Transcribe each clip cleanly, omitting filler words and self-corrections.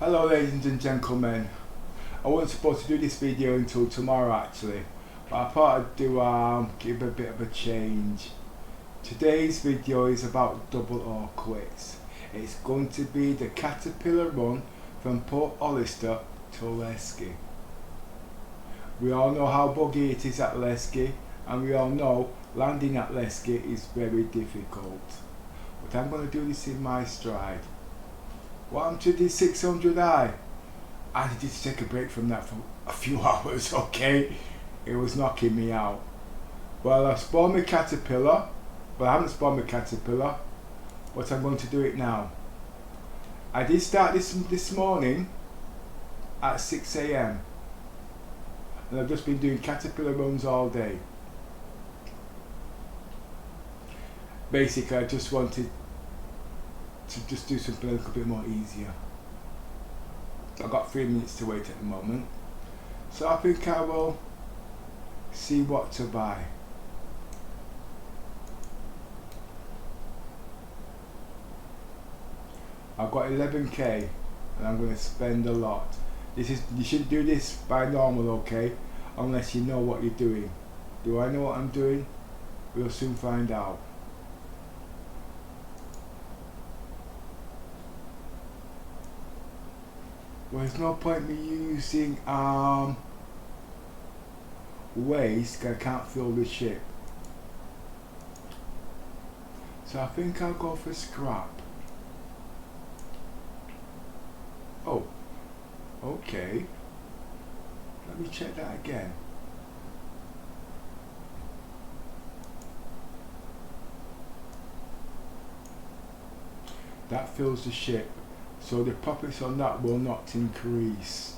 Hello ladies and gentlemen, I wasn't supposed to do this video until tomorrow actually, but I thought I'd give a bit of a change. Today's video is about double or quits. It's going to be the caterpillar run from Port Oliser to Levski. We all know how buggy it is at Levski, and we all know landing at Levski is very difficult. But I'm going to do this in my stride. Welcome to the 600i. I needed to take a break from that for a few hours, okay? It was knocking me out. Well, I spawned my caterpillar, but I haven't spawned my caterpillar, but I'm going to do it now. I did start this morning at 6 AM, and I've just been doing caterpillar runs all day. Basically, I just wanted to just do something a little bit more easier. I've got 3 minutes to wait at the moment, so I think I will see what to buy. I've got 11k and I'm going to spend a lot. You shouldn't do this by normal, okay, unless you know what you're doing. Do I know what I'm doing? We'll soon find out. Well, there's no point me using waste, I can't fill the ship. So I think I'll go for scrap. Oh, okay. Let me check that again. That fills the ship. So the profits on that will not increase.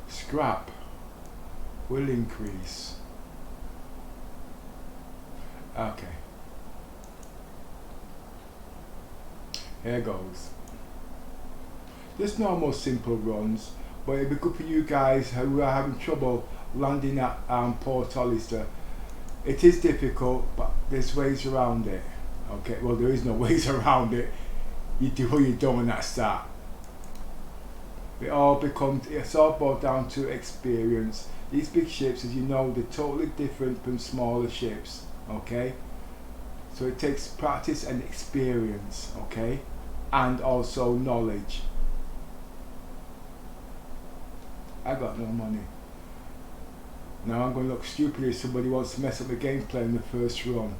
Scrap will increase. Okay. Here goes. Just normal simple runs. But it'd be good for you guys who are having trouble landing at Port Oliser. It is difficult, but there's ways around it. Okay, well there is no ways around it. You do what you don't, and that's that. It's all boiled down to experience. These big ships, as you know, they're totally different from smaller ships. Okay, so it takes practice and experience. Okay, and also knowledge. I got no money. Now I'm going to look stupid if somebody wants to mess up the gameplay in the first run.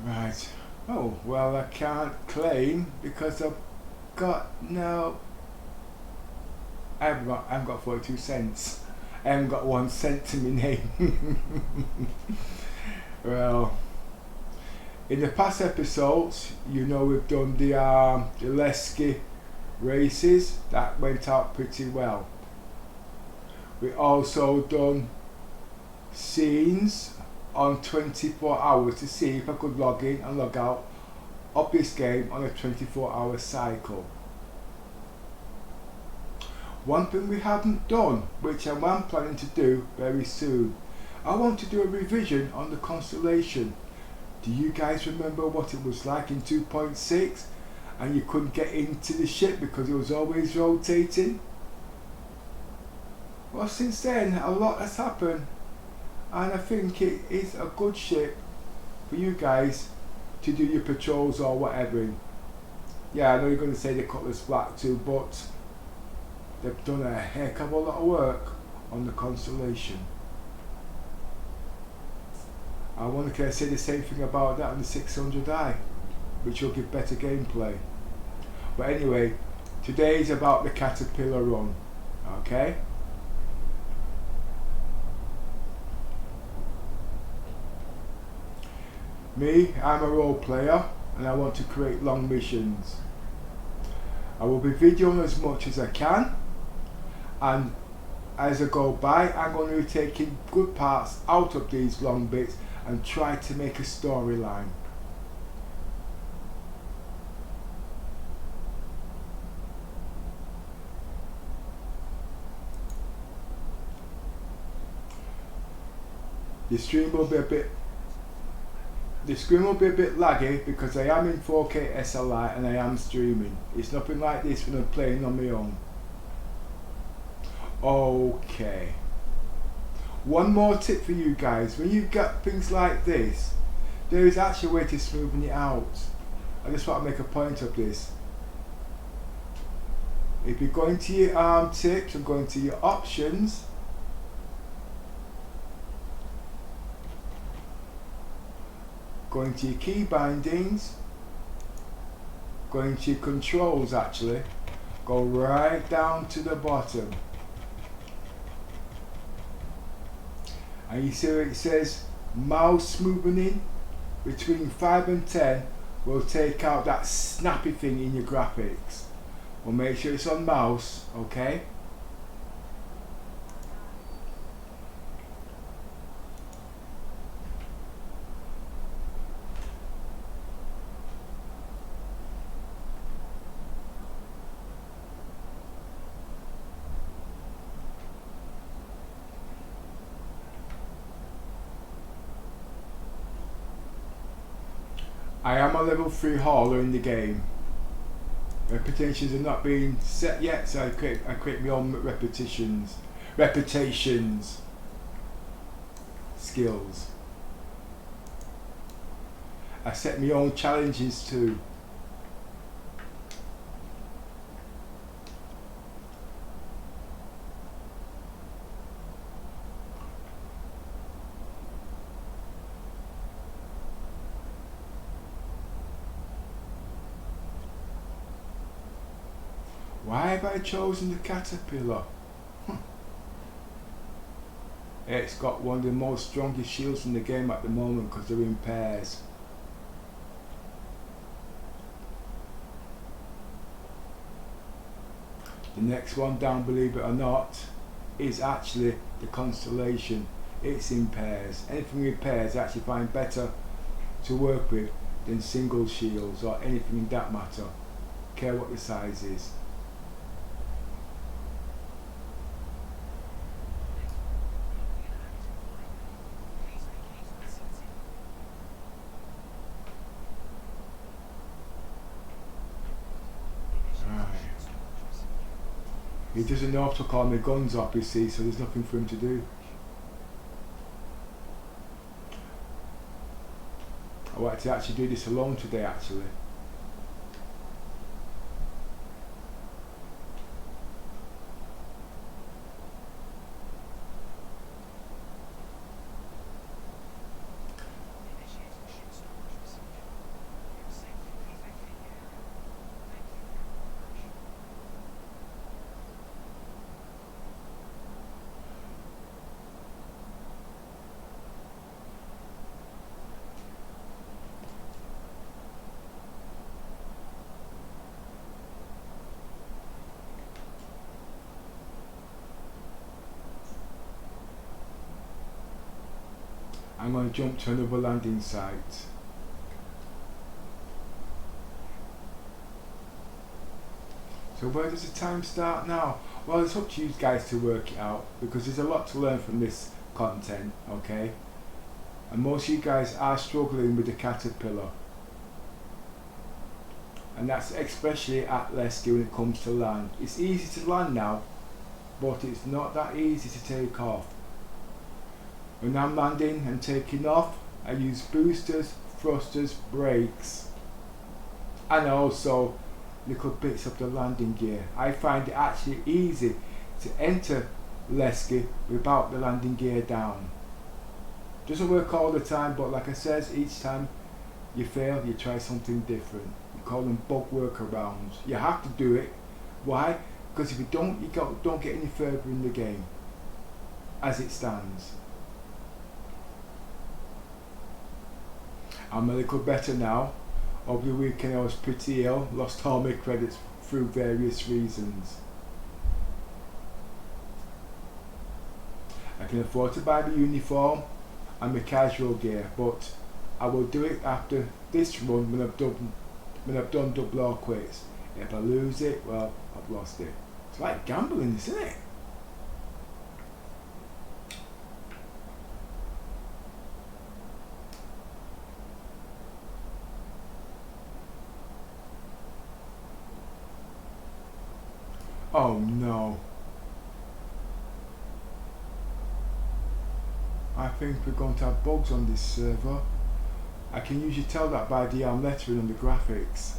Right. Oh, well, I can't claim because I've got no... I haven't got 42 cents. I haven't got 1 cent to my name. Well, in the past episodes, you know, we've done the Levski races. That went out pretty well. We also done scenes on 24 hours to see if I could log in and log out of this game on a 24-hour cycle. One thing we haven't done, which I am planning to do very soon, I want to do a revision on the constellation. Do you guys remember what it was like in 2.6 and you couldn't get into the ship because it was always rotating? Well, since then a lot has happened, and I think it is a good ship for you guys to do your patrols or whatever in. Yeah, I know you're going to say the cutlass black too, but they've done a heck of a lot of work on the constellation. I wonder can I say the same thing about that on the 600i, which will give better gameplay. But anyway, today is about the caterpillar run. Okay? Me, I'm a role player and I want to create long missions. I will be videoing as much as I can, and as I go by, I'm going to be taking good parts out of these long bits and try to make a storyline. The screen will be a bit laggy because I am in 4K SLI and I am streaming. It's nothing like this when I'm playing on my own. Okay. One more tip for you guys. When you've got things like this, there is actually a way to smoothen it out. I just want to make a point of this. If you go into your tips and go into your options, go into your key bindings, go into your controls actually, go right down to the bottom. And you see where it says mouse smoothing between 5 and 10 will take out that snappy thing in your graphics. We'll make sure it's on mouse, okay? I am a level 3 hauler in the game. Repetitions are not being set yet, so I create my own repetitions. Skills. I set my own challenges too. Why have I chosen the caterpillar? It's got one of the most strongest shields in the game at the moment because they're in pairs. The next one down, believe it or not, is actually the constellation. It's in pairs. Anything in pairs I actually find better to work with than single shields or anything in that matter. Care what the size is. He doesn't know how to call my guns up, you see, so there's nothing for him to do. I wanted to actually do this alone today, actually. I'm going to jump to another landing site. So where does the time start now? Well, it's up to you guys to work it out because there's a lot to learn from this content, okay? And most of you guys are struggling with the caterpillar. And that's especially at Levski when it comes to land. It's easy to land now, but it's not that easy to take off. When I'm landing and taking off, I use boosters, thrusters, brakes, and also little bits of the landing gear. I find it actually easy to enter Levski without the landing gear down. Doesn't work all the time, but like I said, each time you fail, you try something different. We call them bug workarounds. You have to do it. Why? Because if you don't, you don't get any further in the game as it stands. I'm a little better now. Over the weekend I was pretty ill, lost all my credits through various reasons. I can afford to buy the uniform, and my casual gear, but I will do it after this run when I've done double or quits. If I lose it, well, I've lost it. It's like gambling, isn't it? Oh no. I think we're going to have bugs on this server. I can usually tell that by the lettering on the graphics.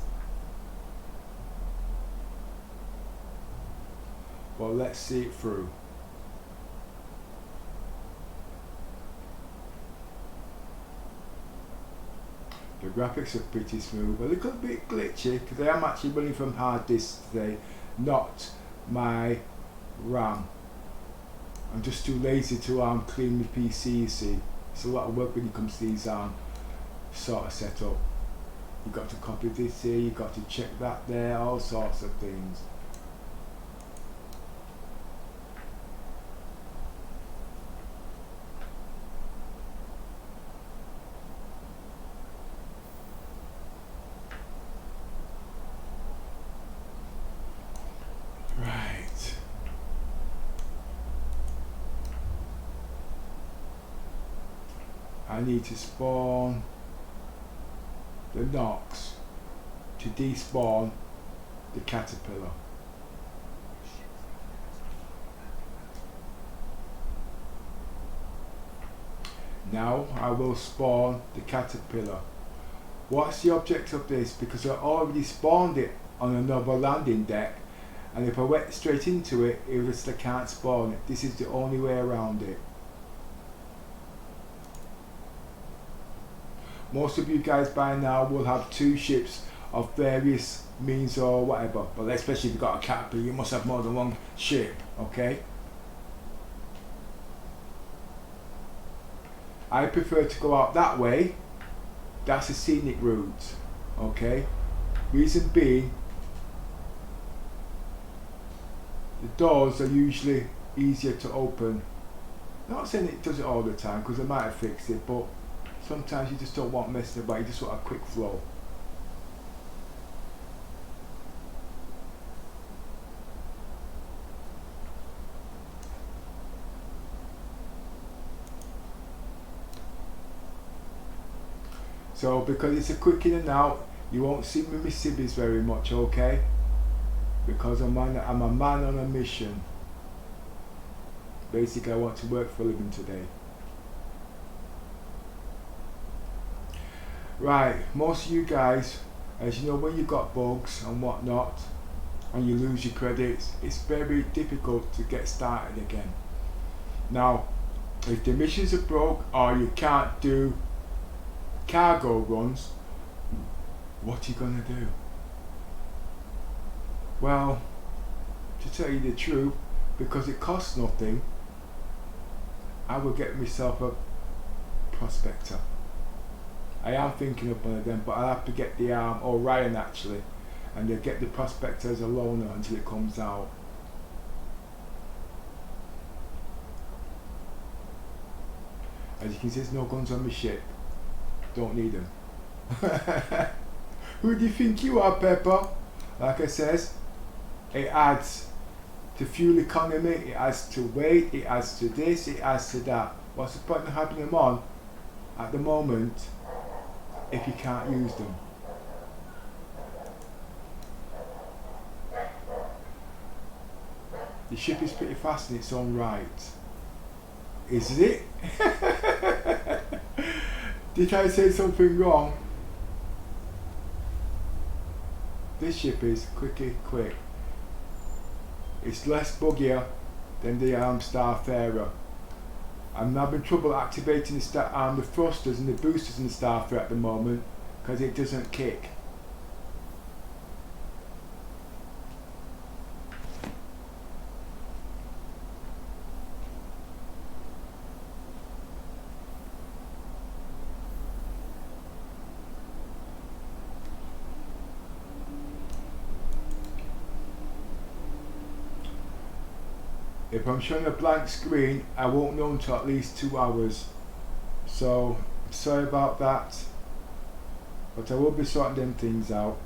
Well, let's see it through. The graphics are pretty smooth, a little bit glitchy because I am actually running from hard disk today, not my RAM. I'm just too lazy to clean the PC, you see. It's a lot of work when it comes to these sort of setup. You've got to copy this here, you've got to check that there, all sorts of things. I need to spawn the Nox to despawn the caterpillar. Now I will spawn the caterpillar. What's the object of this? Because I already spawned it on another landing deck, and if I went straight into it, it was I can't spawn it. This is the only way around it. Most of you guys by now will have 2 ships of various means or whatever, but especially if you've got a caterpillar, you must have more than 1 ship, okay? I prefer to go out that way. That's a scenic route, okay? Reason being, the doors are usually easier to open. Not saying it does it all the time, because I might have fixed it, but sometimes you just don't want messing about, you just want a quick flow. So because it's a quick in and out, you won't see me with Sibbies very much, okay? Because I'm a man on a mission. Basically I want to work for a living today. Right, most of you guys, as you know, when you've got bugs and whatnot, and you lose your credits, it's very difficult to get started again. Now, if the missions are broke or you can't do cargo runs, what are you gonna do? Well, to tell you the truth, because it costs nothing, I will get myself a prospector. I am thinking of one of them, but I'll have to get the Orion actually, and they'll get the prospector as a loaner until it comes out. As you can see, there's no guns on my ship. Don't need them. Who do you think you are, Pepper? Like I says, it adds to fuel economy, it adds to weight, it adds to this, it adds to that. What's the point of having them on at the moment if you can't use them? The ship is pretty fast in its own right. Is it? Did I say something wrong? This ship is quick. It's less buggier than the starfarer. I'm having trouble activating the thrusters and the boosters in the starfarer at the moment because it doesn't kick. If I'm showing a blank screen, I won't know until at least 2 hours. So sorry about that, but I will be sorting them things out.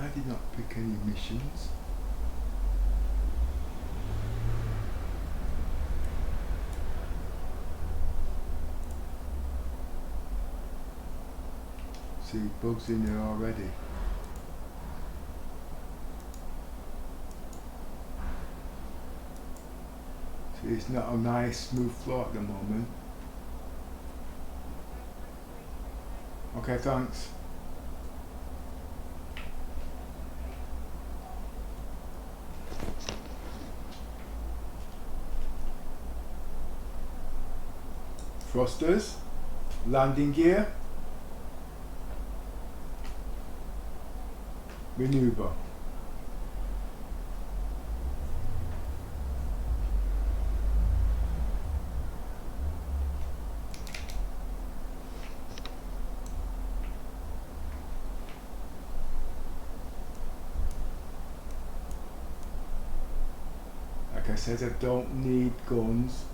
I did not pick any missions. See, bugs in there already. See, it's not a nice smooth floor at the moment. Okay, thanks. Thrusters, landing gear, maneuver. Like I said, I don't need guns.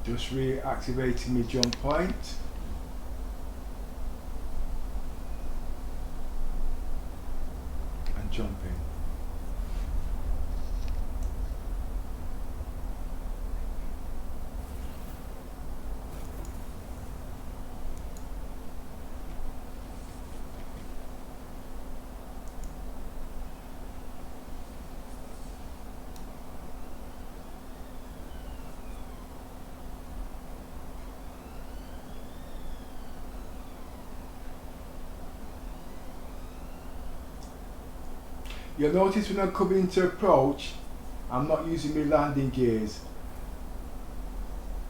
Just reactivating my jump point. And jumping. You'll notice when I'm coming into approach, I'm not using my landing gears.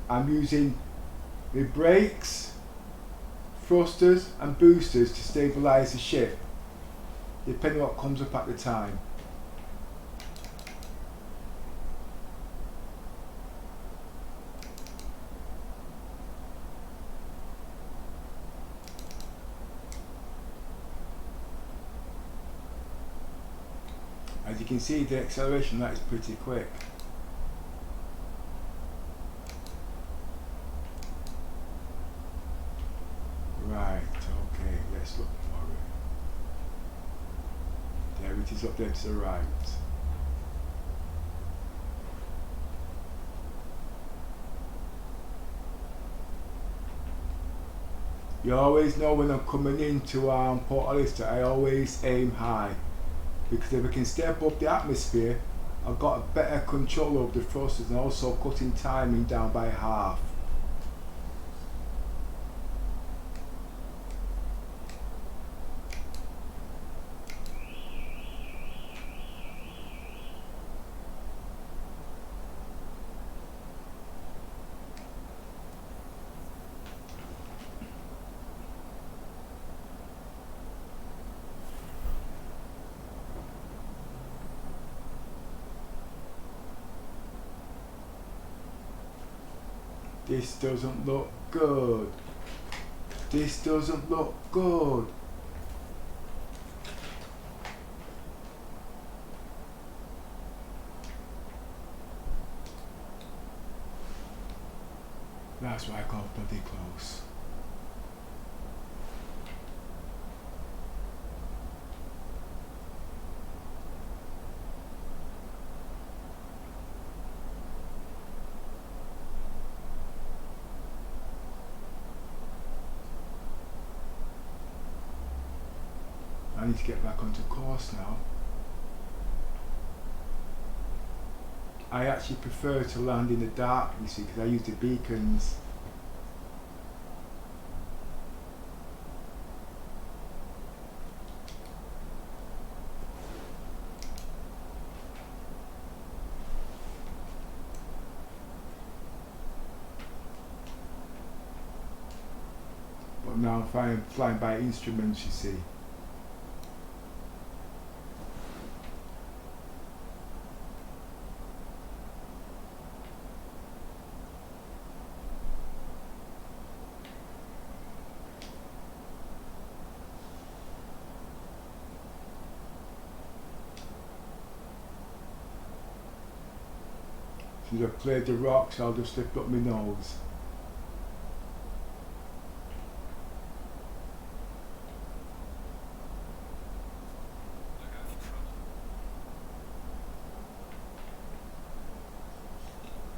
I'm using my brakes, thrusters and boosters to stabilise the ship, depending on what comes up at the time. As you can see, the acceleration that is pretty quick. Right, okay, let's look for it. There it is up there to the right. You always know when I'm coming into Port Oliser, I always aim high. Because if I can stay above the atmosphere, I've got a better control over the thrusters and also cutting timing down by half. This doesn't look good. This doesn't look good. That's why I got bloody close. I need to get back onto course now. I actually prefer to land in the dark, you see, because I use the beacons. But now I'm flying by instruments, you see. Since I've cleared the rocks, I'll just lift up my nose.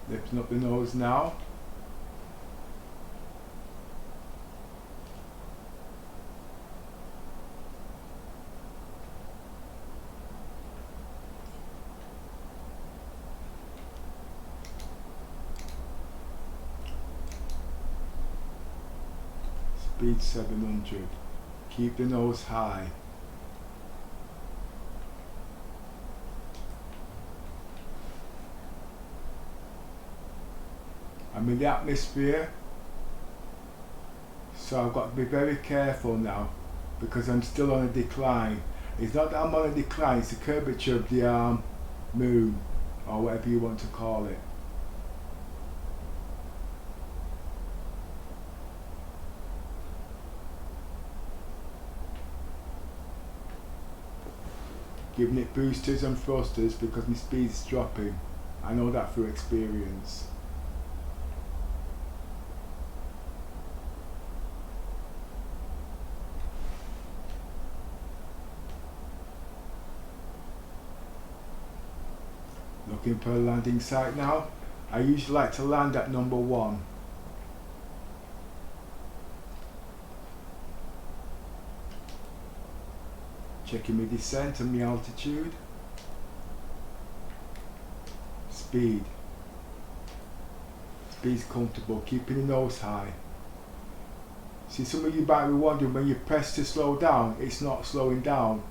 Lifting up the nose now. Speed 700. Keep the nose high. I'm in the atmosphere, so I've got to be very careful now because I'm still on a decline. It's not that I'm on a decline, it's the curvature of the moon, or whatever you want to call it. Giving it boosters and thrusters because my speed's dropping. I know that through experience. Looking for a landing site now. I usually like to land at number 1. Checking my descent and my altitude. Speed. Speed's comfortable, keeping the nose high. See, some of you might be wondering when you press to slow down, it's not slowing down.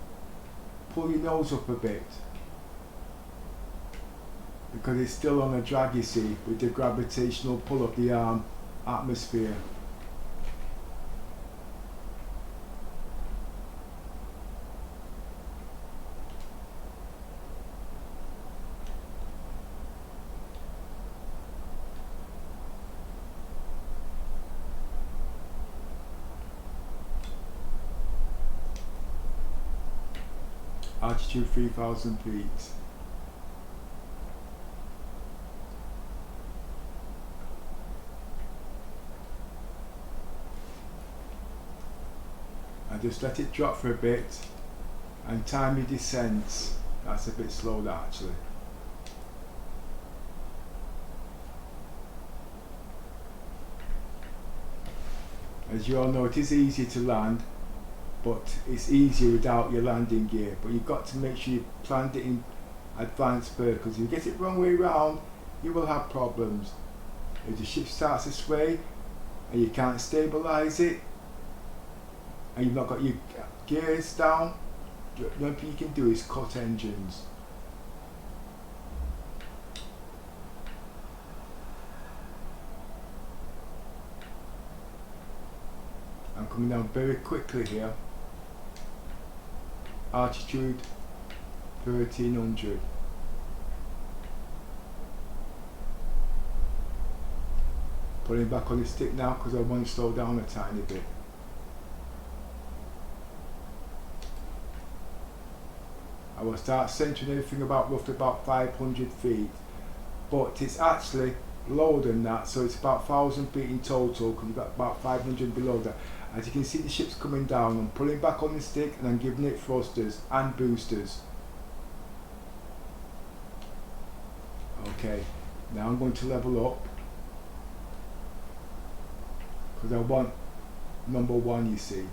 Pull your nose up a bit. Because it's still on a drag, you see, with the gravitational pull of the atmosphere. Altitude 3,000 feet. And just let it drop for a bit and time your descents. That's a bit slow, that actually. As you all know, it is easy to land, but it's easier without your landing gear. But you've got to make sure you planned it in advance first, because if you get it wrong way round, you will have problems. If the ship starts to sway and you can't stabilise it, and you've not got your gears down, the only thing you can do is cut engines. I'm coming down very quickly here. Altitude 1300. Pulling back on the stick now because I want to slow down a tiny bit. I will start centering everything about roughly about 500 feet, but it's actually lower than that, so it's about 1,000 feet in total because we've got about 500 below that. As you can see, the ship's coming down. I'm pulling back on the stick and I'm giving it thrusters and boosters. Okay, now I'm going to level up because I want number one, you see.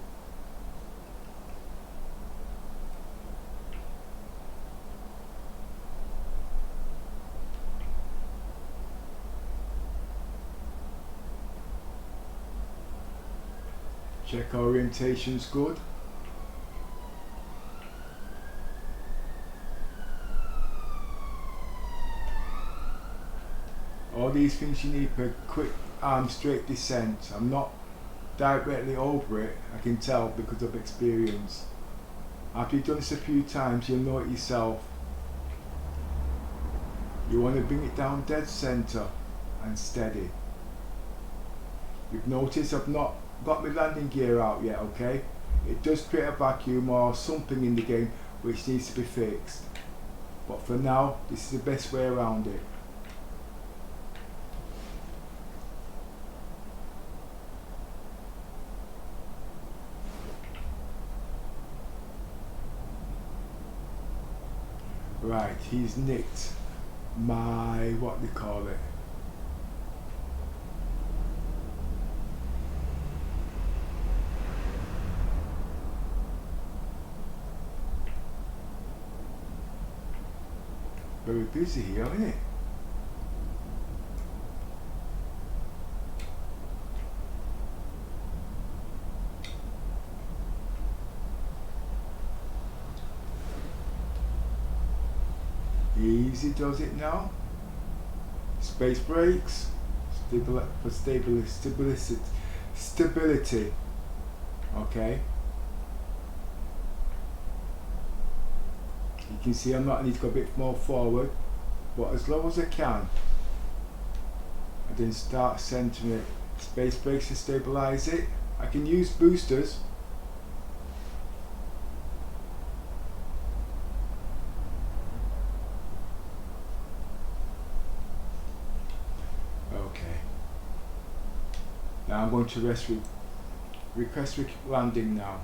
Check orientation's good. All these things you need for a quick straight descent. I'm not directly over it, I can tell because of experience. After you've done this a few times, you'll know it yourself. You want to bring it down dead center and steady. You've noticed I've not got my landing gear out yet, okay? It does create a vacuum or something in the game which needs to be fixed. But for now, this is the best way around it. Right, he's nicked my, what do you call it? Very busy here, isn't it? Easy does it now. Space brakes for stability. Okay. You can see I might need to go a bit more forward, but as low as I can. And then start centering it. Space brakes to stabilize it. I can use boosters. Okay. Now I'm going to request landing now.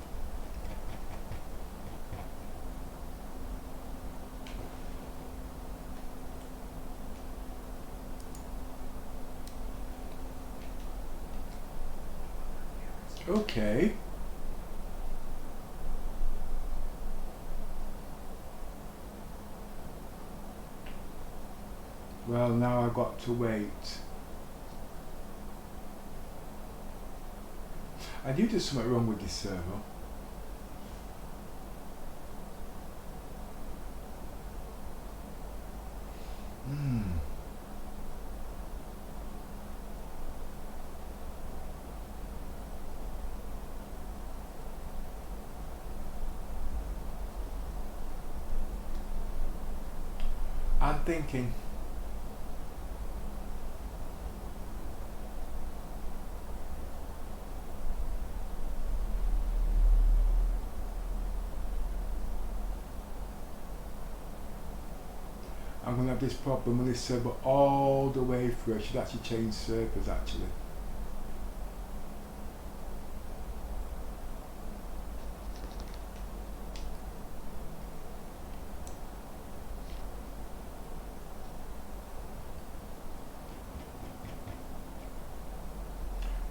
Okay. Well, now I've got to wait. I knew there's something wrong with this server. I'm thinking. I'm going to have this problem with this server all the way through. I should actually change servers actually.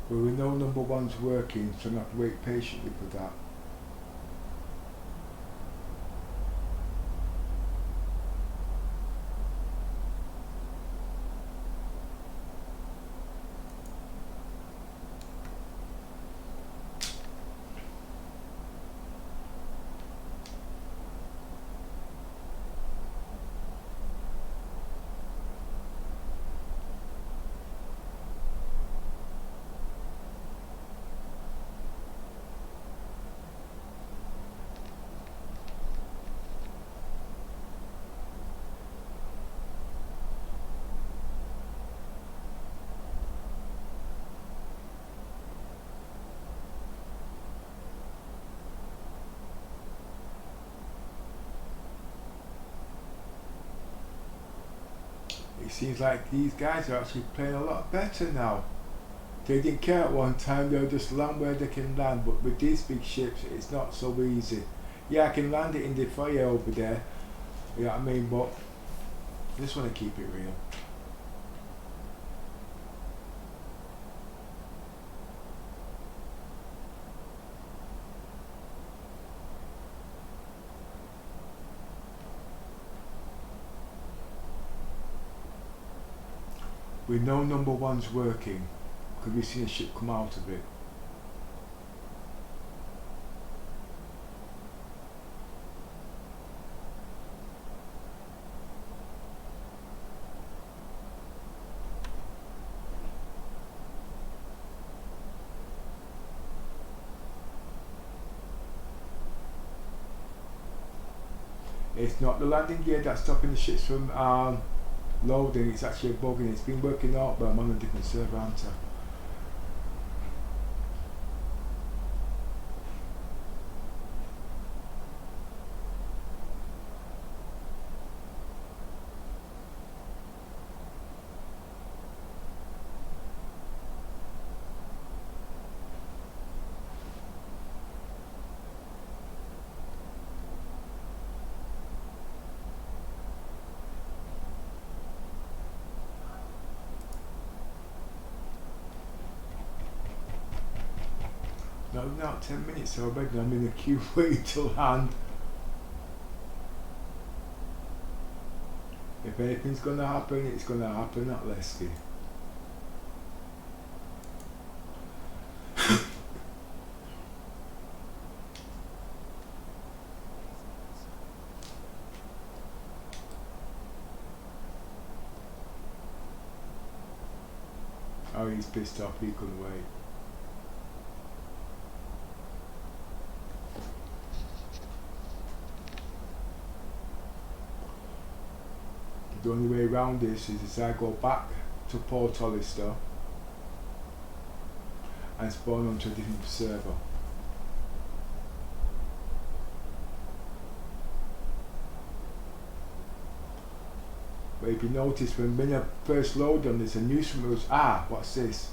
Well, we know number one's working, so I'm going to have to wait patiently for that. seems like these guys are actually playing a lot better now. They didn't care at one time, they'll just land where they can land, but with these big ships it's not so easy. Yeah, I can land it in the foyer over there, you know what I mean, but I just want to keep it real. We know number one's working because we've seen a ship come out of it. It's not the landing gear that's stopping the ships from loading, it's actually a bug, and it's been working out, but I'm on a different server, aren't I? No, not 10 minutes already, I'm in the queue waiting to land. If anything's gonna happen, it's gonna happen at Levski. Oh, he's pissed off, he couldn't wait. The only way around this is I go back to Port Oliser and spawn onto a different server. But if you notice, when I first load on this, a news from us, what's this?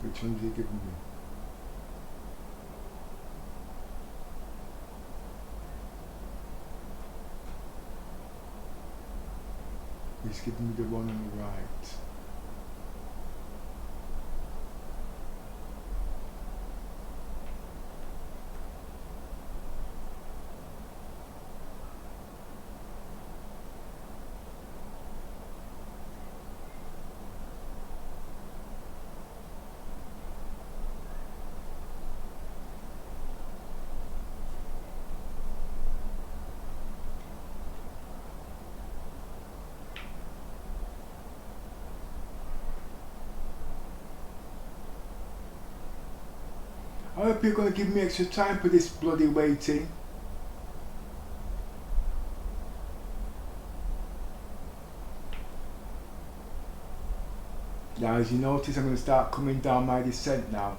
Which one did he give me? He's giving me the one on the right. I hope you're going to give me extra time for this bloody waiting. Now, as you notice, I'm going to start coming down my descent now,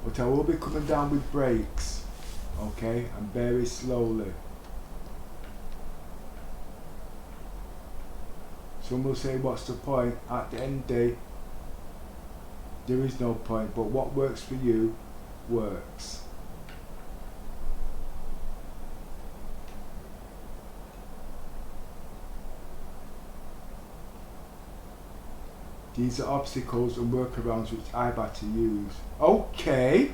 but I will be coming down with brakes, okay, and very slowly. Some will say, what's the point? At the end of the day, there is no point, but what works for you works. These are obstacles and workarounds which I've had to use. Okay.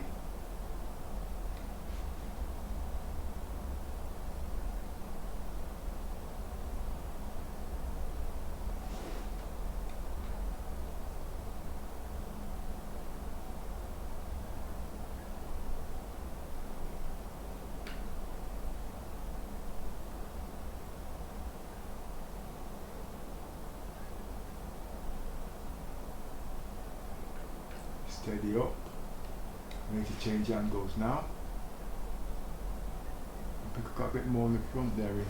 Steady up. I need to change angles now. I think I've got a bit more in the front there, you know.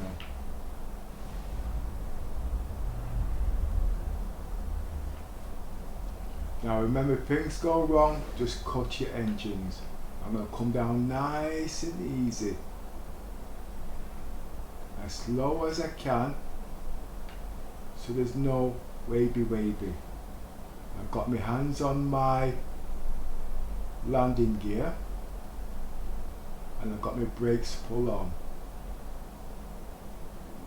Now remember, if things go wrong, just cut your engines. I'm going to come down nice and easy. As slow as I can. So there's no wavy. I've got my hands on my landing gear. And I've got my brakes full on.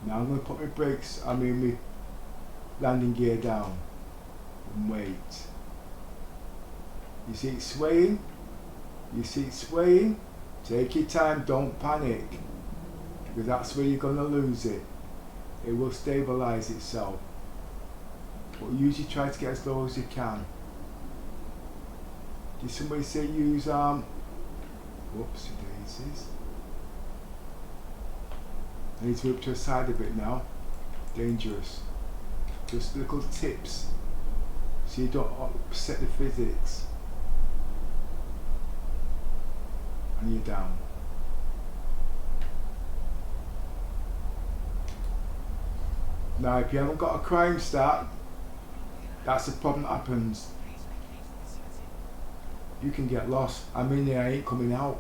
Now I'm going to put my landing gear down. And wait. You see it swaying? You see it swaying? Take your time, don't panic. Because that's where you're going to lose it. It will stabilize itself. But usually try to get as low as you can. Did somebody say use whoopsie daisies. I need to move to the side a bit now. Dangerous. Just little tips. So you don't upset the physics. And you're down. Now if you haven't got a crime start, that's the problem that happens. You can get lost. I mean, I ain't coming out.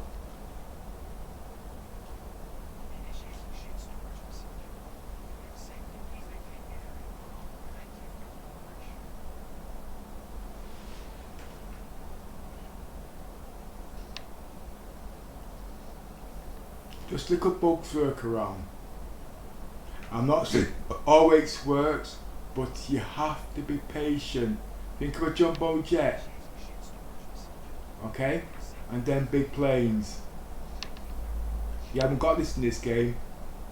Just little bugs work around. I'm not saying it always works, but you have to be patient. Think of a jumbo jet, okay? And then big planes. You haven't got this in this game,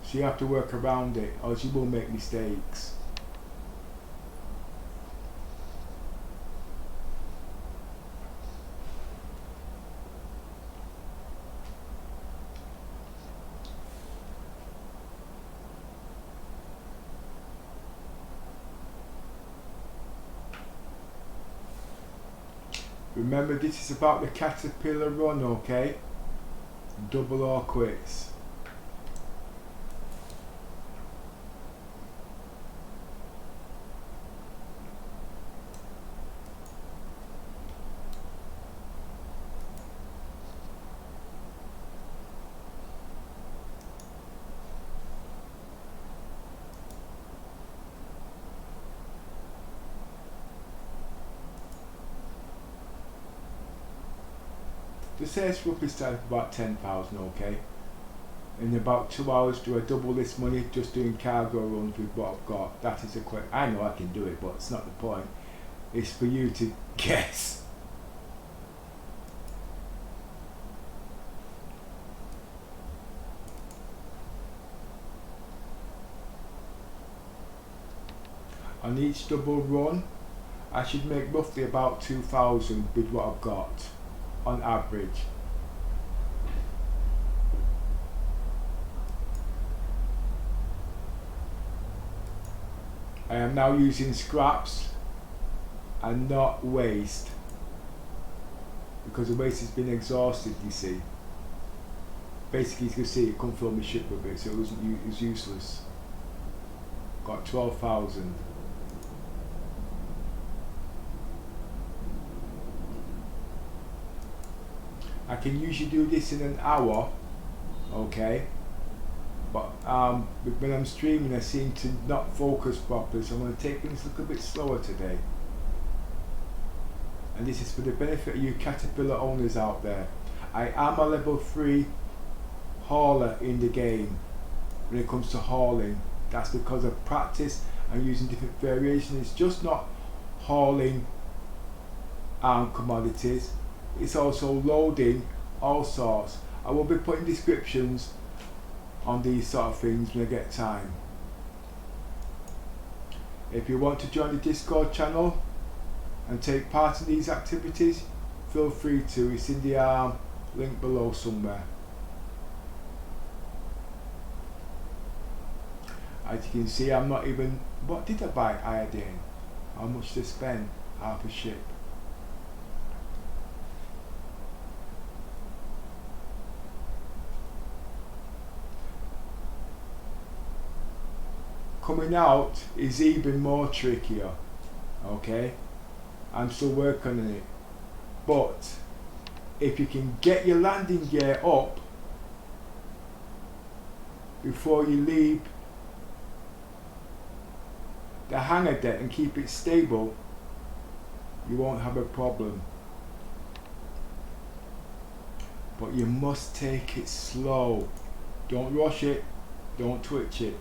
so you have to work around it, or else you will make mistakes. Remember, this is about the caterpillar run, okay? Double or quits. The sales roughly start at about 10,000, okay? In about 2 hours, do I double this money just doing cargo runs with what I've got? That is a question. I know I can do it, but it's not the point. It's for you to guess. On each double run, I should make roughly about 2,000 with what I've got. On average. I am now using scraps and not waste, because the waste has been exhausted, you see. Basically, you can see it come from the ship with it, so it was useless. Got 12,000. I can usually do this in an hour, okay, but when I'm streaming I seem to not focus properly, so I'm going to take things a little bit slower today. And this is for the benefit of you caterpillar owners out there. I am a level 3 hauler in the game when it comes to hauling. That's because of practice and using different variations. It's just not hauling commodities. It's also loading all sorts. I will be putting descriptions on these sort of things when I get time. If you want to join the Discord channel and take part in these activities, feel free to. It's in the link below somewhere. As you can see, I'm not even. What did I buy iodine? How much to spend? Half a ship. coming out is even more trickier. Okay, I'm still working on it, but if you can get your landing gear up before you leave the hangar deck and keep it stable, you won't have a problem. But you must take it slow. Don't rush it, don't twitch it.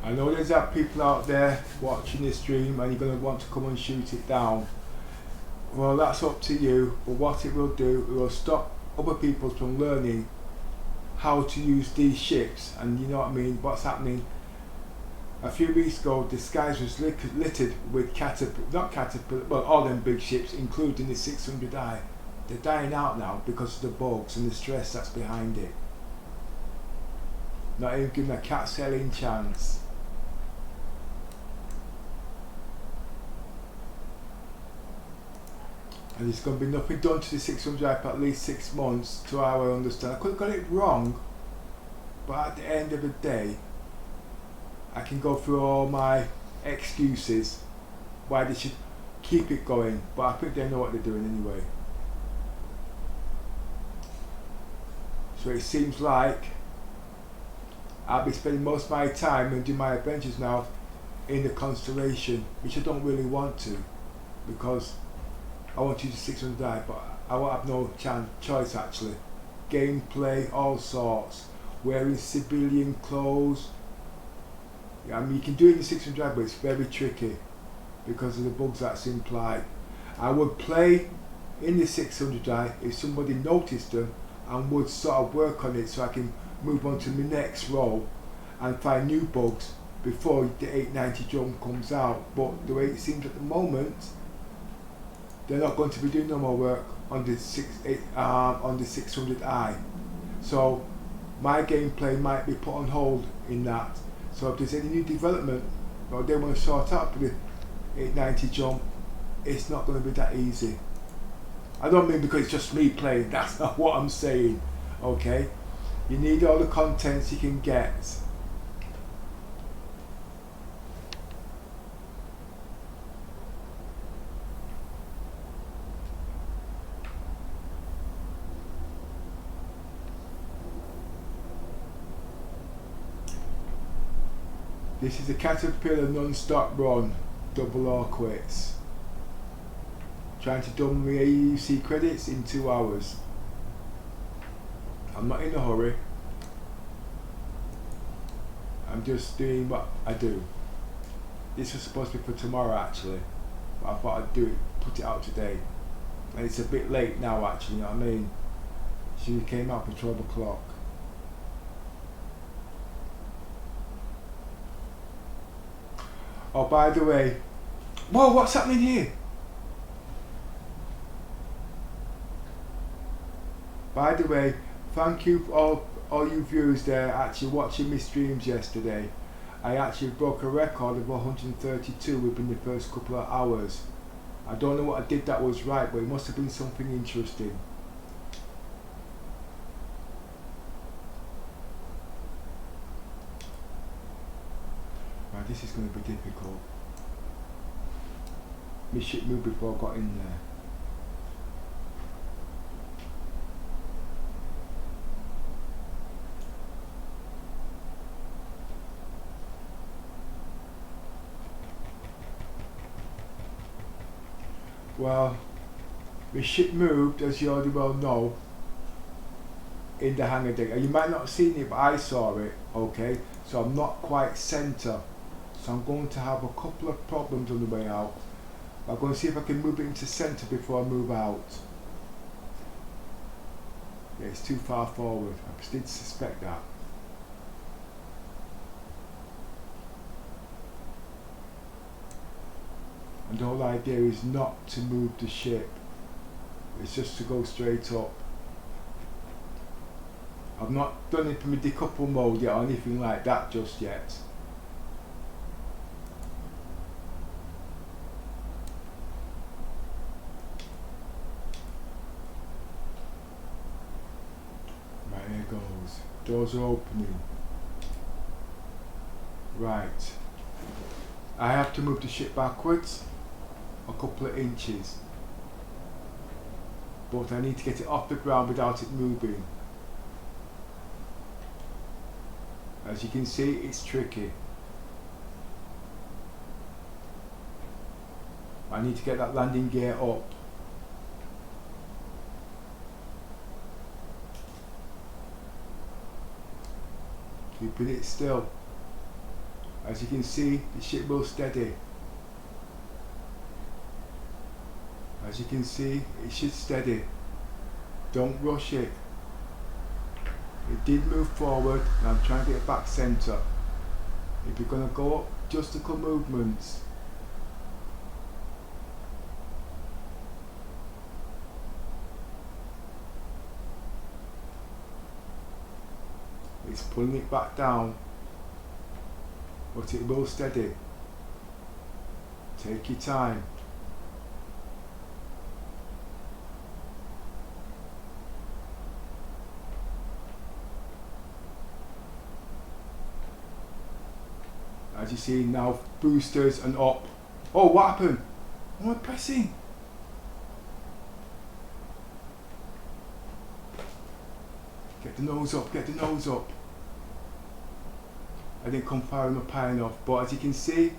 I know there's people out there watching this stream and you're going to want to come and shoot it down. Well, that's up to you, but what it will do, it will stop other people from learning how to use these ships. And you know what I mean, what's happening? A few weeks ago the skies was littered with well, all them big ships, including the 600i. They're dying out now because of the bugs and the stress that's behind it. Not even giving a cat selling chance. And there's going to be nothing done to the 600i for at least 6 months, to how I understand. I could have got it wrong, but at the end of the day, I can go through all my excuses why they should keep it going, but I think they know what they're doing anyway. So it seems like I'll be spending most of my time and doing my adventures now in the constellation, which I don't really want to, because I want to use the 600i, but I won't have no choice actually. Gameplay, all sorts, wearing civilian clothes. I mean, you can do it in the 600i, but it's very tricky because of the bugs that's implied. I would play in the 600i if somebody noticed them and would sort of work on it so I can move on to my next role and find new bugs before the 890 jump comes out. But the way it seems at the moment, they're not going to be doing no more work on the 600i. So my gameplay might be put on hold in that. So if there's any new development or they want to sort out for the 890 jump, it's not going to be that easy. I don't mean because it's just me playing, that's not what I'm saying, okay? You need all the contents you can get. This is a Caterpillar non-stop run, double or quits. Trying to double my AUC credits in 2 hours. I'm not in a hurry. I'm just doing what I do. This was supposed to be for tomorrow actually, but I thought I'd do it, put it out today. And it's a bit late now actually, you know what I mean? She came out for 12 o'clock. Oh, by the way, whoa, what's happening here? By the way, thank you for all you viewers there actually watching my streams yesterday. I actually broke a record of 132 within the first couple of hours. I don't know what I did that was right, but it must have been something interesting. Right, this is going to be difficult. My ship moved before I got in there. Well, the ship moved, as you already well know, in the hangar deck. You might not have seen it, but I saw it, okay? So I'm not quite centre. So I'm going to have a couple of problems on the way out. I'm going to see if I can move it into centre before I move out. Yeah, it's too far forward. I did suspect that. And the whole idea is not to move the ship, it's just to go straight up. I've not done it from a decouple mode yet or anything like that just yet. Right, here goes. Doors are opening. Right. I have to move the ship backwards a couple of inches. But I need to get it off the ground without it moving. As you can see, it's tricky. I need to get that landing gear up. Keeping it still. As you can see, the ship will steady. As you can see, it should steady. Don't rush it. It did move forward, and I'm trying to get it back centre. If you're going to go up, just a couple movements. It's pulling it back down, but it will steady. Take your time. As you see now, boosters and up. Oh, what happened? What am I pressing? Get the nose up, get the nose up. I didn't come far enough high enough, but as you can see,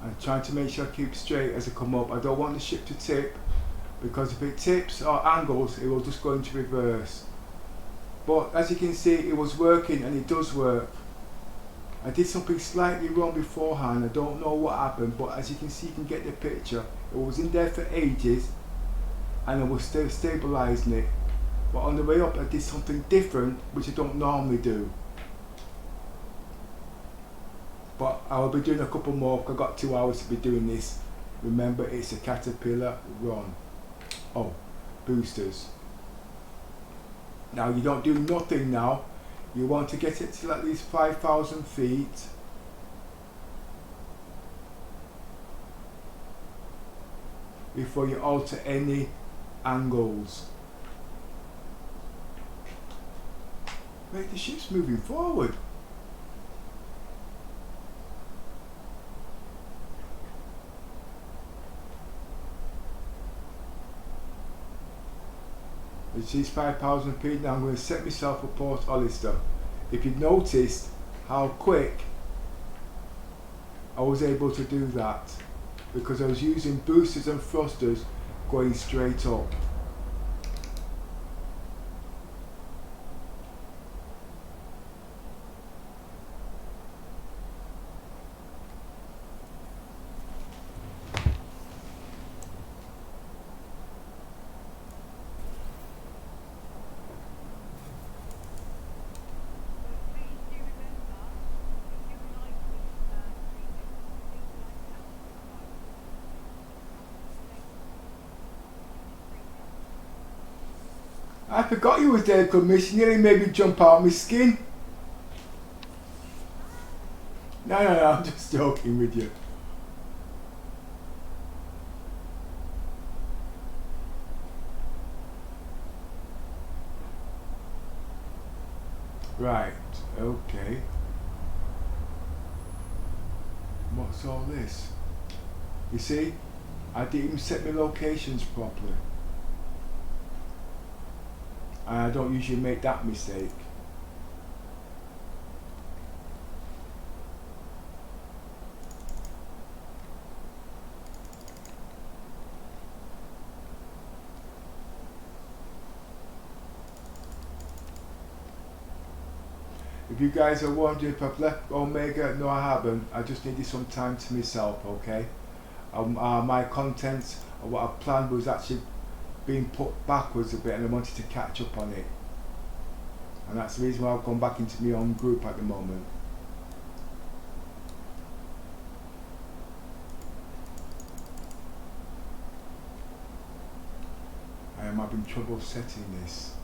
I'm trying to make sure I keep straight as I come up. I don't want the ship to tip, because if it tips or angles, it will just go into reverse. But as you can see, it was working, and it does work. I did something slightly wrong beforehand. I don't know what happened, but as you can see, you can get the picture. It was in there for ages, and I was still stabilising it. But on the way up, I did something different, which I don't normally do. But I will be doing a couple more. I've got 2 hours to be doing this. Remember, it's a caterpillar run. Oh, boosters. Now you don't do nothing now. You want to get it to at least 5,000 feet. Before you alter any angles. Wait, the ship's moving forward. Which is 5,000 feet. Now I'm going to set myself for Port Oliser. If you noticed how quick I was able to do that, because I was using boosters and thrusters going straight up. I forgot you was there, Commissioner. Nearly made me jump out of my skin. No, I'm just joking with you. Right, okay. What's all this? You see, I didn't even set my locations properly. And I don't usually make that mistake. If you guys are wondering if I've left Omega, no I haven't. I just needed some time to myself, okay? My contents, what I planned was actually being put backwards a bit, and I wanted to catch up on it. And that's the reason why I've gone back into my own group at the moment. trouble setting this.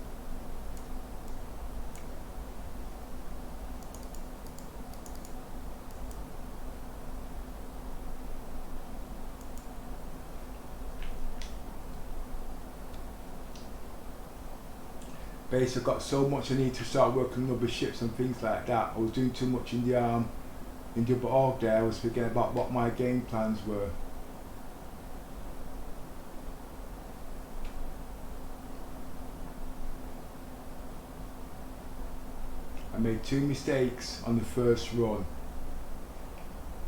Basically, I've got so much I need to start working on other ships and things like that. I was doing too much in the org there. I was forgetting about what my game plans were. I made 2 mistakes on the first run.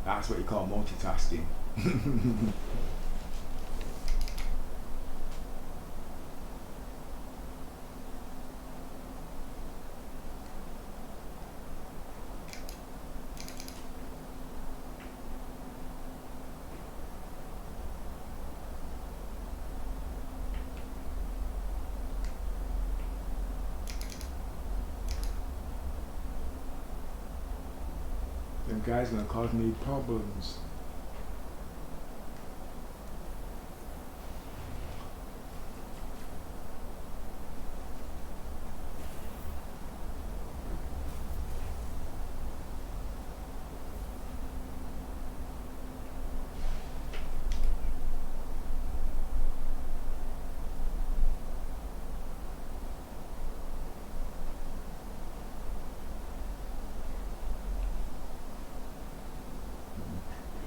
That's what you call multitasking. Them guys gonna cause me problems.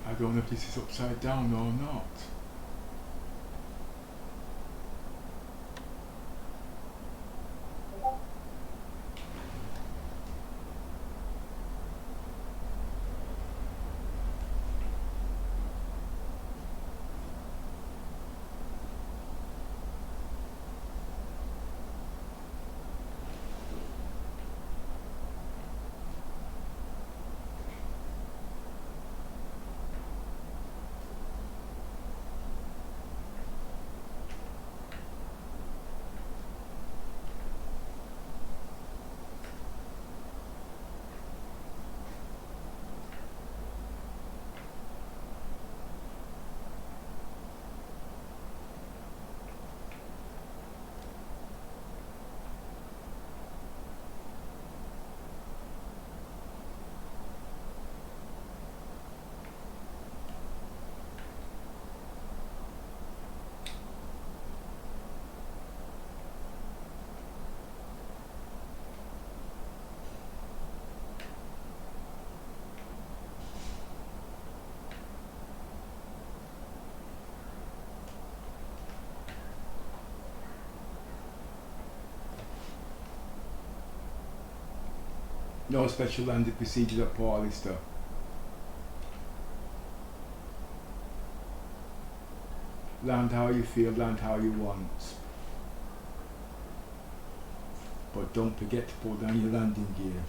I don't know if this is upside down or not. No special landing procedures at Port Oliser. Land how you feel, land how you want. But don't forget to pull down your landing gear.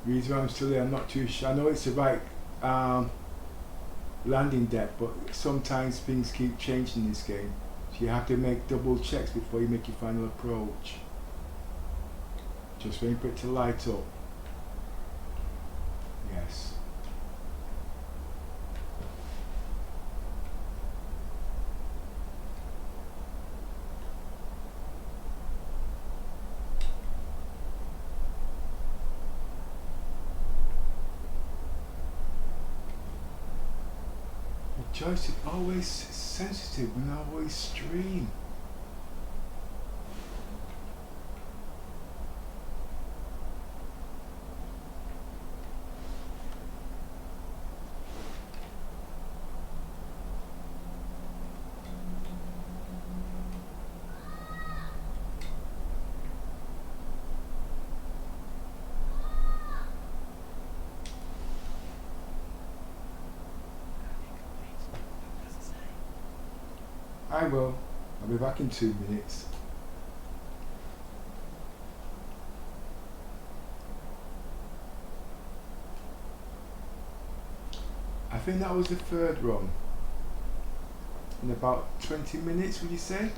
Reason why I'm still there, I'm not too sure. I know it's the right landing depth, but sometimes things keep changing in this game. So you have to make double checks before you make your final approach. Just waiting for it to light up. Yes. Joystick always sensitive when I always stream. I will. I'll be back in 2 minutes. I think that was the third run. In about 20 minutes, would you say?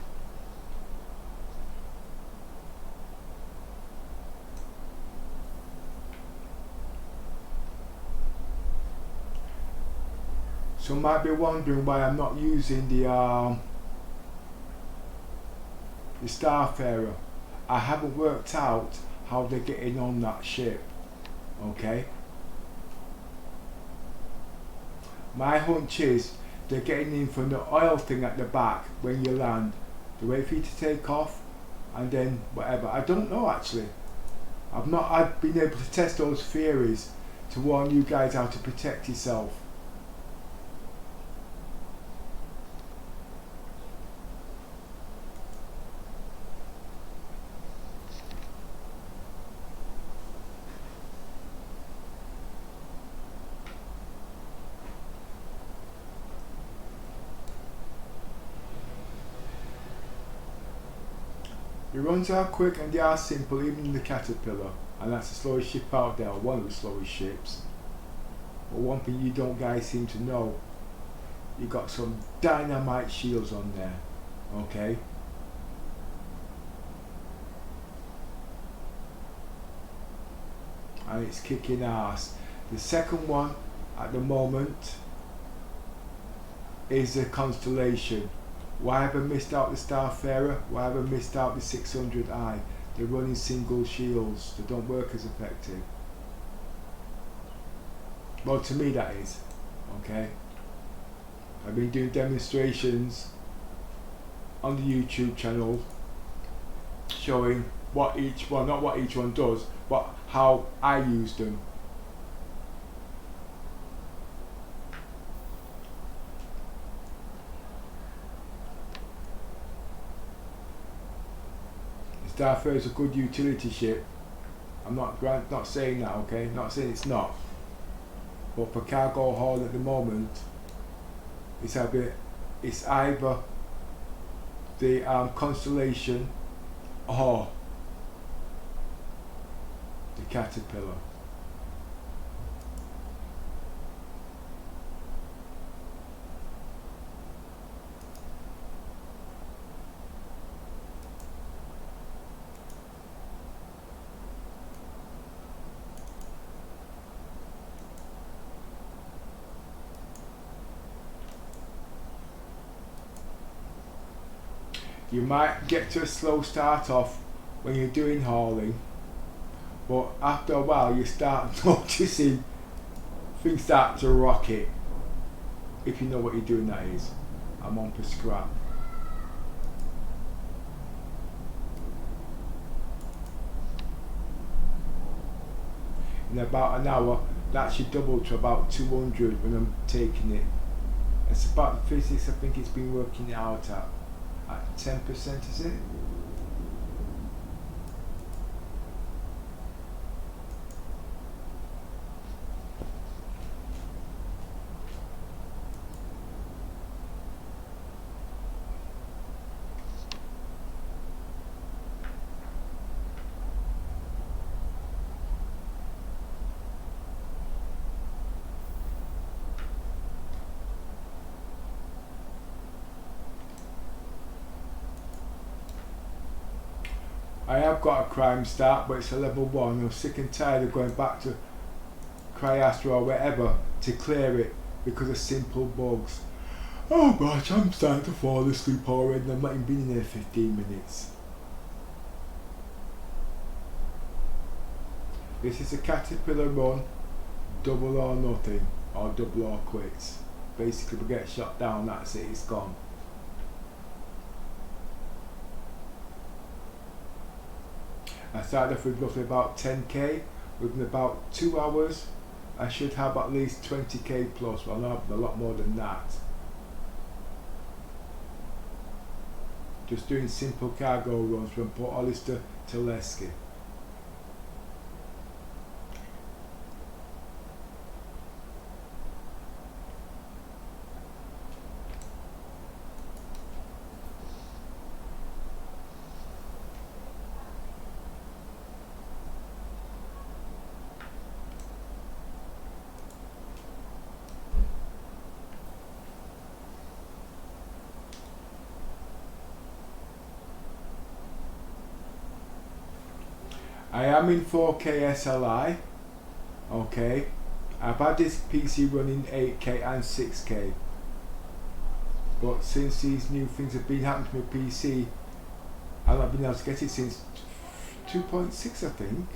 Some might be wondering why I'm not using the starfarer. I haven't worked out how they're getting on that ship. Okay. My hunch is they're getting in from the oil thing at the back when you land. They wait for you to take off and then whatever. I don't know actually. I've been able to test those theories to warn you guys how to protect yourself. The runs are quick and they are simple, even in the Caterpillar, and that's the slowest ship out there, or one of the slowest ships. But one thing you don't guys seem to know, you got some dynamite shields on there, okay? And it's kicking ass. The second one at the moment is the Constellation. Why have I missed out the Starfarer? Why have I missed out the 600i? They're running single shields. They don't work as effective. Well, to me that is. Okay. I've been doing demonstrations on the YouTube channel showing what each one, not what each one does, but how I use them. Starfarer is a good utility ship. I'm not saying that, okay? Not saying it's not. But for cargo haul at the moment, it's either the Constellation or the Caterpillar. You might get to a slow start off when you're doing hauling, but after a while you start noticing things start to rocket. If you know what you're doing, that is. I'm on for scrap. In about an hour, that should double to about 200 when I'm taking it. It's about the physics I think it's been working out at 10%, is it? I have got a crime start, but it's a level 1. I'm sick and tired of going back to Cryastra or wherever to clear it because of simple bugs. Oh gosh, I'm starting to fall asleep already and I've not even been in there 15 minutes. This is a Caterpillar run, double or nothing, or double or quits. basically we get shot down, that's it, it's gone. I started off with roughly about 10k. Within about 2 hours I should have at least 20k plus. Well, not a lot more than that. Just doing simple cargo runs from Port Oliser to Levski. I am in 4K SLI, okay. I've had this PC running 8K and 6K, but since these new things have been happening to my PC, I've not been able to get it since 2.6 I think.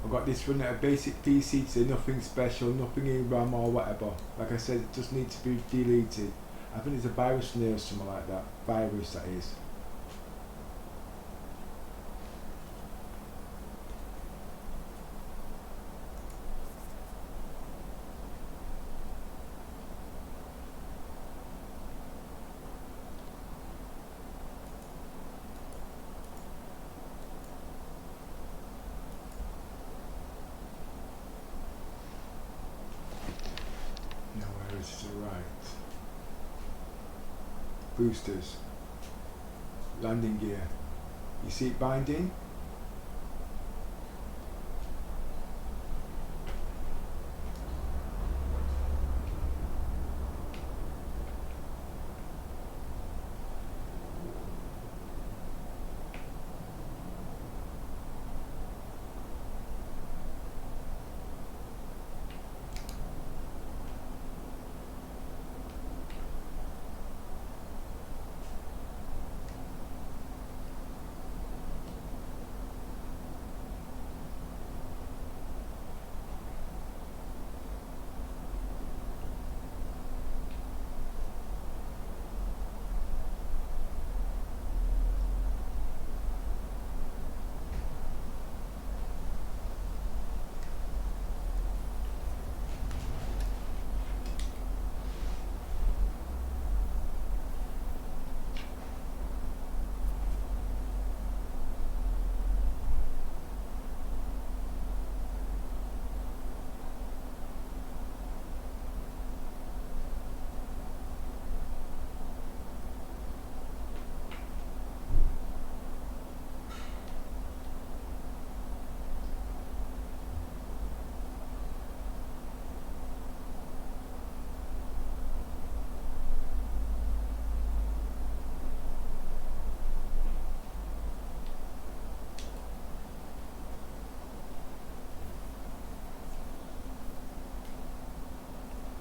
I've got this running at a basic PC today, nothing special, nothing in RAM or whatever. Like I said, it just needs to be deleted. I think there's a virus in there or something like that. Virus, that is. To the right. Boosters. Landing gear. You see it binding?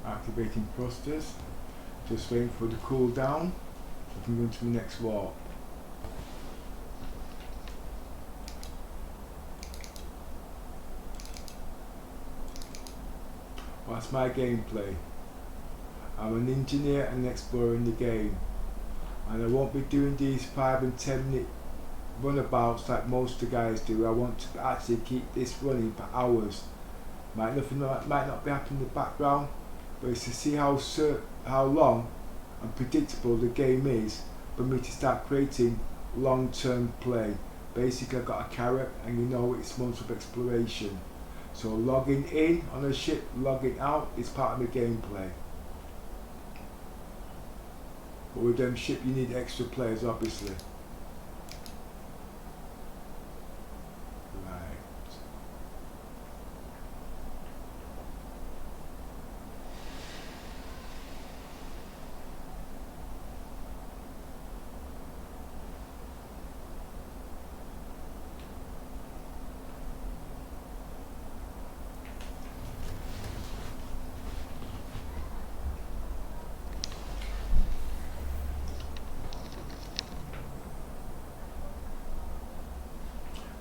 Activating thrusters, just waiting for the cool down so I can go into the next warp. That's my gameplay. I'm an engineer and explorer in the game, and I won't be doing these 5 and 10 minute runabouts like most of the guys do. I want to actually keep this running for hours. Might not be happening in the background, but it's to see how long and predictable the game is for me to start creating long-term play. Basically, I've got a carrot, and you know it's months of exploration. So logging in on a ship, logging out is part of the gameplay. But with them ship, you need extra players, obviously.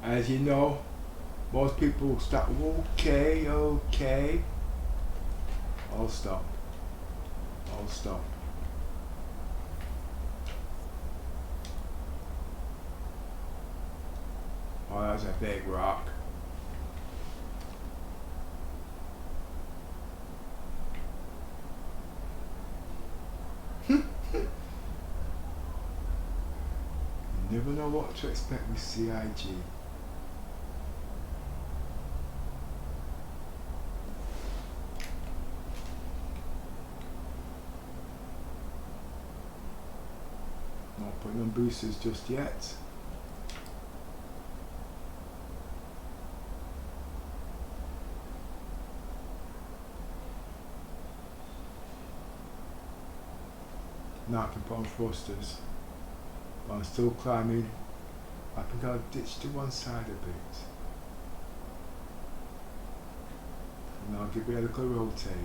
As you know, most people start, okay, okay. All stop. All stop. Oh, that's a big rock. You never know what to expect with CIG. Not putting on boosters just yet. Now I can put on thrusters. But I'm still climbing. I think I'll ditch to one side a bit. And I'll give it a little rotate.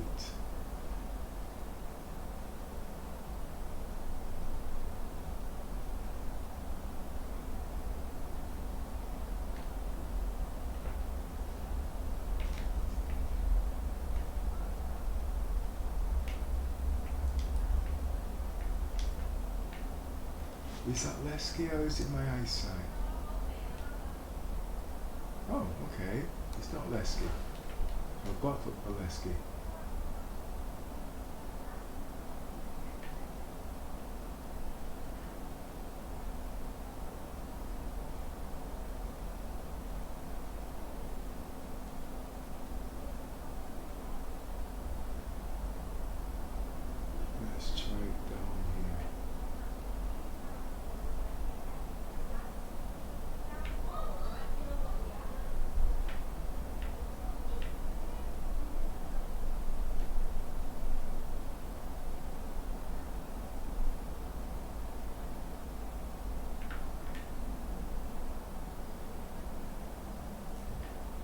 Is that Levski or is it my eyesight? Oh, okay. It's not Levski. I've got to look for Levski. Let's try it down here.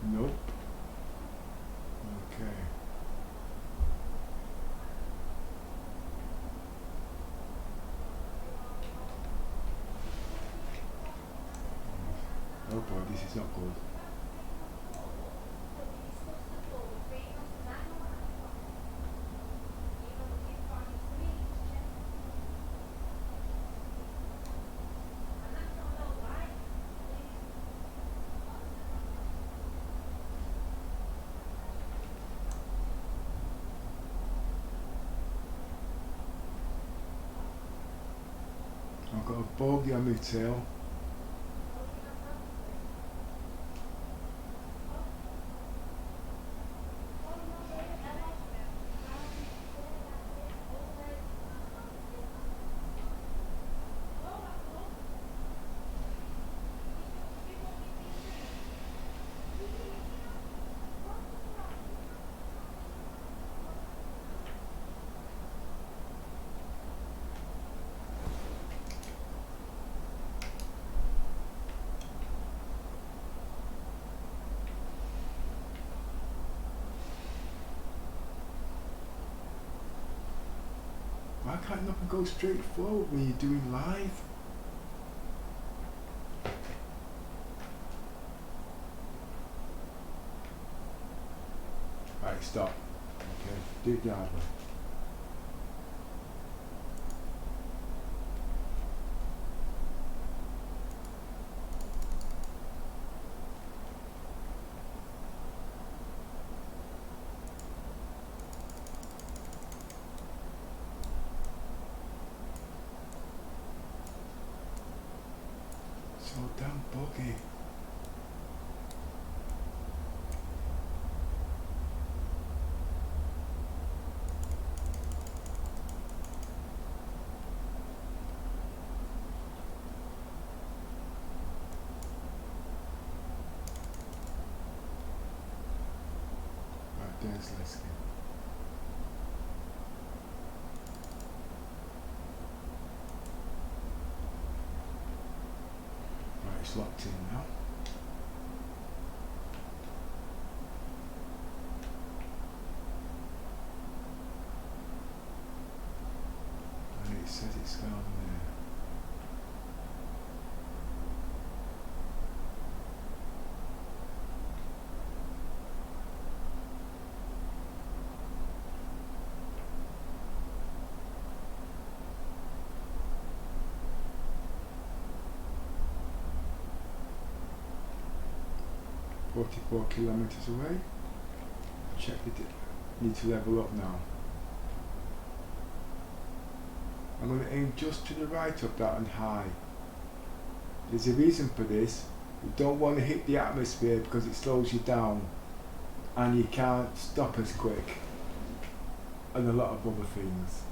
Nope. Okay. Oh boy, this is not good. I've got a bogey on my tail. Why can't nothing go straight forward when you're doing live? Right, stop. Okay, do it the hard way. So damn buggy. Right, there's Levski. It's locked in now. And it says it's gone there. 44 kilometers away. Check the need to level up now. I'm going to aim just to the right of that and high. There's a reason for this. You don't want to hit the atmosphere because it slows you down and you can't stop as quick, and a lot of other things.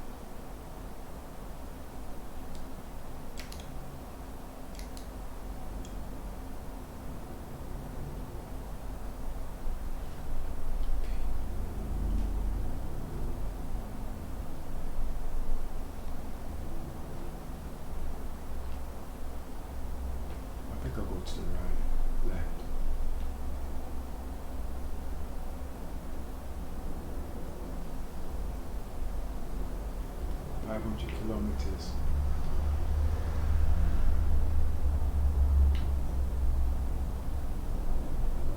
I think I'll go to the right, left. Kilometers.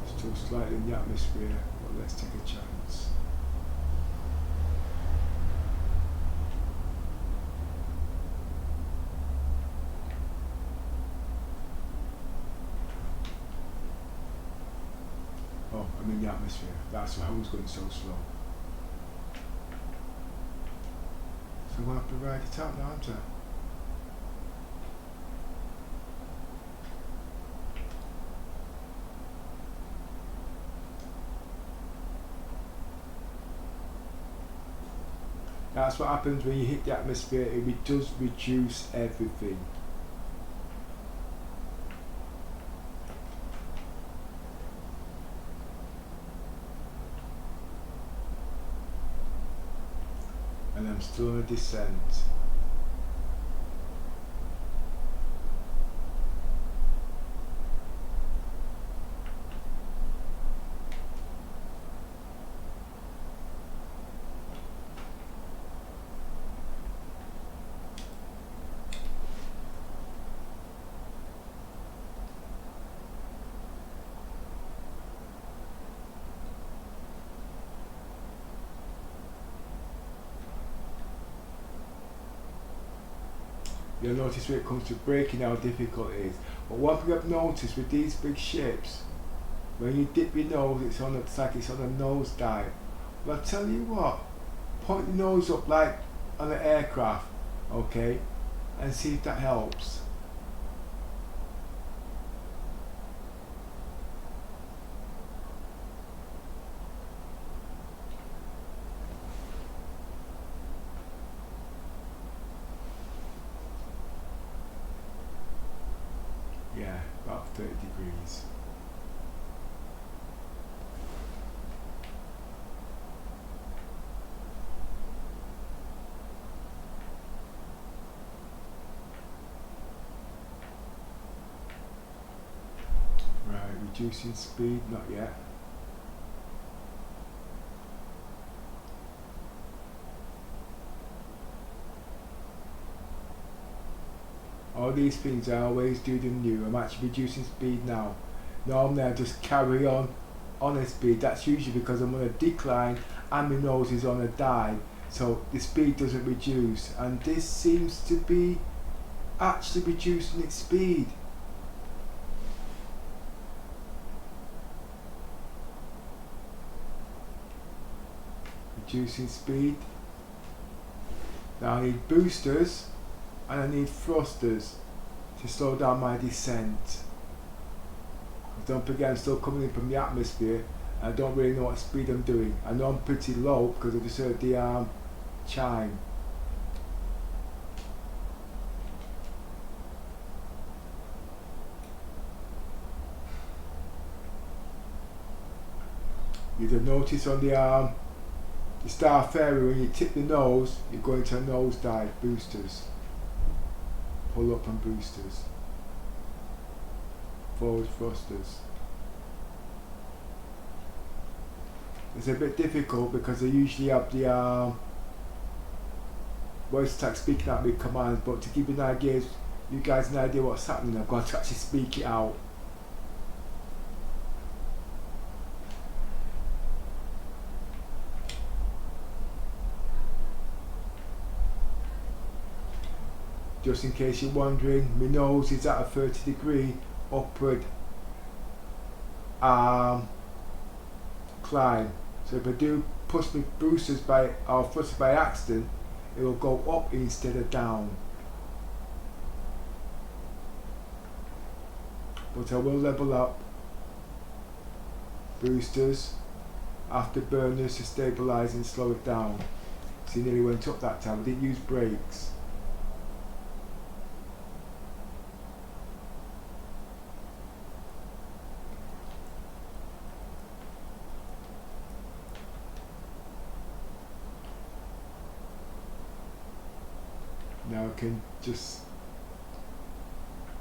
Still slightly in the atmosphere, but let's take a chance. Oh, I'm in the atmosphere. That's why I was going so slow. So I'm going to have to ride it out now, aren't I? That's what happens when you hit the atmosphere. It does reduce everything. And I'm still on a descent. You'll notice when it comes to braking how difficult it is. But one thing I've noticed with these big ships, when you dip your nose, it's like it's on a nosedive. But I'll tell you what, point your nose up like on an aircraft, okay, and see if that helps. Yeah, about 30 degrees. Right, reducing speed, not yet. All these things I always do them new. I'm actually reducing speed now. Normally I just carry on a speed. That's usually because I'm on a decline and my nose is on a dive, so the speed doesn't reduce. And this seems to be actually reducing its speed. Reducing speed. Now I need boosters. And I need thrusters to slow down my descent. Don't forget, I'm still coming in from the atmosphere. I don't really know what speed I'm doing. I know I'm pretty low because I just heard the chime. You'd have noticed on the starfarer, when you tip the nose, you're going to a nosedive. Boosters. Pull up and boosters. Forward thrusters. It's a bit difficult because I usually have the voice attack speaking out me commands, but to give you an idea, you guys an idea what's happening, I've got to actually speak it out. Just in case you're wondering, my nose is at a 30 degree upward climb. So if I do push my boosters by or thrusters by accident, it will go up instead of down. But I will level up boosters, afterburners to stabilise and slow it down. See, nearly went up that time. I didn't use brakes. Now I can just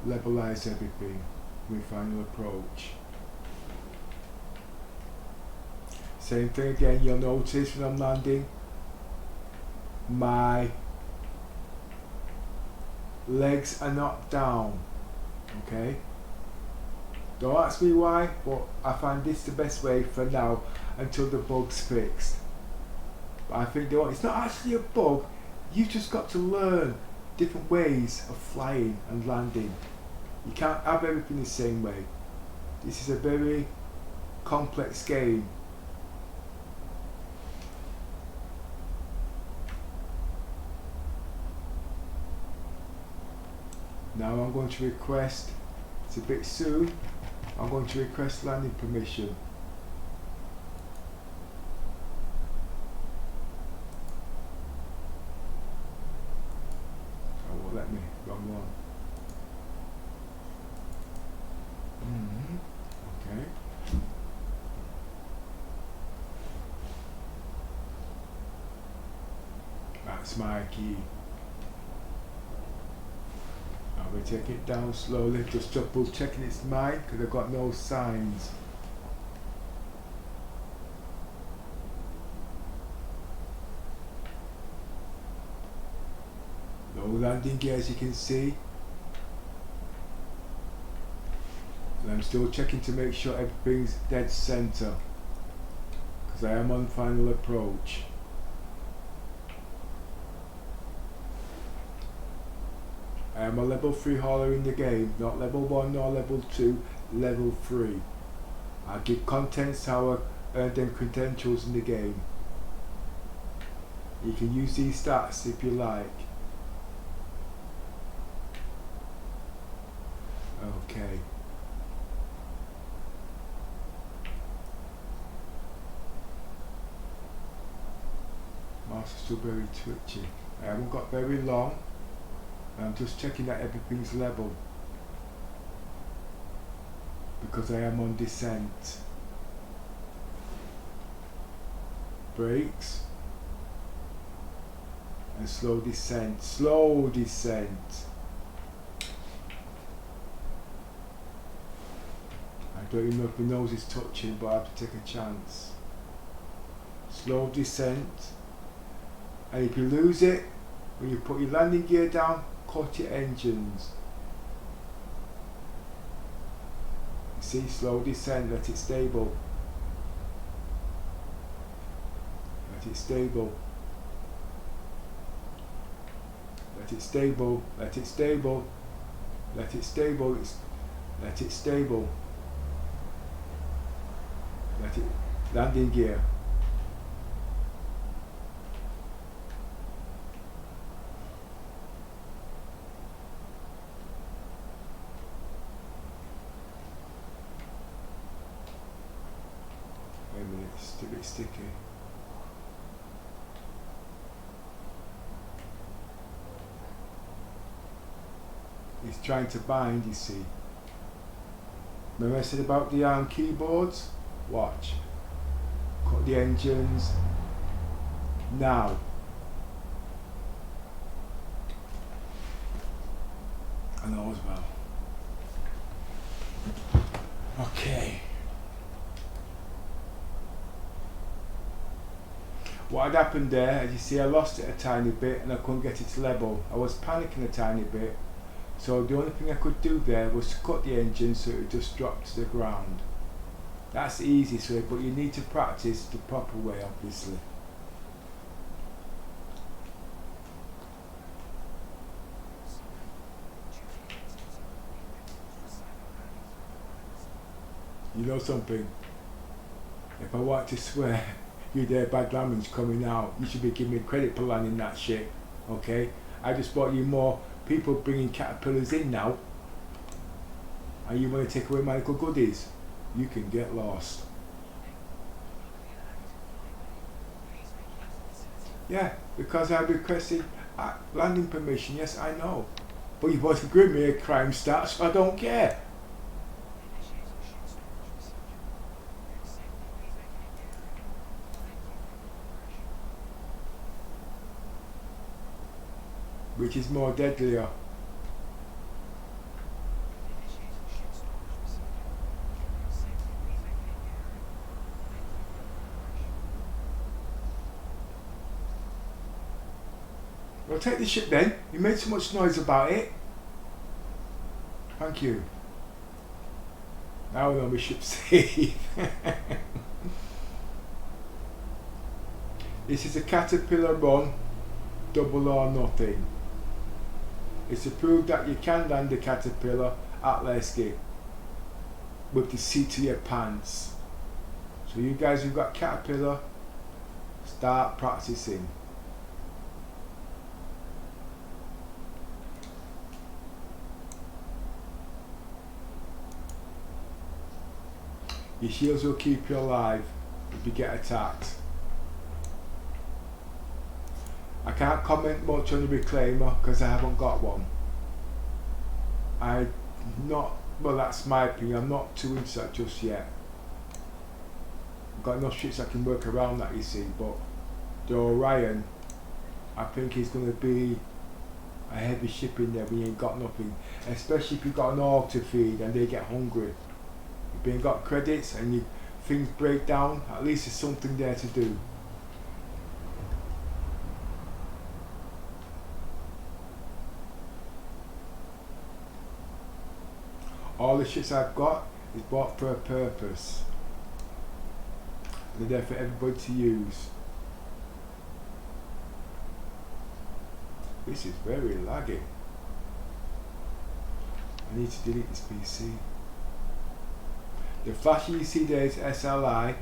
levelise everything with final approach. Same thing again, you'll notice when I'm landing, my legs are not down, okay? Don't ask me why, but I find this the best way for now until the bug's fixed. But I think it's not actually a bug, you've just got to learn different ways of flying and landing. You can't have everything the same way. This is a very complex game. Now I'm going to request, it's a bit soon, I'm going to request landing permission. Oh, won't let me, wrong one. Okay. That's my key. We take it down slowly, just double checking it's mine because I've got no signs. No landing gear as you can see. And I'm still checking to make sure everything's dead center because I am on final approach. I am a level 3 hauler in the game, not level 1 nor level 2, level 3. I give contents how I earned them credentials in the game. You can use these stats if you like. Okay. Mouse is still very twitchy. I haven't got very long. I'm just checking that everything's level because I am on descent. Brakes and slow descent. Slow descent. I don't even know if my nose is touching, but I have to take a chance. Slow descent. And if you lose it, when you put your landing gear down, cut your engines. You see, slow descent, let it stable. Let it stable. Let it stable. Let it stable. Let it stable. Let it stable. Let it landing gear. Wait a minute, it's a bit sticky. It's trying to bind, you see. Remember I said about the ARM keyboards? Watch. Cut the engines. Now. I know as well. Okay. What had happened there, as you see, I lost it a tiny bit and I couldn't get it to level. I was panicking a tiny bit, so the only thing I could do there was to cut the engine so it would just drop to the ground. That's the easiest way, but you need to practice the proper way, obviously. You know something? If I want to swear, you there bad language coming out. You should be giving me credit for landing that shit. Okay? I just brought you more people bringing caterpillars in now. And you want to take away my little goodies? You can get lost. Yeah, because I requested landing permission. Yes, I know. But you want to give me a crime stat, so I don't care. Which is more deadlier? Well, take the ship then. You made so much noise about it. Thank you. Now I know my ship's safe. This is a caterpillar run, double or nothing. It's to prove that you can land a caterpillar at Levski with the seat of your pants. So you guys who've got caterpillar, start practicing. Your shields will keep you alive if you get attacked. I can't comment much on the reclaimer because I haven't got one. Well, that's my opinion, I'm not too into that just yet. I've got enough ships I can work around that, you see, but the Orion, I think is going to be a heavy ship in there when you ain't got nothing. Especially if you've got an orc to feed and they get hungry. If you ain't got credits and things break down, at least there's something there to do. All the ships I've got is bought for a purpose. They're there for everybody to use. This is very laggy. I need to delete this PC. The flashing you see there is SLI,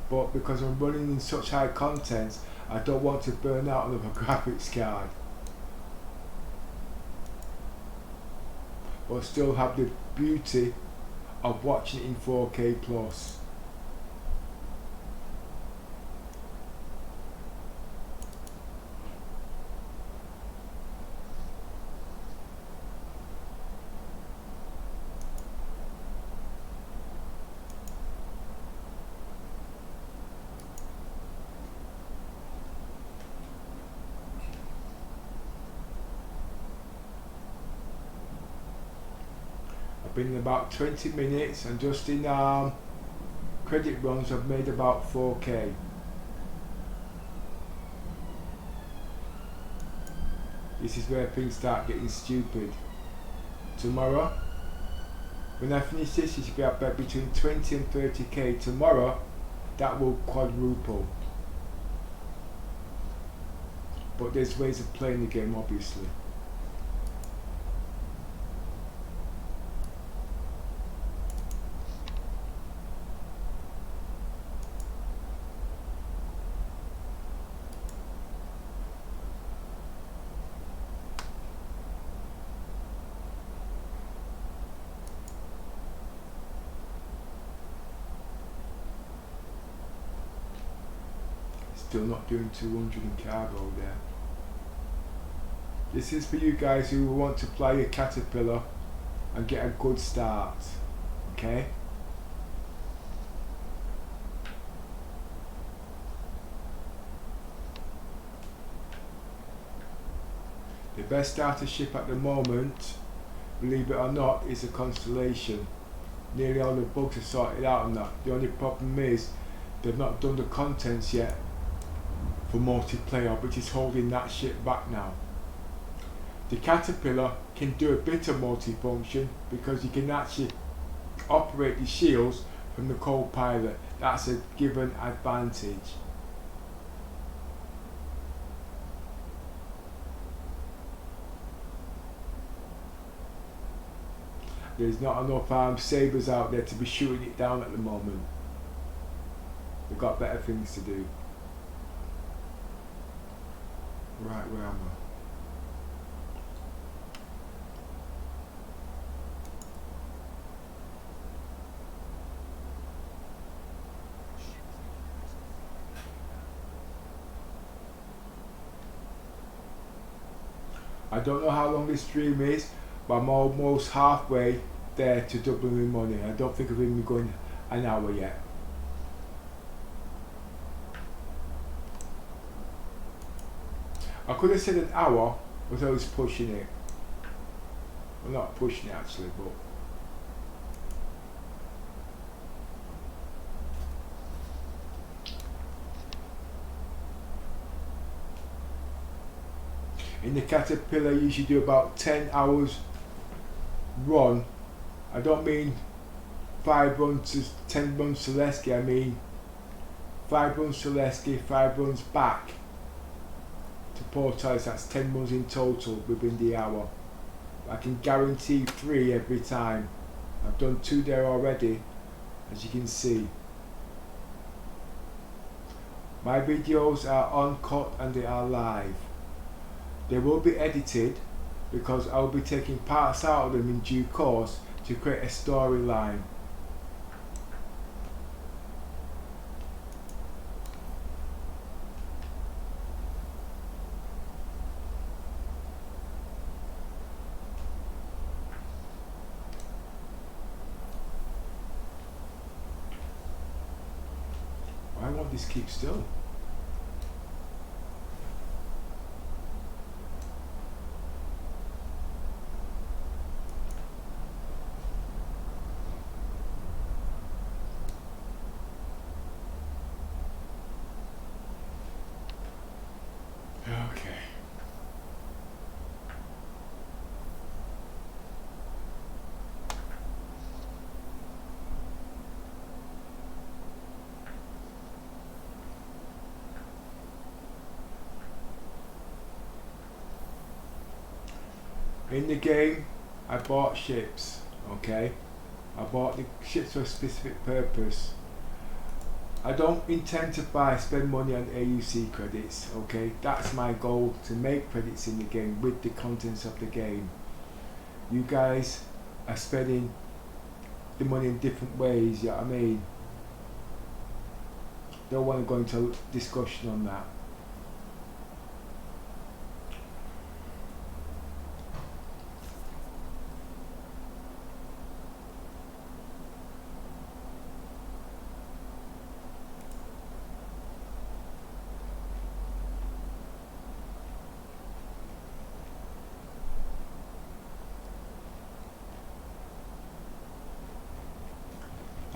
but because I'm running in such high contents, I don't want to burn out another graphics card. But still have the beauty of watching it in 4K plus. Been in about 20 minutes and just in credit runs I've made about 4K. This is where things start getting stupid. Tomorrow, when I finish this, it should be about between 20 and 30K. Tomorrow, that will quadruple. But there's ways of playing the game, obviously. Still not doing 200 in cargo there. This is for you guys who want to play a caterpillar and get a good start. Okay? The best starter ship at the moment, believe it or not, is a Constellation. Nearly all the bugs are sorted out on that. The only problem is they've not done the contents yet for multiplayer, which is holding that ship back now. The Caterpillar can do a bit of multifunction because you can actually operate the shields from the co-pilot. That's a given advantage. There's not enough sabres out there to be shooting it down at the moment. They've got better things to do. Right, where am I don't know how long this stream is, but I'm almost halfway there to doubling my money. I don't think I've even gone an hour yet. I could have said an hour, but I was pushing it. Well, not pushing it actually, but in the Caterpillar you usually do about 10 hours run. I don't mean 5 runs to 10 runs to Levski, I mean 5 runs to Levski, 5 runs back to Port Oliser. That's 10 runs in total within the hour. I can guarantee 3 every time. I've done 2 there already, as you can see. My videos are uncut and they are live. They will be edited because I will be taking parts out of them in due course to create a storyline. Why won't this keep still? Okay. In the game, I bought ships, okay? I bought the ships for a specific purpose. I don't intend to spend money on AUC credits, okay? That's my goal, to make credits in the game with the contents of the game. You guys are spending the money in different ways, you know what I mean? Don't want to go into a discussion on that.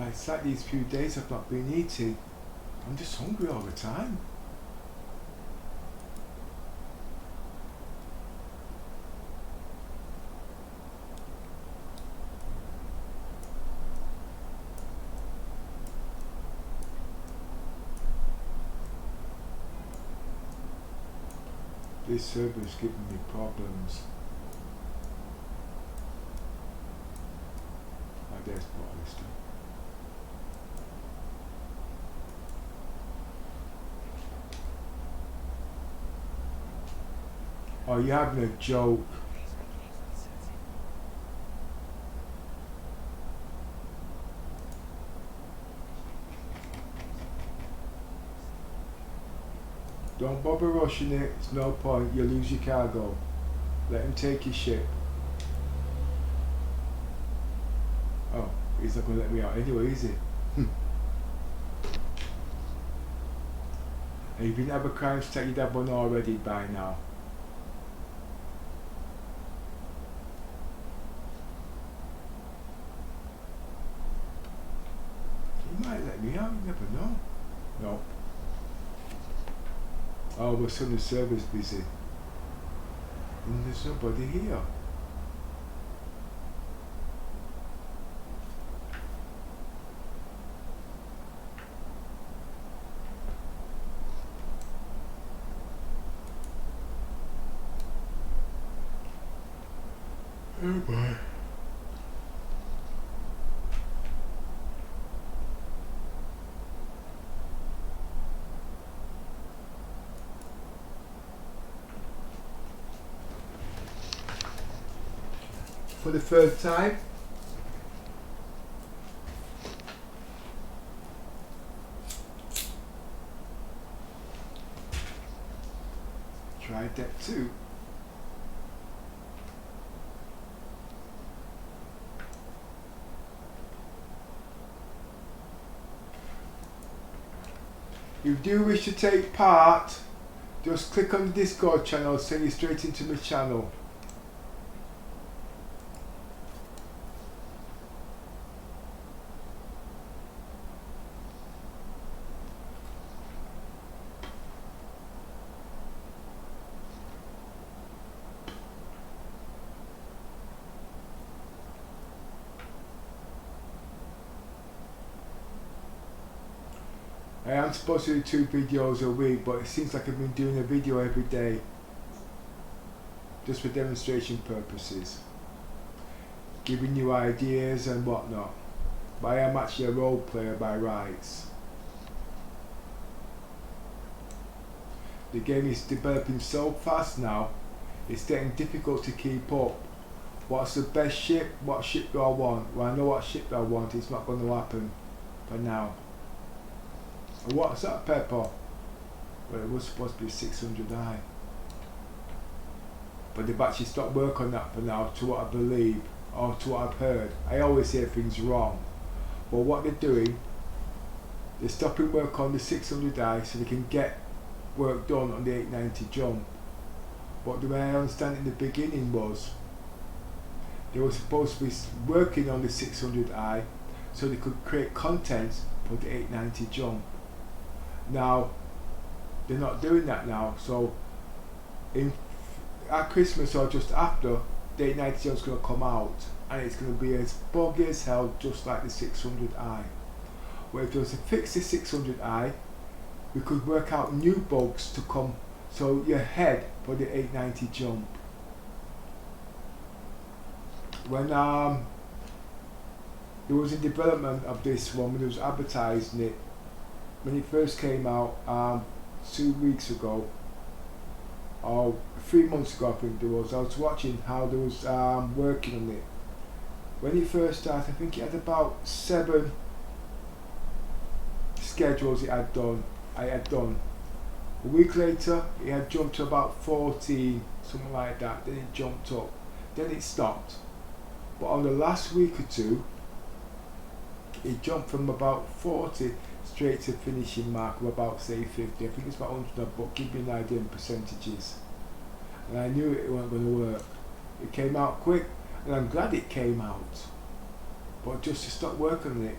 It's like these few days I've not been eating. I'm just hungry all the time. This server is giving me problems. Oh, there's Port Oliser. Oh, you're having a joke. Don't bother rushing it, it's no point, you'll lose your cargo. Let him take your ship. Oh, he's not going to let me out anyway, is he? And you didn't have a crime to take your dad one already by now. He might let me out, you never know. No. Oh, my son's server's busy. And there's nobody here. Oh boy. for the first time. Try depth 2. If you do wish to take part, just click on the Discord channel, send you straight into my channel. I am supposed to do 2 videos a week, but it seems like I've been doing a video every day, just for demonstration purposes, giving you ideas and whatnot. But I am actually a role player by rights. The game is developing so fast now, it's getting difficult to keep up. What's the best ship? What ship do I want? Well, I know what ship I want, it's not going to happen for now. And what's that, Pepper? Well, it was supposed to be 600i. But they've actually stopped work on that for now, to what I believe, or to what I've heard. I always hear things wrong. But what they're doing, they're stopping work on the 600i so they can get work done on the 890 jump. But the way I understand in the beginning was, they were supposed to be working on the 600i so they could create content for the 890 jump. Now, they're not doing that now, so at Christmas or just after, the 890 jump's going to come out, and it's going to be as buggy as hell, just like the 600i. Well, if there was to fix the 600i, we could work out new bugs to come, so you're ahead for the 890 jump. When there was a development of this one, when it was advertising it, when it first came out 2 weeks ago, or 3 months ago I think there was, I was watching how they was working on it. When it first started, I think it had about 7 schedules I had done. A week later it had jumped to about 14, something like that, then it jumped up, then it stopped. But on the last week or 2, it jumped from about 40 straight to finishing mark of about, say, 50. I think it's about 100, but give me an idea in percentages. And I knew it wasn't going to work. It came out quick, and I'm glad it came out. But just to stop working on it,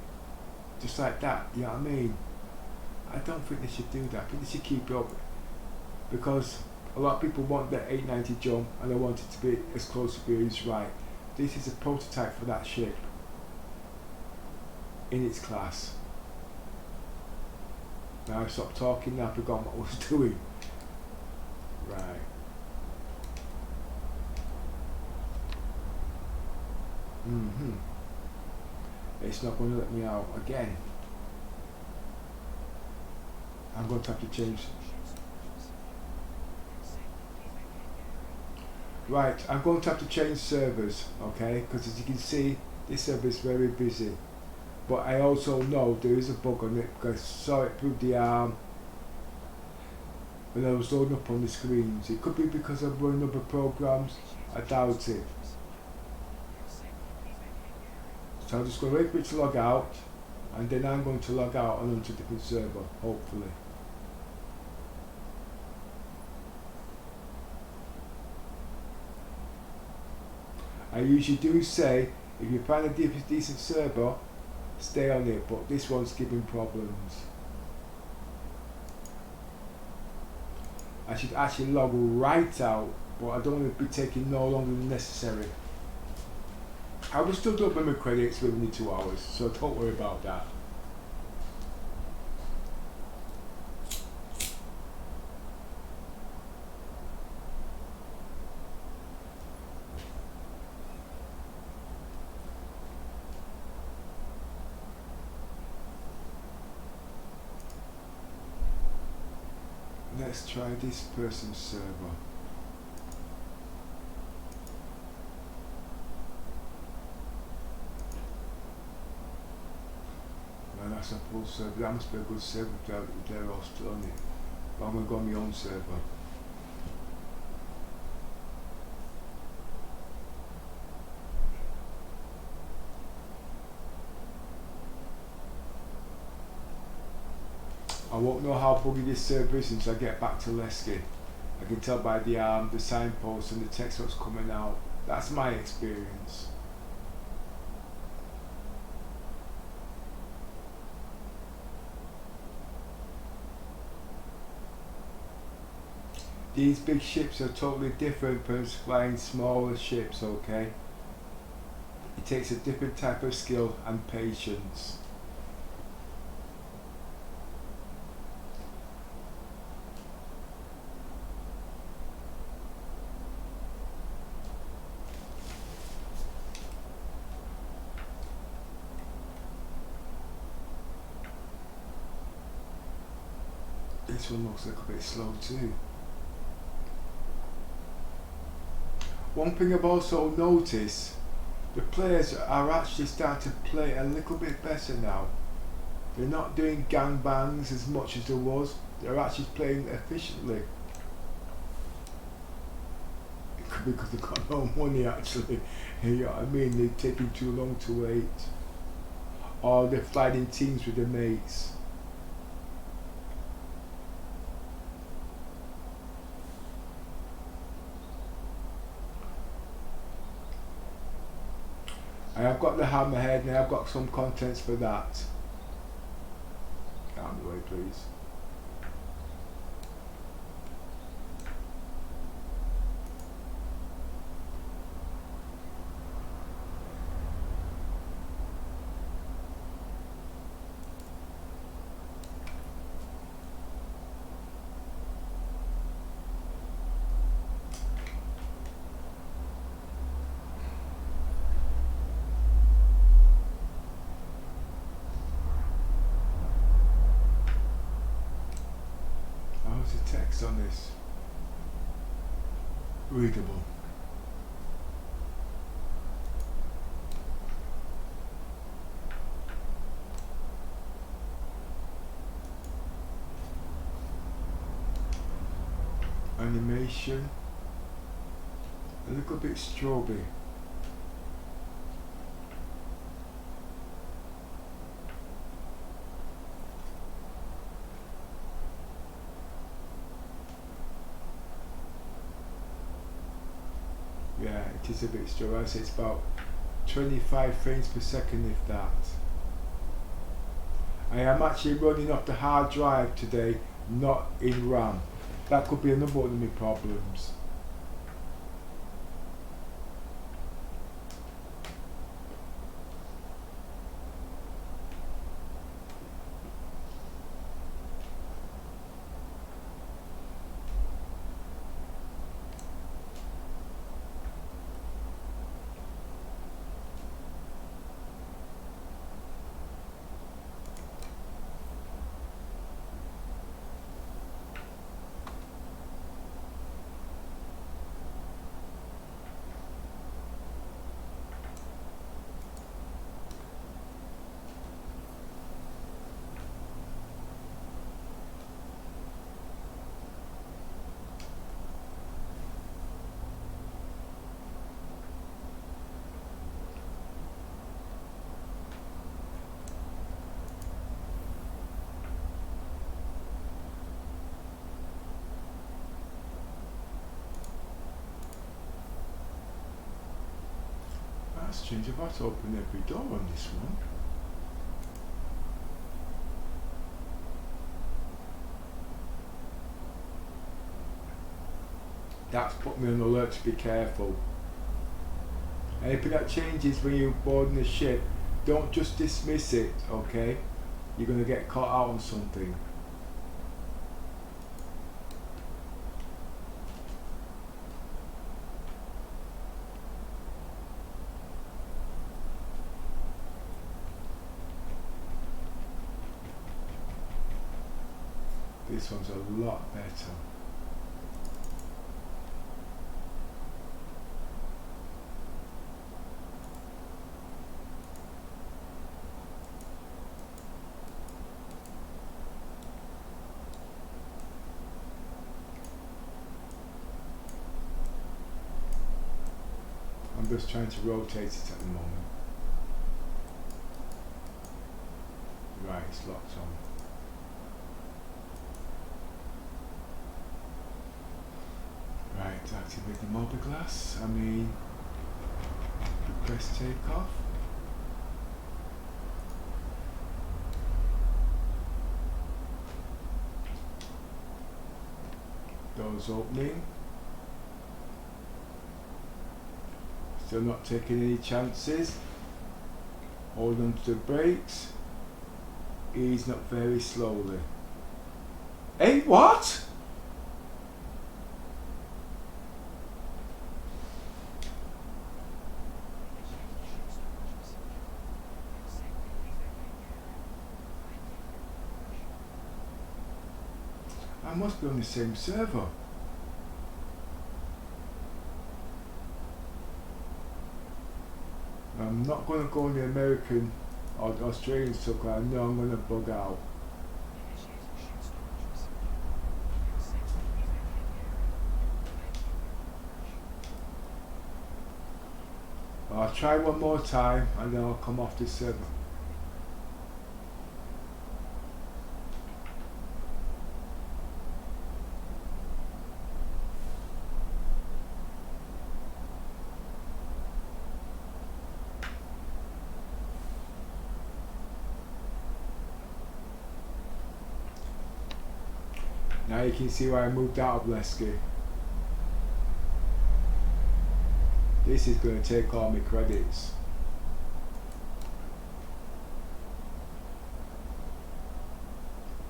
just like that, you know what I mean? I don't think they should do that. I think they should keep it up, because a lot of people want the 890 jump, and they want it to be as close to being right. This is a prototype for that ship in its class. Now I stopped talking, now I forgot what I was doing. Right. It's not going to let me out again. I'm going to have to change. Right, I'm going to have to change servers, okay? Because as you can see, this server is very busy. But I also know there is a bug on it, because I saw it through the when I was loading up on the screens. It could be because I'm running other programs. I doubt it. So I'm just going to wait for it to log out, and then I'm going to log out and onto a different server, hopefully. I usually do say, if you find a decent server, stay on it, but this one's giving problems. I should actually log right out, but I don't want to be taking no longer than necessary. I will still double my credits within the 2 hours, so don't worry about that. Let's try this person's server. access a full server. That must be a good server if they're all still on it. But I'm going to go on my own server. I won't know how buggy this server is until I get back to Levski. I can tell by the signposts and the text that's coming out. That's my experience. These big ships are totally different from flying smaller ships, okay? It takes a different type of skill and patience. This one looks like a bit slow too. One thing I've also noticed, the players are actually starting to play a little bit better now. They're not doing gangbangs as much as there was. They're actually playing efficiently. It could be because they've got no money actually. You know what I mean? They're taking too long to wait. Or they're flying in teams with their mates. And I've got the hammerhead and I've got some contents for that. Get out of the way, please. How's the text on this? Readable. Animation. A little bit stroby. Yeah, it is a bit slow. I say it's about 25 frames per second, if that. I am actually running off the hard drive today, not in RAM. That could be another one of my problems. That's strange. I've had to open every door on this one. That's put me on alert to be careful. Anything that changes when you're boarding the ship, don't just dismiss it, okay? You're going to get caught out on something. This one's a lot better. I'm just trying to rotate it at the moment. Right, it's locked on. Right, activate the mobilglass. Press takeoff. Doors opening. Still not taking any chances. Hold on to the brakes. Ease up very slowly. Hey, what? I must be on the same server. I'm not going to go on the American or the Australian stuff because I know I'm going to bug out. I'll try one more time and then I'll come off the server. Now you can see why I moved out of Levski. This is going to take all my credits.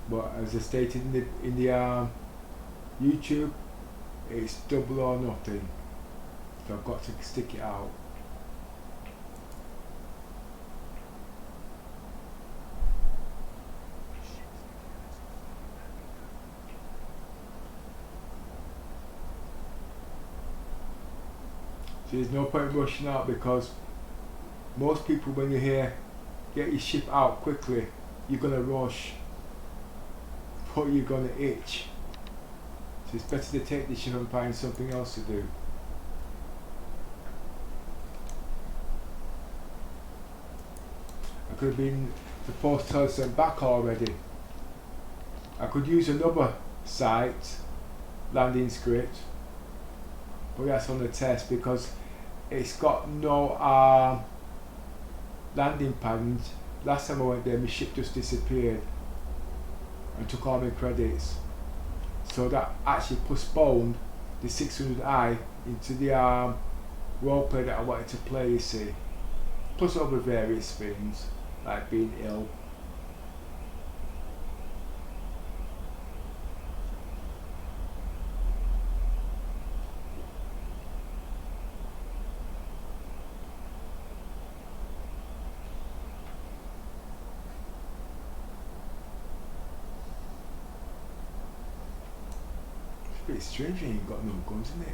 But as I stated in the YouTube, it's double or nothing. So I've got to stick it out. So there's no point rushing out because most people, when you hear get your ship out quickly, you're gonna rush, but you're gonna itch. So it's better to take the ship and find something else to do. I could have been to Port Oliser and back already. I could use another site, landing script, but that's on the test because it's got no landing pads. Last time I went there, my ship just disappeared and took all my credits. So that actually postponed the 600i into the roleplay that I wanted to play, you see. Plus other various things, like being ill. It's strange when you've got no guns in it.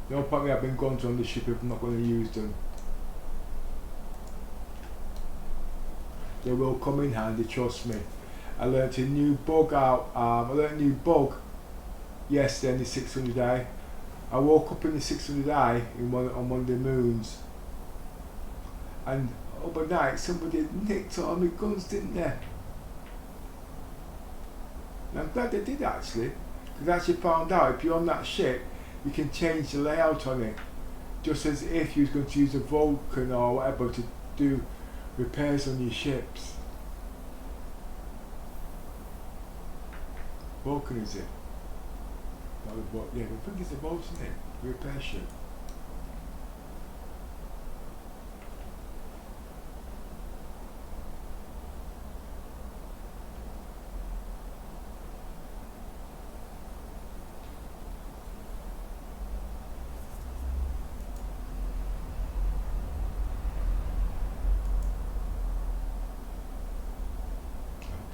No point me having guns on the ship if I'm not going to use them. They will come in handy, trust me. I learnt a new bug out. I learnt a new bug yesterday in the 600i. I woke up in the 600i on one of the moons, and overnight somebody nicked all my guns, didn't they? And I'm glad they did actually, because I actually found out if you're on that ship, you can change the layout on it, just as if you was going to use a Vulcan or whatever to do repairs on your ships. Vulcan is it? Yeah, I think it's a boat, isn't it? Repair ship.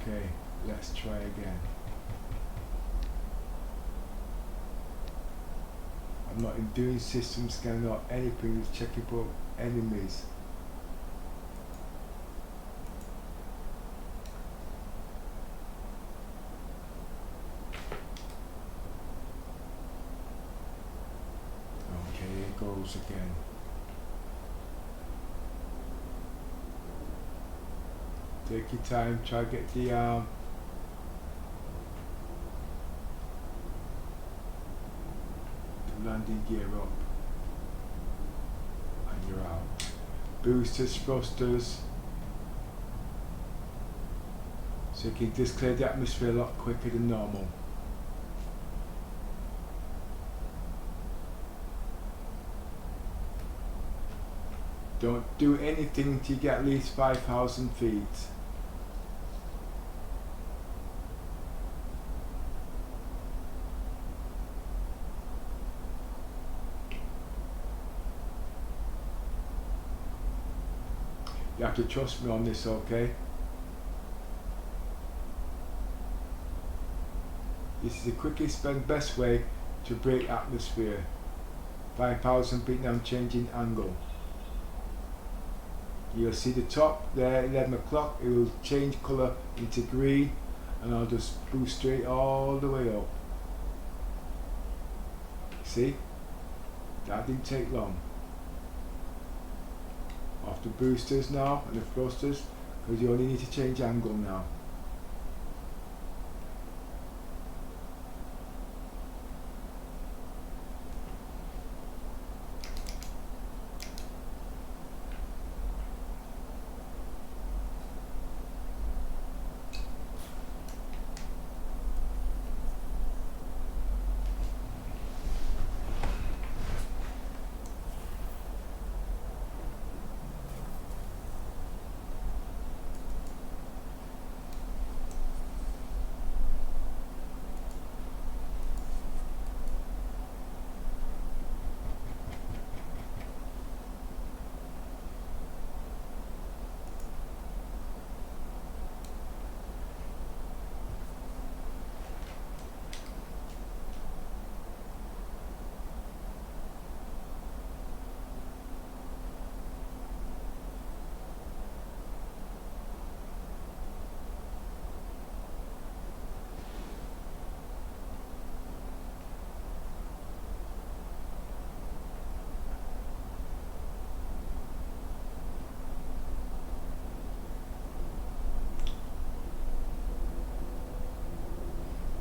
Okay, let's try again. I'm not doing system scan or anything, just checking for enemies. angles again. Take your time, try to get the landing gear up, and you're out. Boosters, thrusters, so you can just clear the atmosphere a lot quicker than normal. Don't do anything until you get at least 5,000 feet. You have to trust me on this, okay? This is the quickest and best way to break atmosphere. 5,000 feet now, changing angle. You'll see the top there, 11 o'clock, it will change colour into green, and I'll just boost straight all the way up. See? That didn't take long. Off the boosters now and the thrusters, because you only need to change angle now.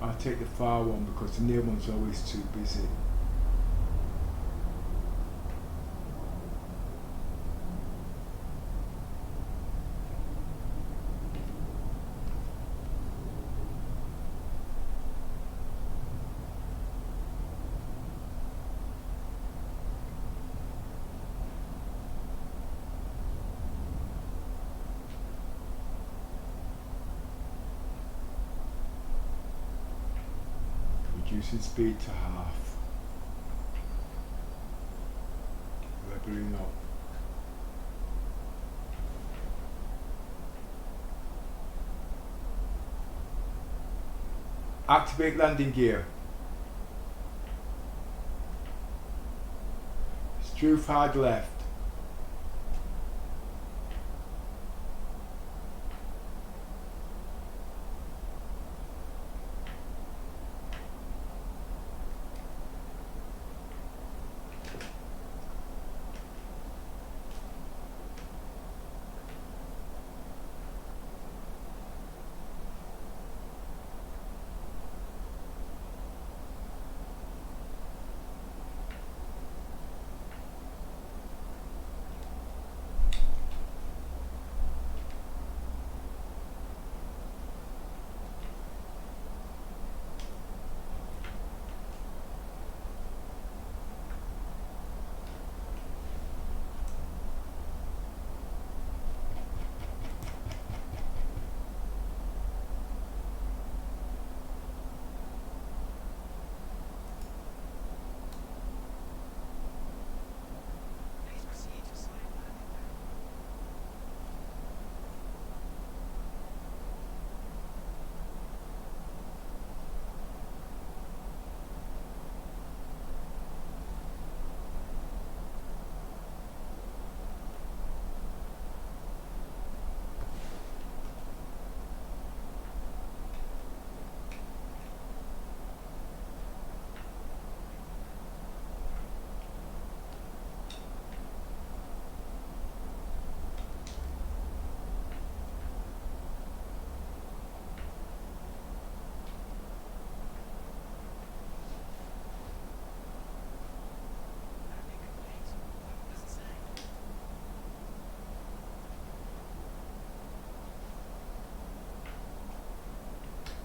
I'll take the far one because the near one's always too busy. Reducing speed to half. Leveling up. Activate landing gear. Struve hard left.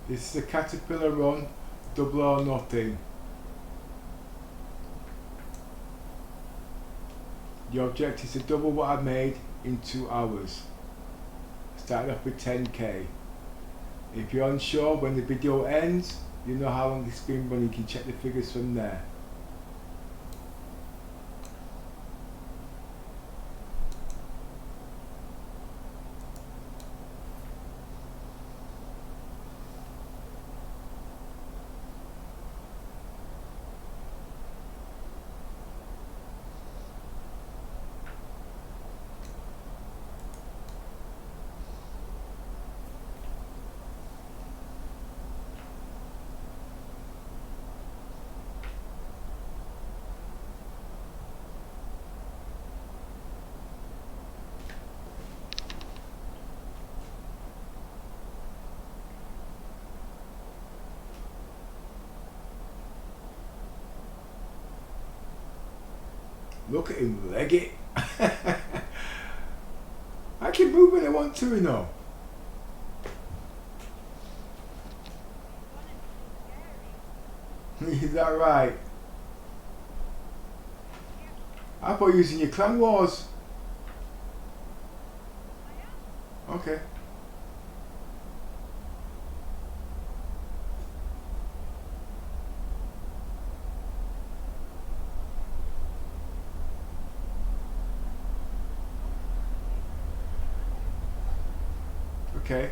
This is a caterpillar run, double or nothing. Your objective is to double what I've made in 2 hours. Starting off with 10k. If you're unsure when the video ends, you know how long it's been running, you can check the figures from there. Look at him leg it. I can move when I want to, you know. Is that right? I thought you were using your clan wars. Okay. Okay.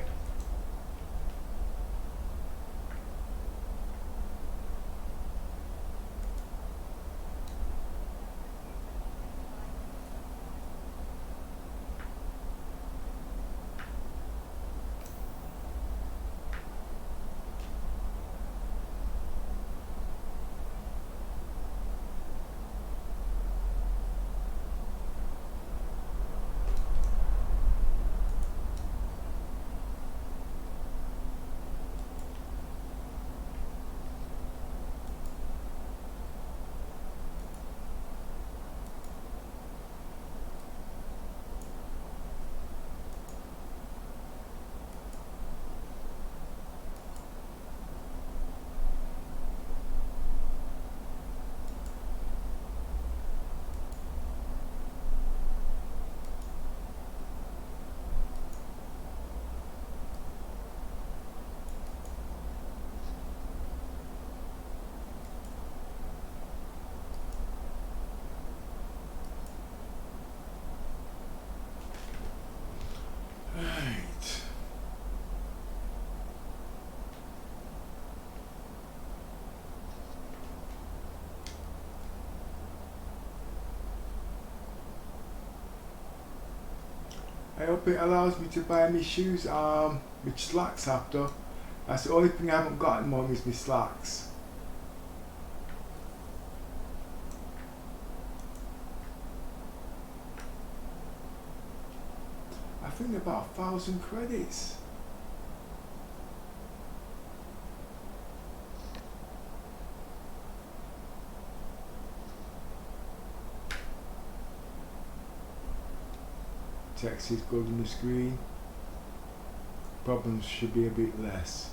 I hope it allows me to buy me shoes with slacks after. That's the only thing I haven't got at the moment is my slacks. I think about 1,000 credits. Text is good on the screen. Problems should be a bit less.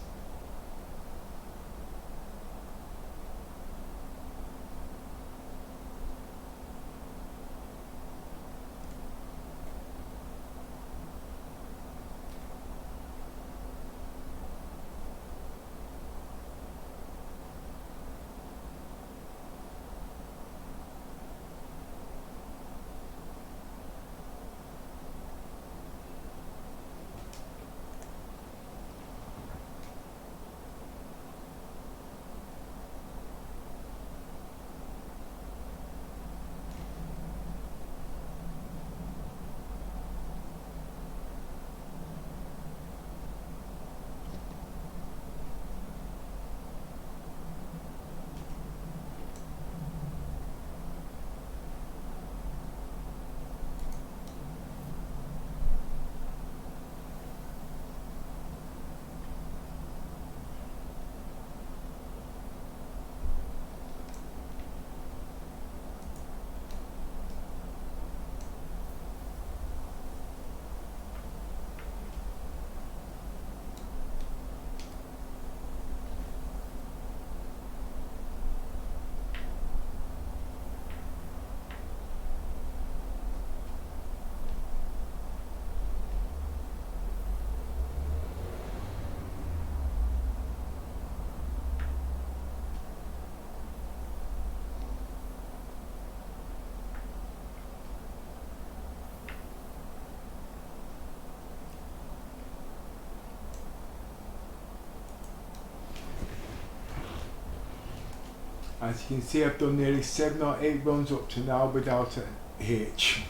As you can see, I've done nearly 7 or 8 runs up to now without a hitch.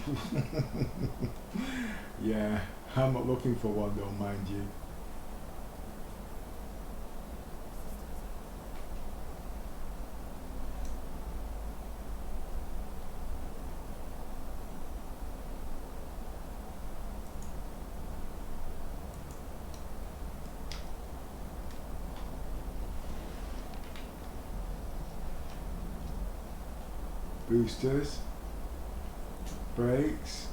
Yeah, I'm not looking for one though, mind you. Boosters, brakes,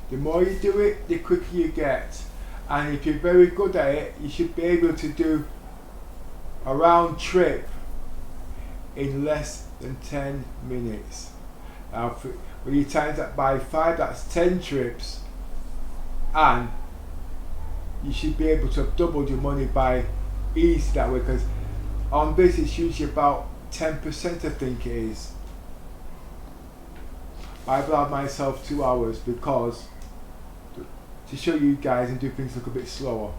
the more you do it, the quicker you get. And if you're very good at it, you should be able to do a round trip in less than 10 minutes. Now, when you times that by 5, that's 10 trips, and you should be able to have doubled your money by easy that way, because on this it's usually about 10%, I think it is. I've allowed myself 2 hours because to show you guys and do things look a bit slower.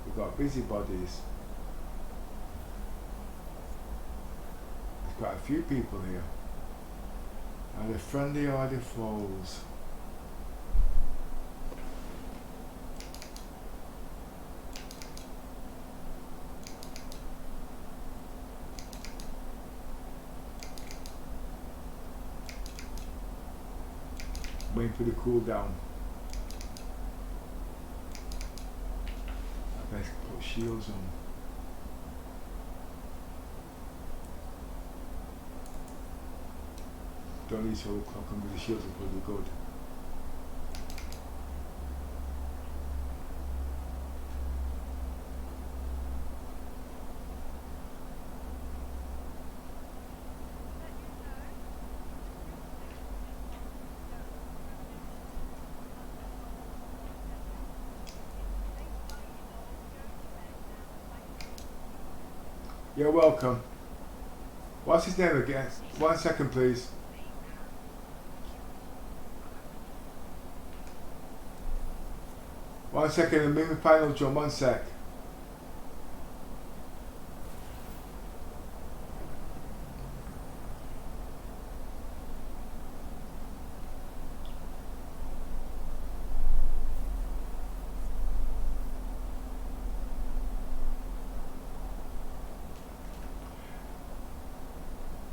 We've got busybodies. There's quite a few people here. Are they friendly or are they foes? Waiting for the cooldown. I best put shields on. Don't need to clock on with the shields are pretty good. You're welcome. What's his name again? 1 second, please. One second, I'm in the final drum. 1 sec.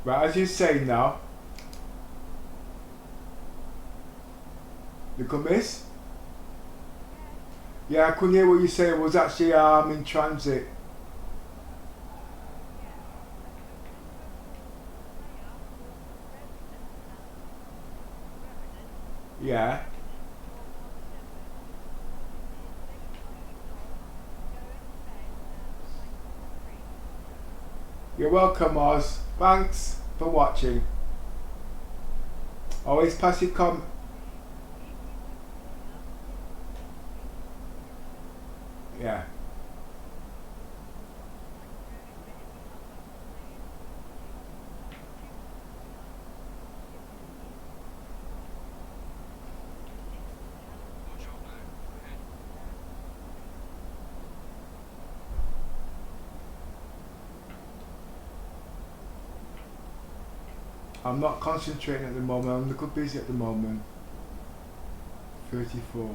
Right, as you say now. You could miss? Yeah, I couldn't hear what you said. It was actually in transit. Yeah. You're welcome, Oz. Thanks for watching. Always pass your yeah. I'm not concentrating at the moment. I'm a little busy at the moment. 34.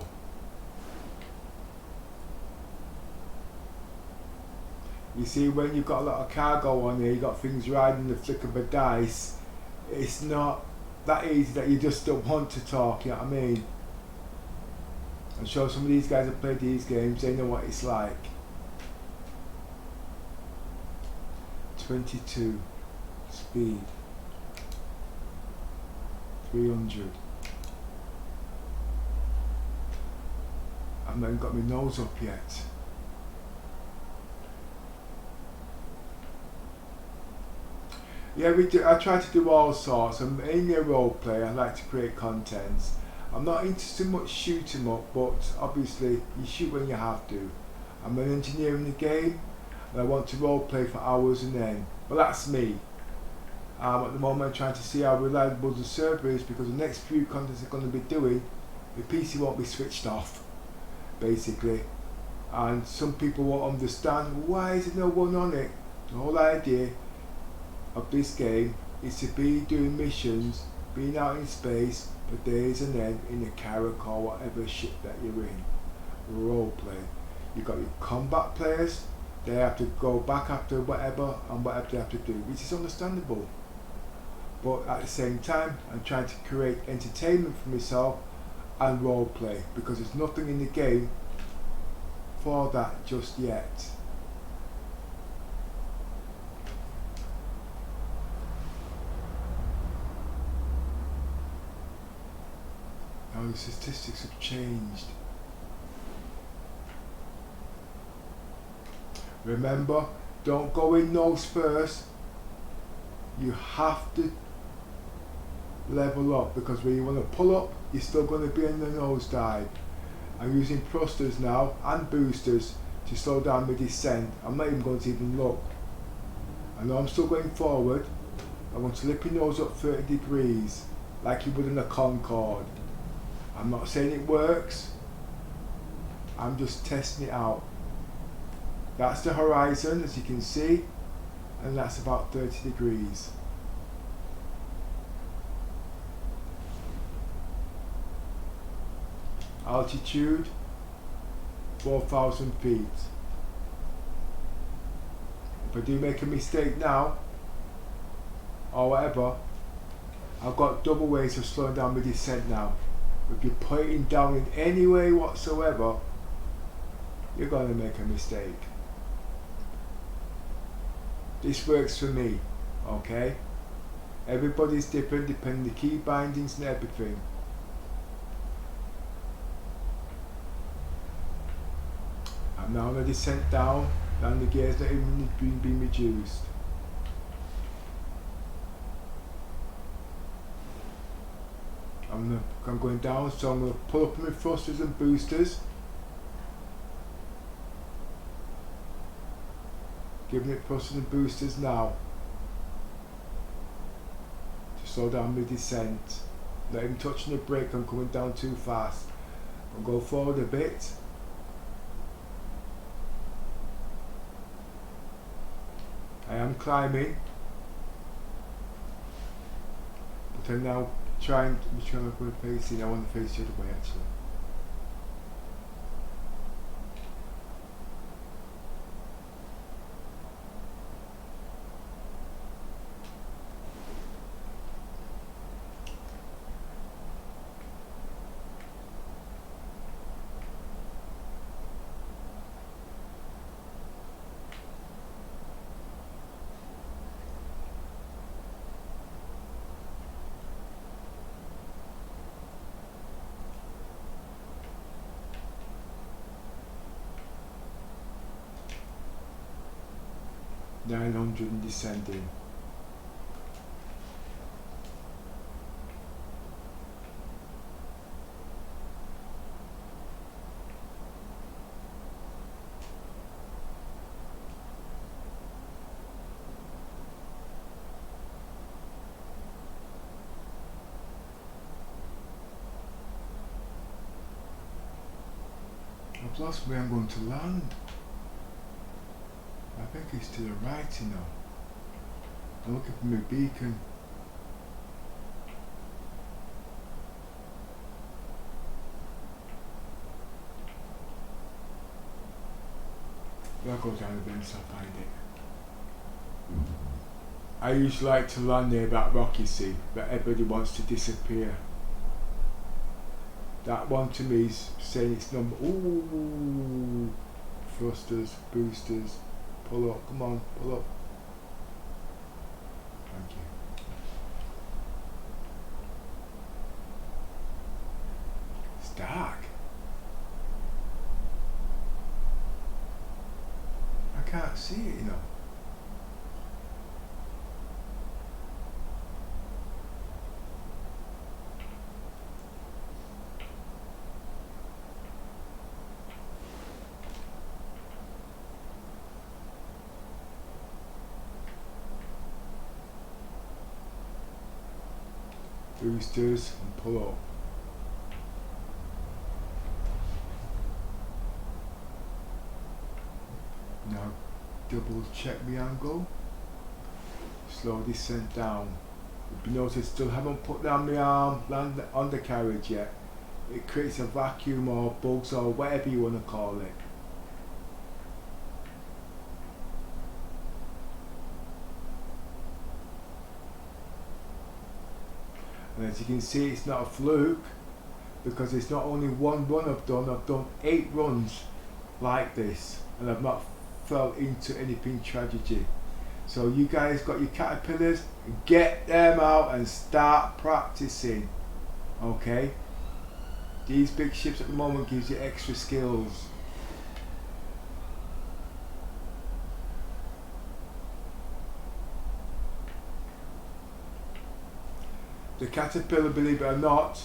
You see, when you've got a lot of cargo on here, you've got things riding the flick of a dice, it's not that easy that you just don't want to talk, you know what I mean? I'm sure some of these guys have played these games, they know what it's like. 22. Speed. 300. I haven't even got my nose up yet. Yeah, we do. I try to do all sorts. I'm mainly a role player. I like to create contents. I'm not into so much shoot 'em up, but obviously you shoot when you have to. I'm an engineer in the game, and I want to role play for hours and then. But that's me. At the moment, I'm trying to see how reliable the server is because the next few contents I'm going to be doing, the PC won't be switched off, basically. And some people won't understand why is there no one on it. The whole idea of this game is to be doing missions, being out in space for days and then in a carrack or whatever ship that you're in. Role play. You've got your combat players, they have to go back after whatever and whatever they have to do, which is understandable. But at the same time, I'm trying to create entertainment for myself and role play because there's nothing in the game for that just yet. Now the statistics have changed. Remember, don't go in nose first. You have to level up because when you want to pull up, you're still going to be in the nosedive. I'm using thrusters now and boosters to slow down the descent. I'm not even going to even look. I know I'm still going forward. I'm going to lift your nose up 30 degrees like you would in a Concorde. I'm not saying it works. I'm just testing it out. That's the horizon, as you can see, and that's about 30 degrees. Altitude 4,000 feet. If I do make a mistake now or whatever, I've got double ways of slowing down the descent now. If you're pointing down in any way whatsoever, you're going to make a mistake. This works for me, okay? Everybody's different depending on the key bindings and everything. I'm now on a descent down, and the gear's not even been reduced. I'm going down, so I'm going to pull up my thrusters and boosters. Giving it thrusters and boosters now. To slow down my descent. Not even touching the brake, I'm coming down too fast. I'll go forward a bit. I am climbing. But I'm now trying, which one am I going to face in? I want to face the other way actually. $900 and descending. I've lost where I'm going to land. I think it's to the right, you know. I'm looking for my beacon. I'll go down the bend so I'll find it. I usually like to land near that rock, you see, but everybody wants to disappear. That one to me is saying it's number. Ooh, thrusters, boosters. Pull up, come on, pull up. Thank you. It's dark. I can't see it, you know. boosters and pull up. Now double check the angle. Slow descent down. If you notice, still haven't put down the undercarriage yet. It creates a vacuum or bugs or whatever you want to call it. And as you can see, it's not a fluke, because it's not only one run I've done 8 runs like this, and I've not fell into anything tragedy. So you guys got your caterpillars, get them out and start practicing. Okay? These big ships at the moment gives you extra skills. The caterpillar, believe it or not,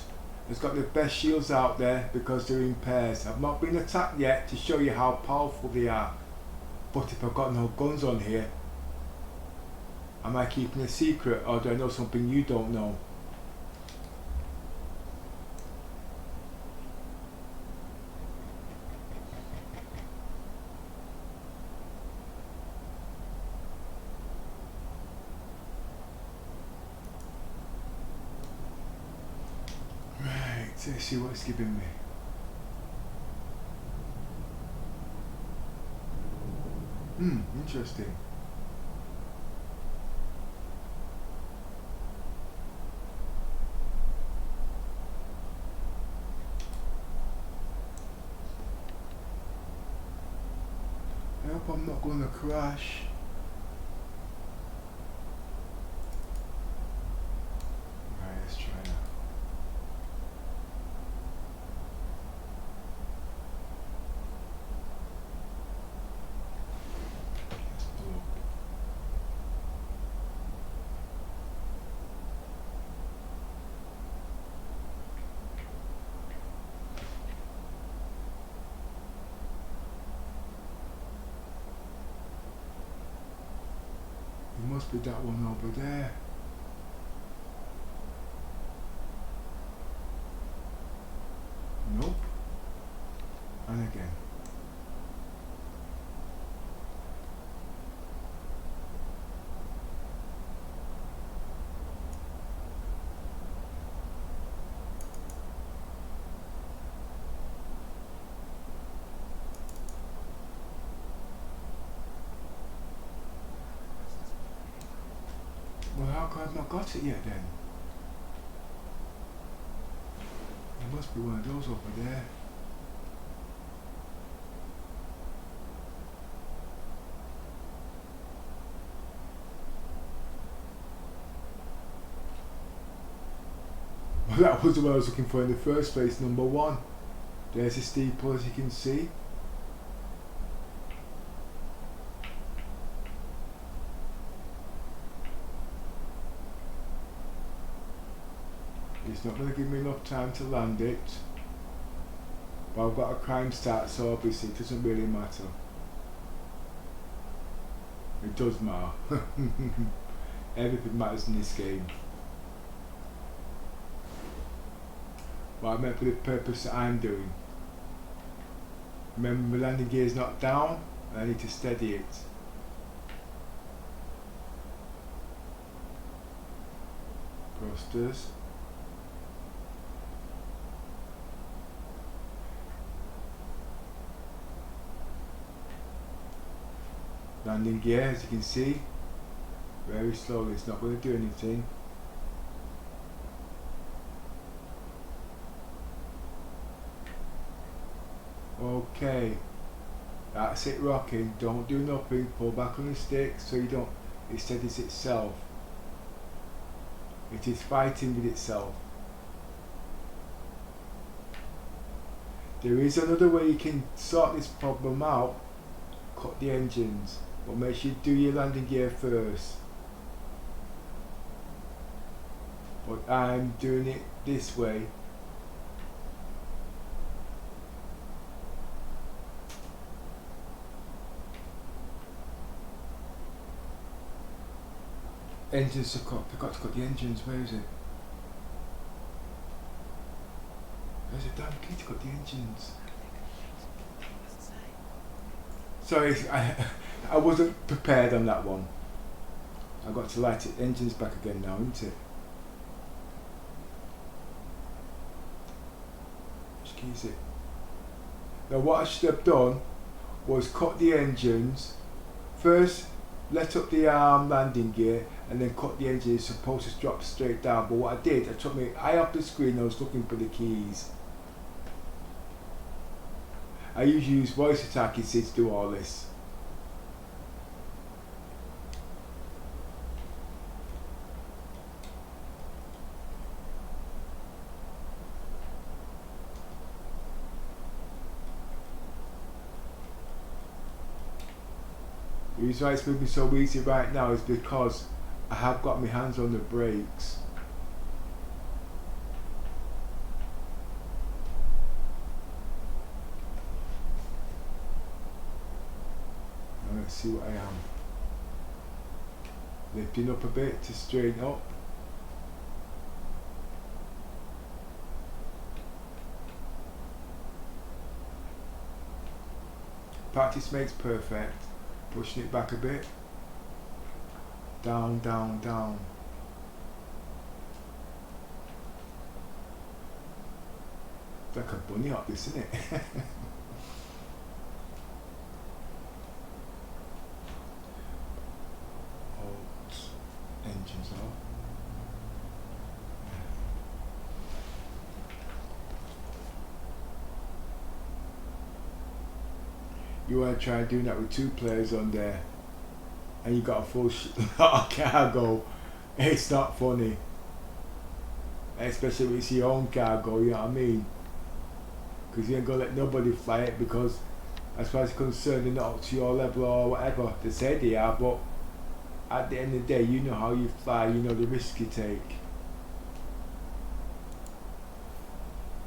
has got the best shields out there because they're in pairs. I've not been attacked yet to show you how powerful they are. But if I've got no guns on here, am I keeping a secret, or do I know something you don't know? Right, let's see what it's giving me. Interesting. I hope I'm not going to crash. Right, let's try that. It must be that one over there. Nope. And again. Well, how come I've not got it yet then? There must be one of those over there. Well, that was the one I was looking for in the first place, number 1. There's a steeple, as you can see. It's not going to give me enough time to land it, but I've got a crime start, so obviously it doesn't really matter. It does matter. Everything matters in this game. But I meant for the purpose that I'm doing. Remember, my landing gear is not down, and I need to steady it. Thrusters. Landing gear, as you can see, very slowly, it's not going to do anything. Okay, that's it rocking, don't do nothing, pull back on the stick so you don't, it steadies itself. It is fighting with itself. There is another way you can sort this problem out, cut the engines. But make sure you do your landing gear first. But I'm doing it this way. Engines are cut. Forgot to cut the engines. Where is it? There's a damn key to cut the engines. Sorry, I wasn't prepared on that one. I got to light the engines back again now, isn't it? Which key is it? Now what I should have done was cut the engines. First, let up the landing gear and then cut the engine. It's supposed to drop straight down, but what I did, I took my eye off the screen. I was looking for the keys. I usually use voice attack, you see, to do all this. The reason why it's moving so easy right now is because I have got my hands on the brakes. Now let's see what I am. Lifting up a bit to straighten up. Practice makes perfect. Pushing it back a bit. Down, down, down. It's like a bunny hop, this, isn't it? Alt, engines off. You want to try doing that with 2 players on there and you got a full lot of cargo. It's not funny, especially when it's your own cargo, you know what I mean, because you ain't gonna let nobody fly it, because as far as concerned they're not up to your level or whatever. They say they are, but at the end of the day you know how you fly, you know the risk you take.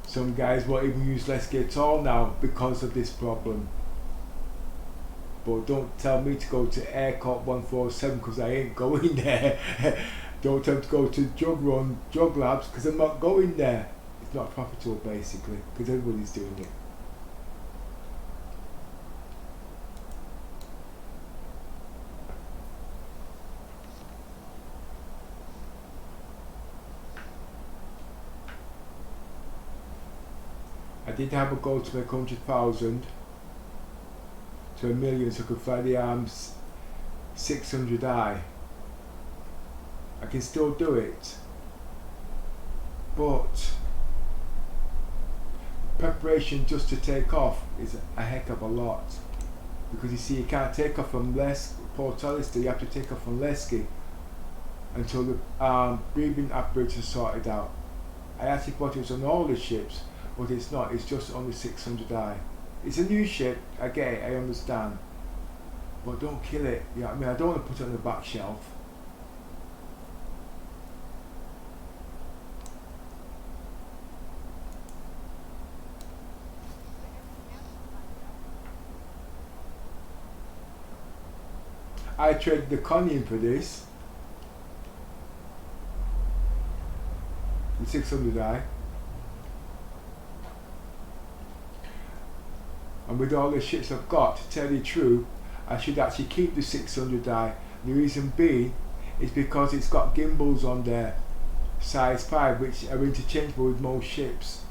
Some guys won't even use Levski at all now because of this problem. But don't tell me to go to Airport 147 because I ain't going there. Don't tell me to go to Drug Labs because I'm not going there. It's not profitable basically because everybody's doing it. I did have a goal to make 100,000 to 1 million so I could fly the 600i. I can still do it, but preparation just to take off is a heck of a lot, because you see you can't take off from Port Oliser, you have to take off from Levski until the breathing apparatus is sorted out. I actually thought it was on all the ships, but it's not, it's just on the 600i. It's a new ship, I get it, I understand, but don't kill it, you know what I mean? I don't want to put it on the back shelf. I traded the Conium for this, the 600i. And with all the ships I've got, to tell you the truth, I should actually keep the 600i. The reason being is because it's got gimbals on there, size 5, which are interchangeable with most ships.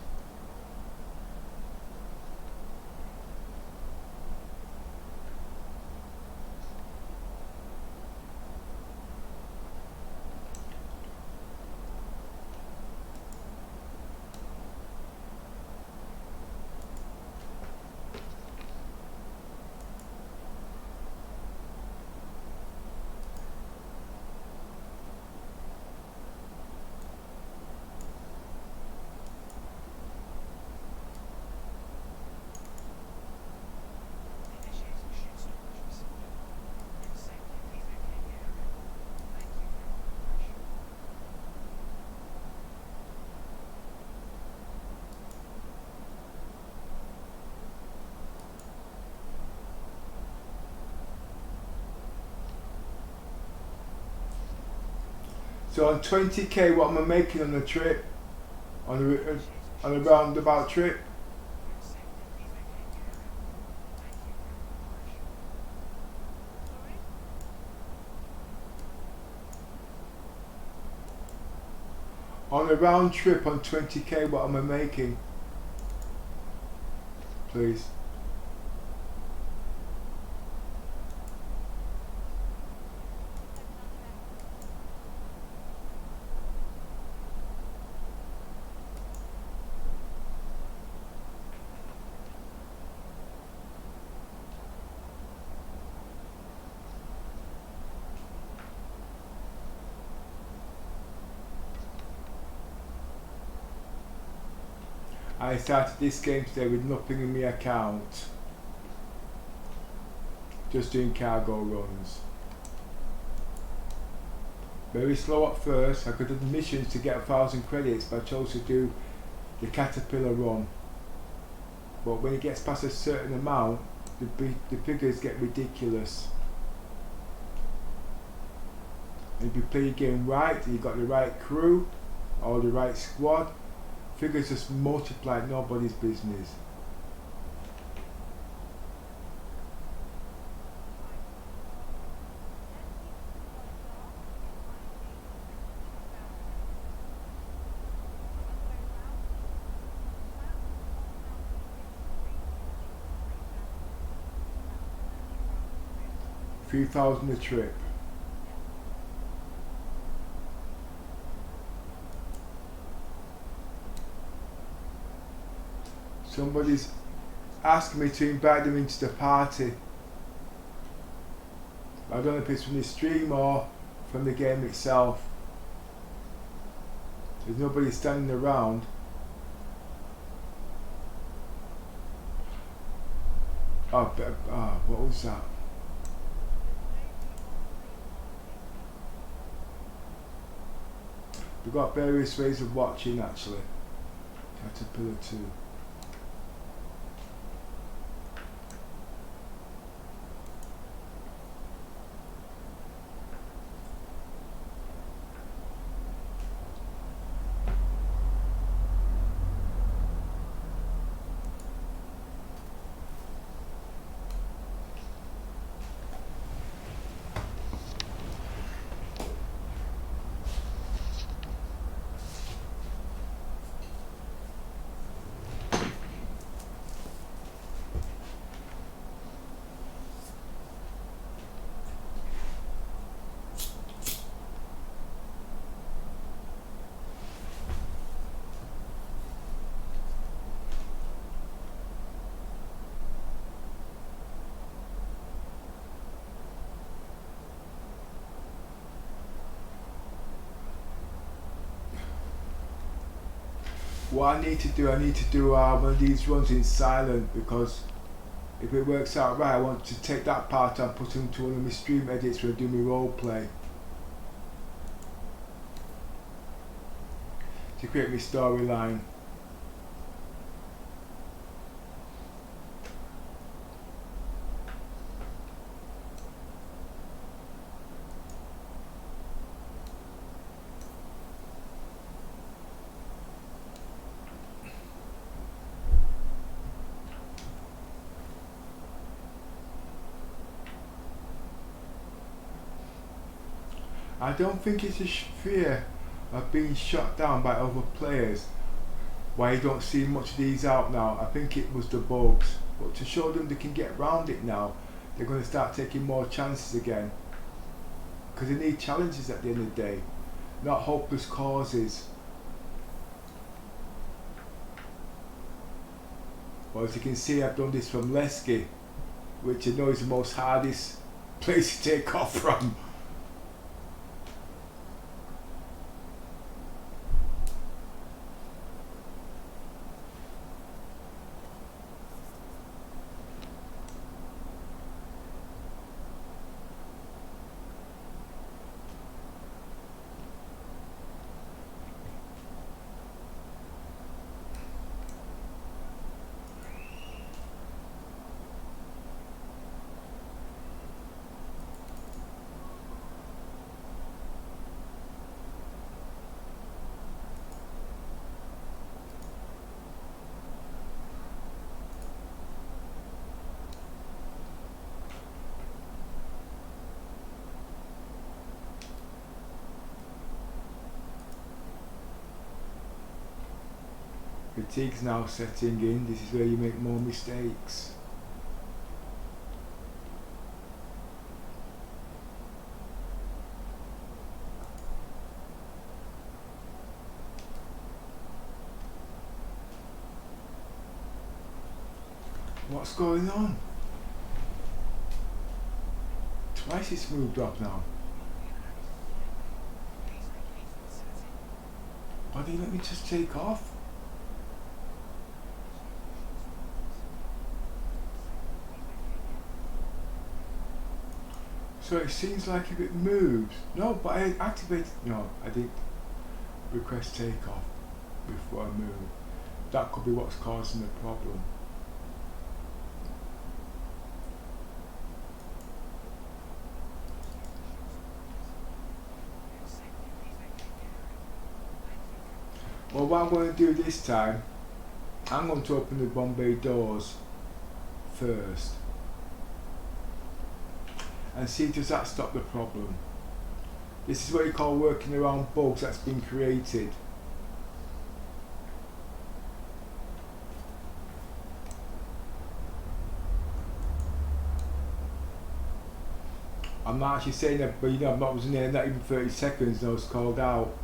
So on 20k, what am I making on the trip? On the on a roundabout trip. On a round trip on 20k, what am I making? Please. I started this game today with nothing in my account. Just doing cargo runs. Very slow at first. I could have missions to get 1,000 credits, but I chose to do the caterpillar run. But when it gets past a certain amount, the figures get ridiculous. And if you play your game right, and you've got the right crew or the right squad, figures just multiply like nobody's business. $3,000 a trip. Somebody's asking me to invite them into the party. I don't know if it's from the stream or from the game itself. There's nobody standing around. Oh, what was that? We've got various ways of watching actually. Caterpillar 2. What I need to do one of these runs in silent, because if it works out right, I want to take that part and put it into one of my stream edits when I do my roleplay. To create my storyline. I don't think it's a fear of being shot down by other players why you don't see much of these out now. I think it was the bugs, but to show them they can get around it now, they're going to start taking more chances again, because they need challenges at the end of the day, not hopeless causes. Well, as you can see, I've done this from Levski, which I know is the most hardest place to take off from. Fatigue's now setting in. This is where you make more mistakes. What's going on? Twice it's moved up now. Why don't you let me just take off? So it seems like if it moves, no, but I activated, no, I didn't request takeoff before I move. That could be what's causing the problem. Well, what I'm going to do this time, I'm going to open the Bombay doors first and see does that stop the problem. This is what you call working around bugs that's been created. I'm not actually saying that, but you know, I'm not was in there not even 30 seconds and I was called out.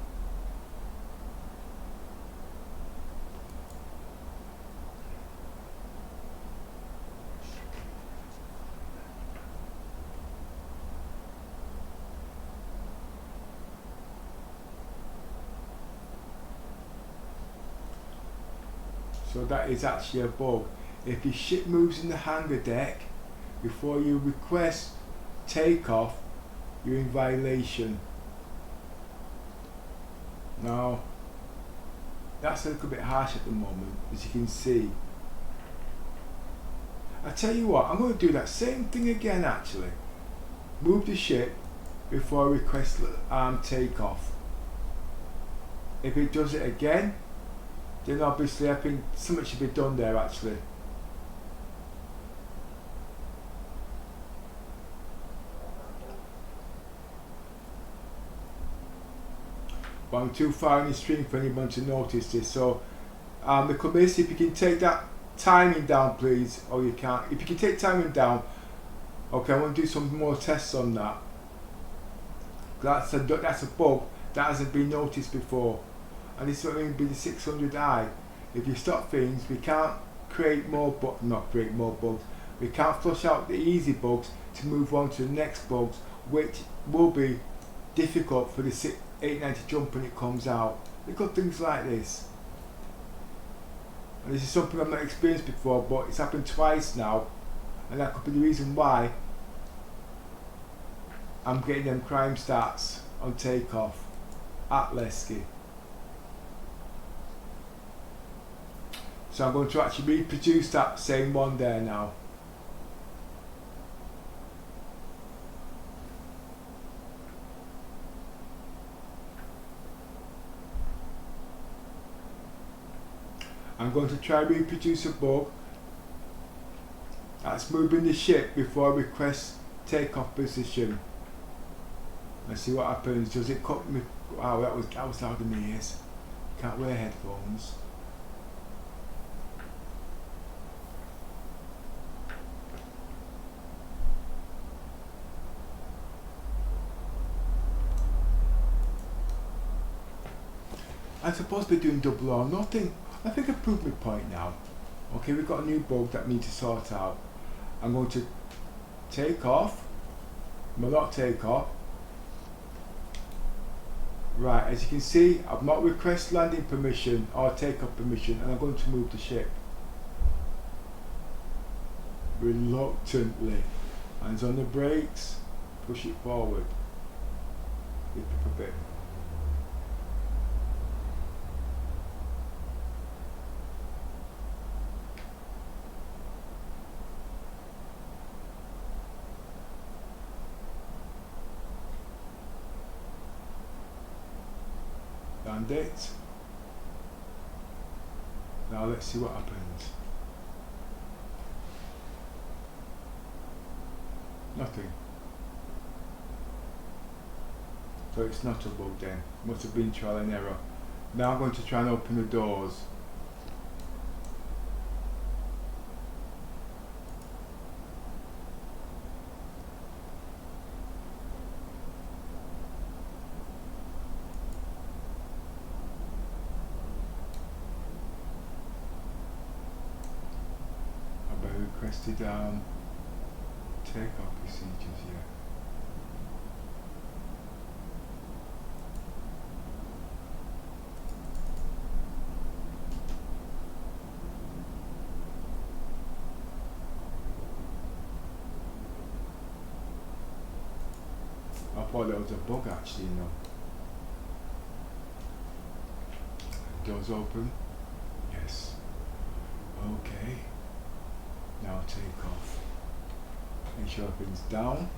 So that is actually a bug. If your ship moves in the hangar deck before you request takeoff, you're in violation. Now, that's a little bit harsh at the moment, as you can see. I tell you what, I'm going to do that same thing again actually. Move the ship before I request takeoff. If it does it again, then obviously I think something should be done there actually. But I'm too far in the stream for anyone to notice this, so the committee, if you can take that timing down please, or you can't. If you can take timing down, okay, I want to do some more tests on that. That's a bug that hasn't been noticed before. And this is what I mean with the 600i. If you stop things, we can't create more not create more bugs. We can't flush out the easy bugs to move on to the next bugs, which will be difficult for the 890 jump when it comes out. Look at things like this. And this is something I've not experienced before, but it's happened twice now, and that could be the reason why I'm getting them crime stats on takeoff at Levski. So I'm going to actually reproduce that same one there now. I'm going to try to reproduce a bug that's moving the ship before I request takeoff position. Let's see what happens. Does it cut me? Wow, that was loud in my ears. Can't wear headphones. I'm supposed to be doing double or nothing. I think I've proved my point now. Okay, we've got a new bug that we need to sort out. I'm going to take off. Well, not take off. Right, as you can see, I've not requested landing permission or takeoff permission, and I'm going to move the ship. Reluctantly. Hands on the brakes. Push it forward. Lift up a bit. Land it. Now let's see what happens. Nothing. So it's not a bug then. Must have been trial and error. Now I'm going to try and open the doors. requested takeoff procedures yet. I thought there was a bug actually, no. Doors open. Yes. Okay. Now take off. Make sure everything's down.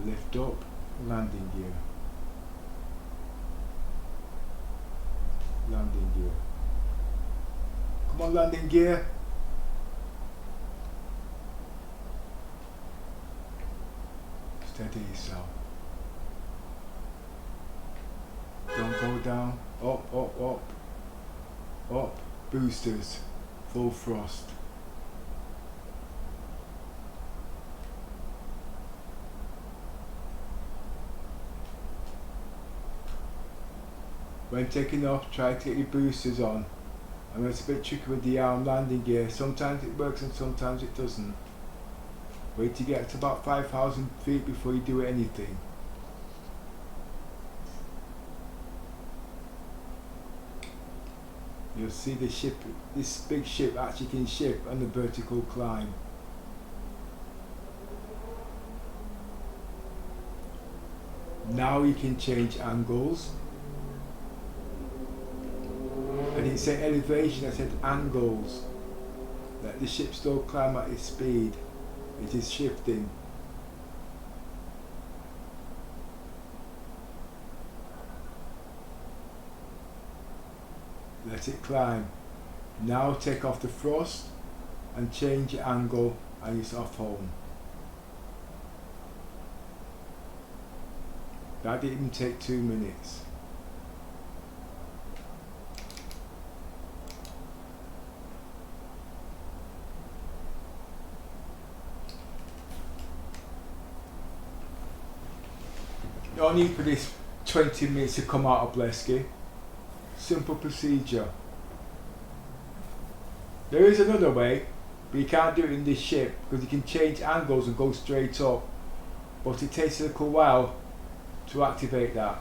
Lift up. Landing gear. Landing gear. Come on, landing gear. Steady yourself. Don't go down. Up, up, up. Up. Boosters. Full thrust. When taking off, try to get your boosters on. I know it's a bit tricky with the arm landing gear. Sometimes it works and sometimes it doesn't. Wait to get to about 5,000 feet before you do anything. You'll see the ship, this big ship actually can ship on the vertical climb. Now you can change angles. I didn't say elevation, I said angles. Let the ship still climb at its speed. It is shifting. Let it climb. Now take off the thrust and change your angle and it's off home. That didn't even take 2 minutes. No need for this 20 minutes to come out of Levski. Simple procedure. There is another way, but you can't do it in this ship because you can change angles and go straight up, but it takes a little while to activate that.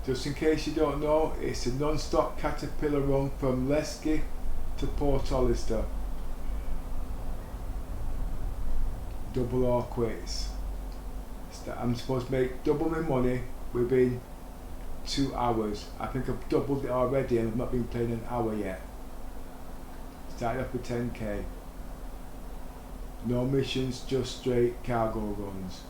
Just in case you don't know, it's a non-stop caterpillar run from Levski to Port Oliser. Double or quits. I'm supposed to make double my money within 2 hours. I think I've doubled it already and I've not been playing an hour yet. Started off with 10k. No missions, just straight cargo runs.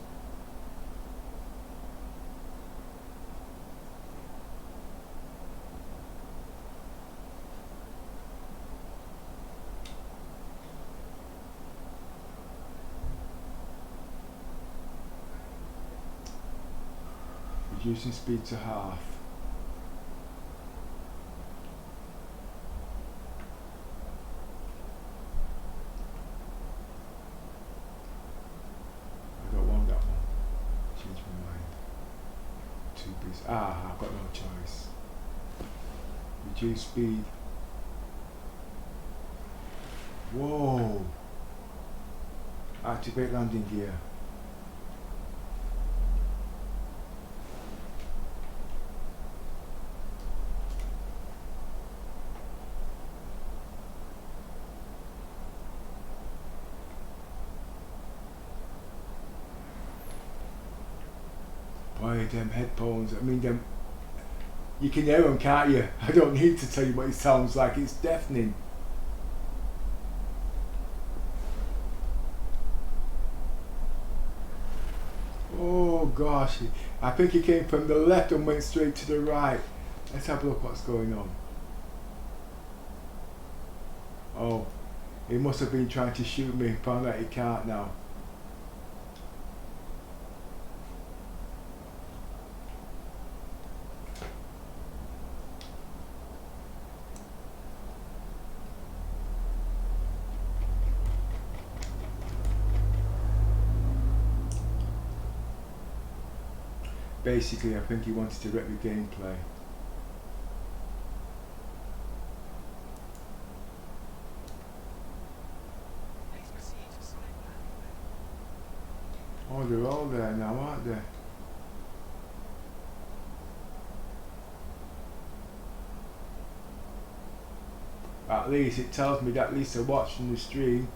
Reducing speed to half. I don't want that one. Change my mind. 2 beats. I've got no choice. Reduce speed. Whoa. Activate landing gear. Boy, them headphones, I mean them, you can hear them, can't you? I don't need to tell you what it sounds like, it's deafening. Oh gosh, I think he came from the left and went straight to the right. Let's have a look what's going on. Oh, he must have been trying to shoot me, found out he can't now. Basically, I think he wanted to wreck the gameplay. Oh, they're all there now, aren't they? At least it tells me that at least they're watching the stream.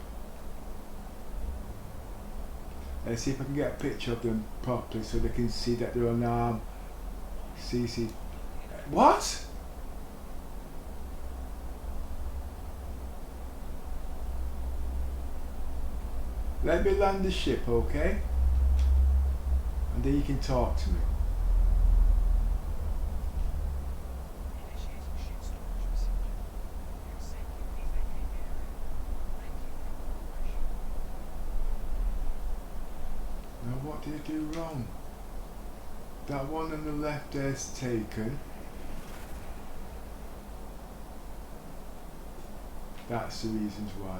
Let's see if I can get a picture of them properly so they can see that they're on CC. What? Let me land the ship, okay? And then you can talk to me. Now what did I do wrong? That one on the left there's taken. That's the reasons why.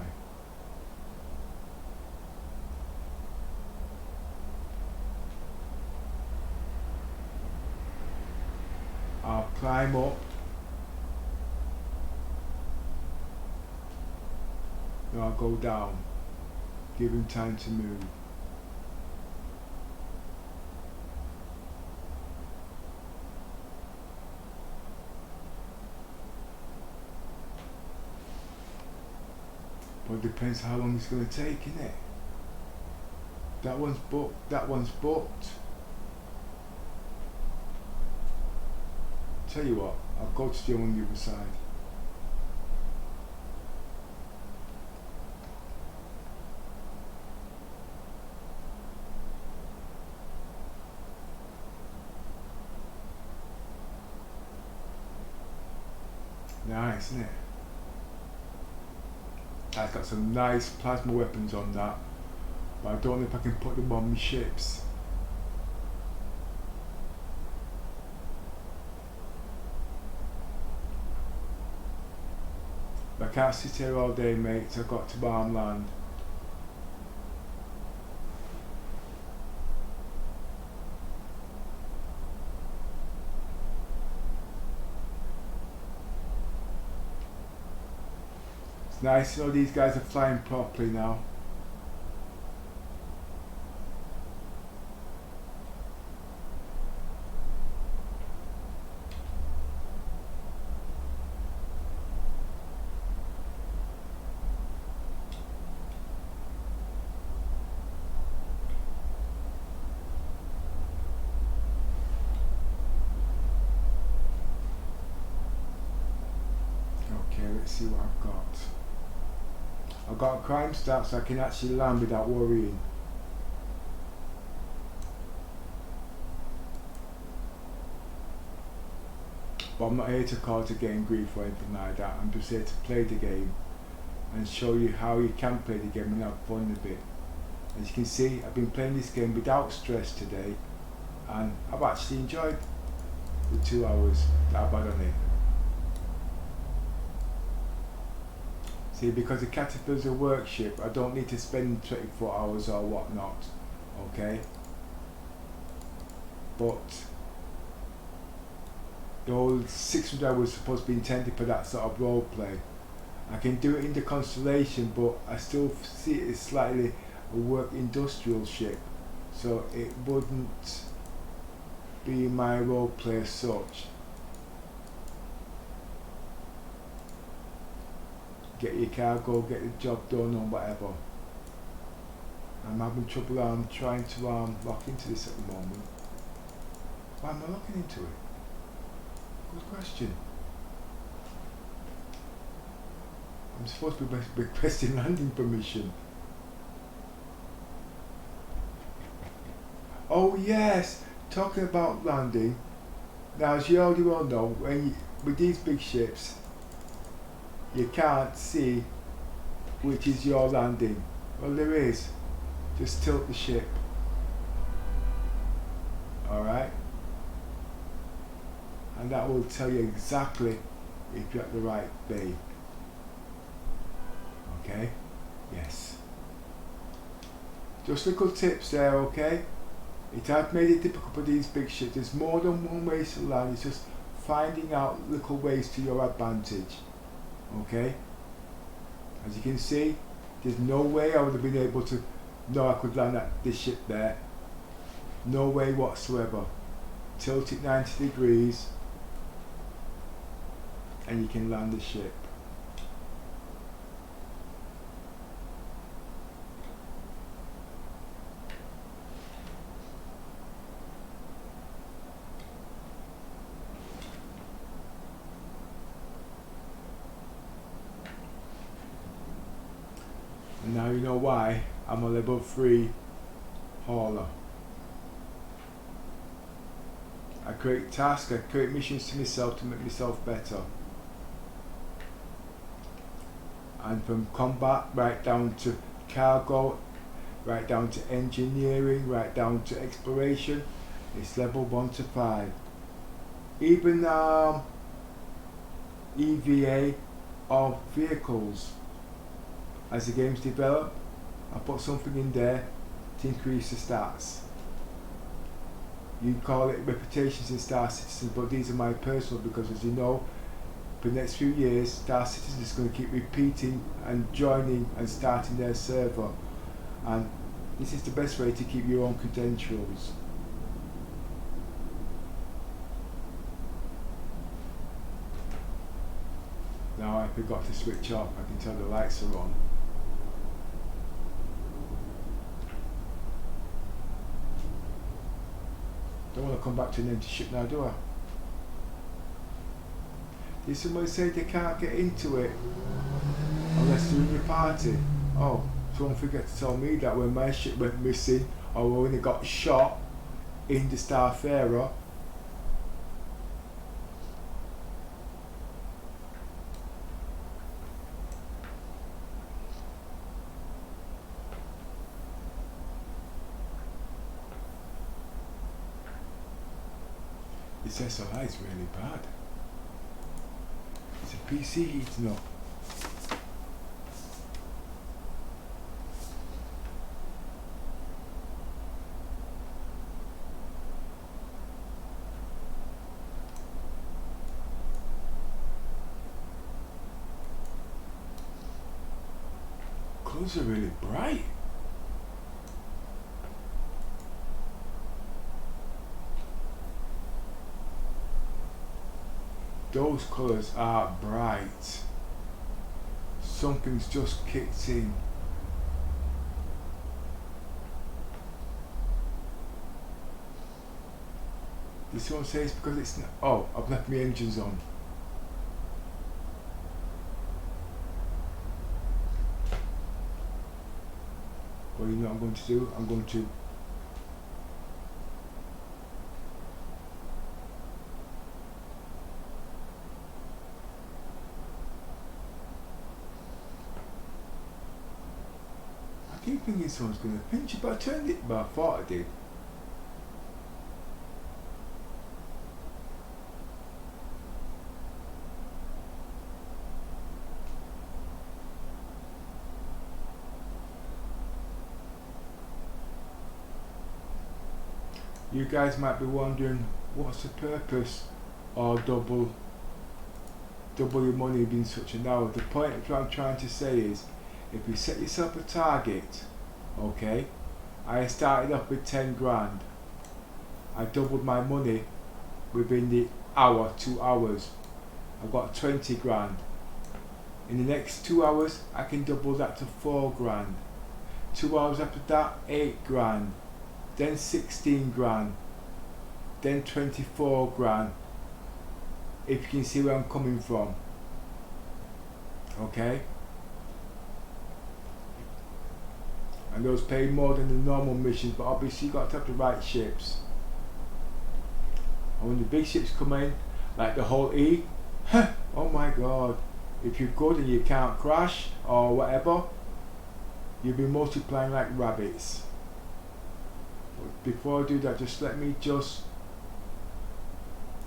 I'll climb up. No, I'll go down. Give him time to move. But it depends how long it's going to take, innit? That one's booked. That one's booked. Tell you what, I'll go to the one on the other side. Nice, isn't it? That's got some nice plasma weapons on that, but I don't know if I can put them on my ships. I can't sit here all day, mates. I've got to bomb land. It's nice to know these guys are flying properly now. Let's see what I've got. I've got a crime stat so I can actually land without worrying. But I'm not here to cause a game grief or anything like that. I'm just here to play the game and show you how you can play the game and have fun a bit. As you can see, I've been playing this game without stress today, and I've actually enjoyed the 2 hours that I've had on it. See, because the Caterpillar's a workship, I don't need to spend 24 hours or whatnot, okay? But the whole 600 hours supposed to be intended for that sort of role play. I can do it in the Constellation, but I still see it as slightly a work industrial ship, so it wouldn't be my role play as such. Get your cargo, get the job done or whatever. I'm having trouble trying to lock into this at the moment. Why am I locking into it? Good question. I'm supposed to be requesting landing permission. Oh yes, talking about landing. Now, as you already well know, with these big ships, you can't see which is your landing. Well, there is. Just tilt the ship. Alright? And that will tell you exactly if you're at the right bay. Okay? Yes. Just little tips there, okay? It has made it difficult for these big ships. There's more than one way to land. It's just finding out little ways to your advantage. Okay? As you can see, there's no way I would have been able to know I could land this ship there. No way whatsoever. Tilt it 90 degrees and you can land the ship. And now you know why I'm a level 3 hauler. I create tasks, I create missions to myself to make myself better. And from combat right down to cargo, right down to engineering, right down to exploration, it's level 1 to 5. Even EVA of vehicles. As the games develop, I put something in there to increase the stats. You call it reputations in Star Citizen, but these are my personal, because as you know, for the next few years, Star Citizen is going to keep repeating and joining and starting their server. And this is the best way to keep your own credentials. Now I forgot to switch off, I can tell the lights are on. Don't want to come back to an empty ship now, do I? Did someone say they can't get into it unless they're in your party? Oh, don't forget to tell me that when my ship went missing or when it got shot in the starfarer. This SLI is really bad. It's a PC heating up. Colours are really bright. Those colours are bright. Something's just kicked in. Did someone say it's because it's not? Oh, I've left my engines on. Well, you know what I'm going to do? I'm going to I keep thinking someone's going to pinch it, but I turned it, but I thought I did. You guys might be wondering, what's the purpose of double your money being such an hour? The point of what I'm trying to say is, if you set yourself a target, okay, I started off with 10 grand. I doubled my money within the hour, 2 hours. I've got 20 grand. In the next 2 hours, I can double that to 4 grand. 2 hours after that, 8 grand. Then 16 grand. Then 24 grand. If you can see where I'm coming from. Okay? And those pay more than the normal missions, but obviously you got to have the right ships. And when the big ships come in, like the whole E, oh my god, if you're good and you can't crash or whatever, you'll be multiplying like rabbits. But before I do that, just let me just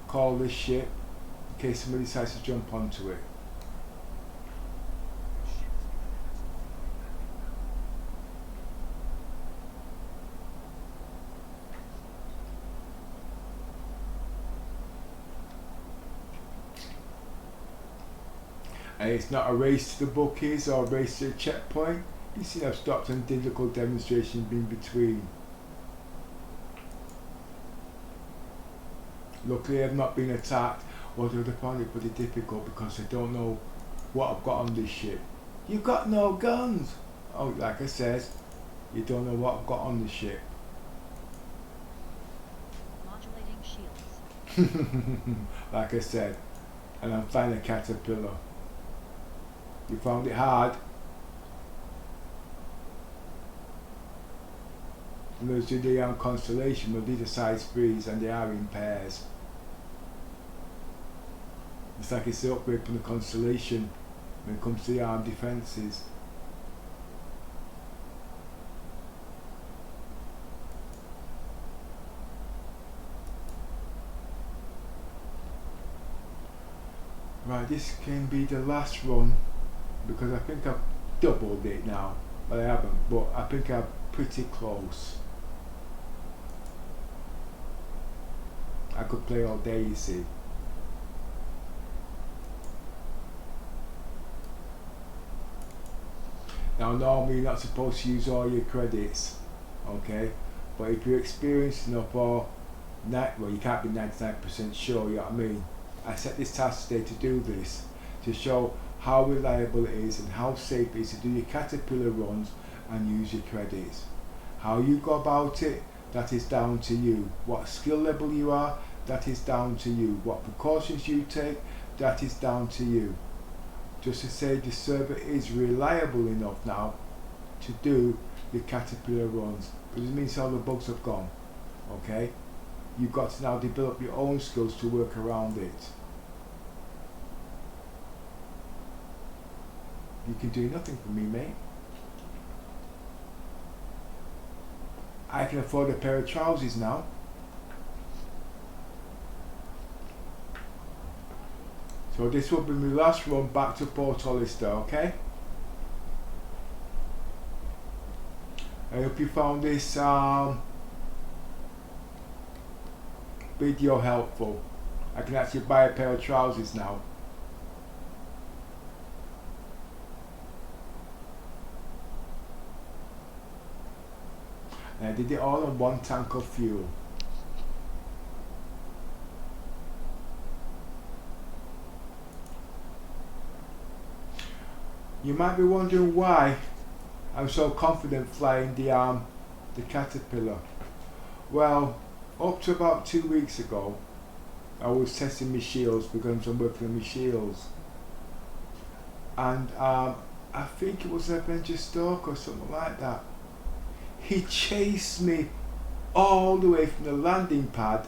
call this ship in case somebody decides to jump onto it. And it's not a race to the bookies or a race to the checkpoint. You see, I've stopped and did a little demonstration in between. Luckily I've not been attacked, although they found it pretty difficult because they don't know what I've got on this ship. You've got no guns! Oh, like I said, you don't know what I've got on the ship. Modulating shields. Like I said, and I'm finding a caterpillar. You found it hard. And those do the constellation, but these are size 3s and they are in pairs. It's like it's the upgrade from the constellation when it comes to the armed defences. Right, this can be the last run because I think I've doubled it now. Well, I haven't, but I think I'm pretty close. I could play all day, you see. Now normally you're not supposed to use all your credits, okay? But if you're experienced enough or well, you can't be 99% sure, you know what I mean? I set this task today to do this, to show how reliable it is and how safe it is to do your caterpillar runs and use your credits. How you go about it, that is down to you. What skill level you are, that is down to you. What precautions you take, that is down to you. Just to say the server is reliable enough now to do your caterpillar runs. But it means all the bugs have gone. Okay? You've got to now develop your own skills to work around it. You can do nothing for me, mate. I can afford a pair of trousers now. So this will be my last run back to Port Oliser, okay? I hope you found this video helpful. I can actually buy a pair of trousers now. And I did it all on 1 tank of fuel. You might be wondering why I'm so confident flying the caterpillar. Well, up to about 2 weeks ago, I was testing my shields because I'm working on my shields. And I think it was an Avenger Stalk or something like that. He chased me all the way from the landing pad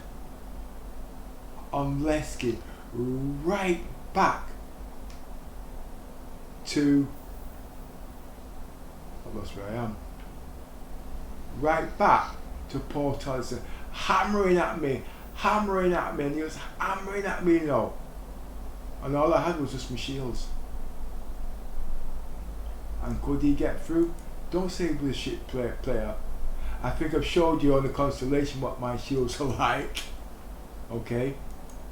on Levski right back to, I lost where I am, right back to Port Oliser, hammering at me, and he was hammering at me, you know, and all I had was just my shields. And could he get through? Don't say he was a shit player. I think I've showed you on the constellation what my shields are like, okay,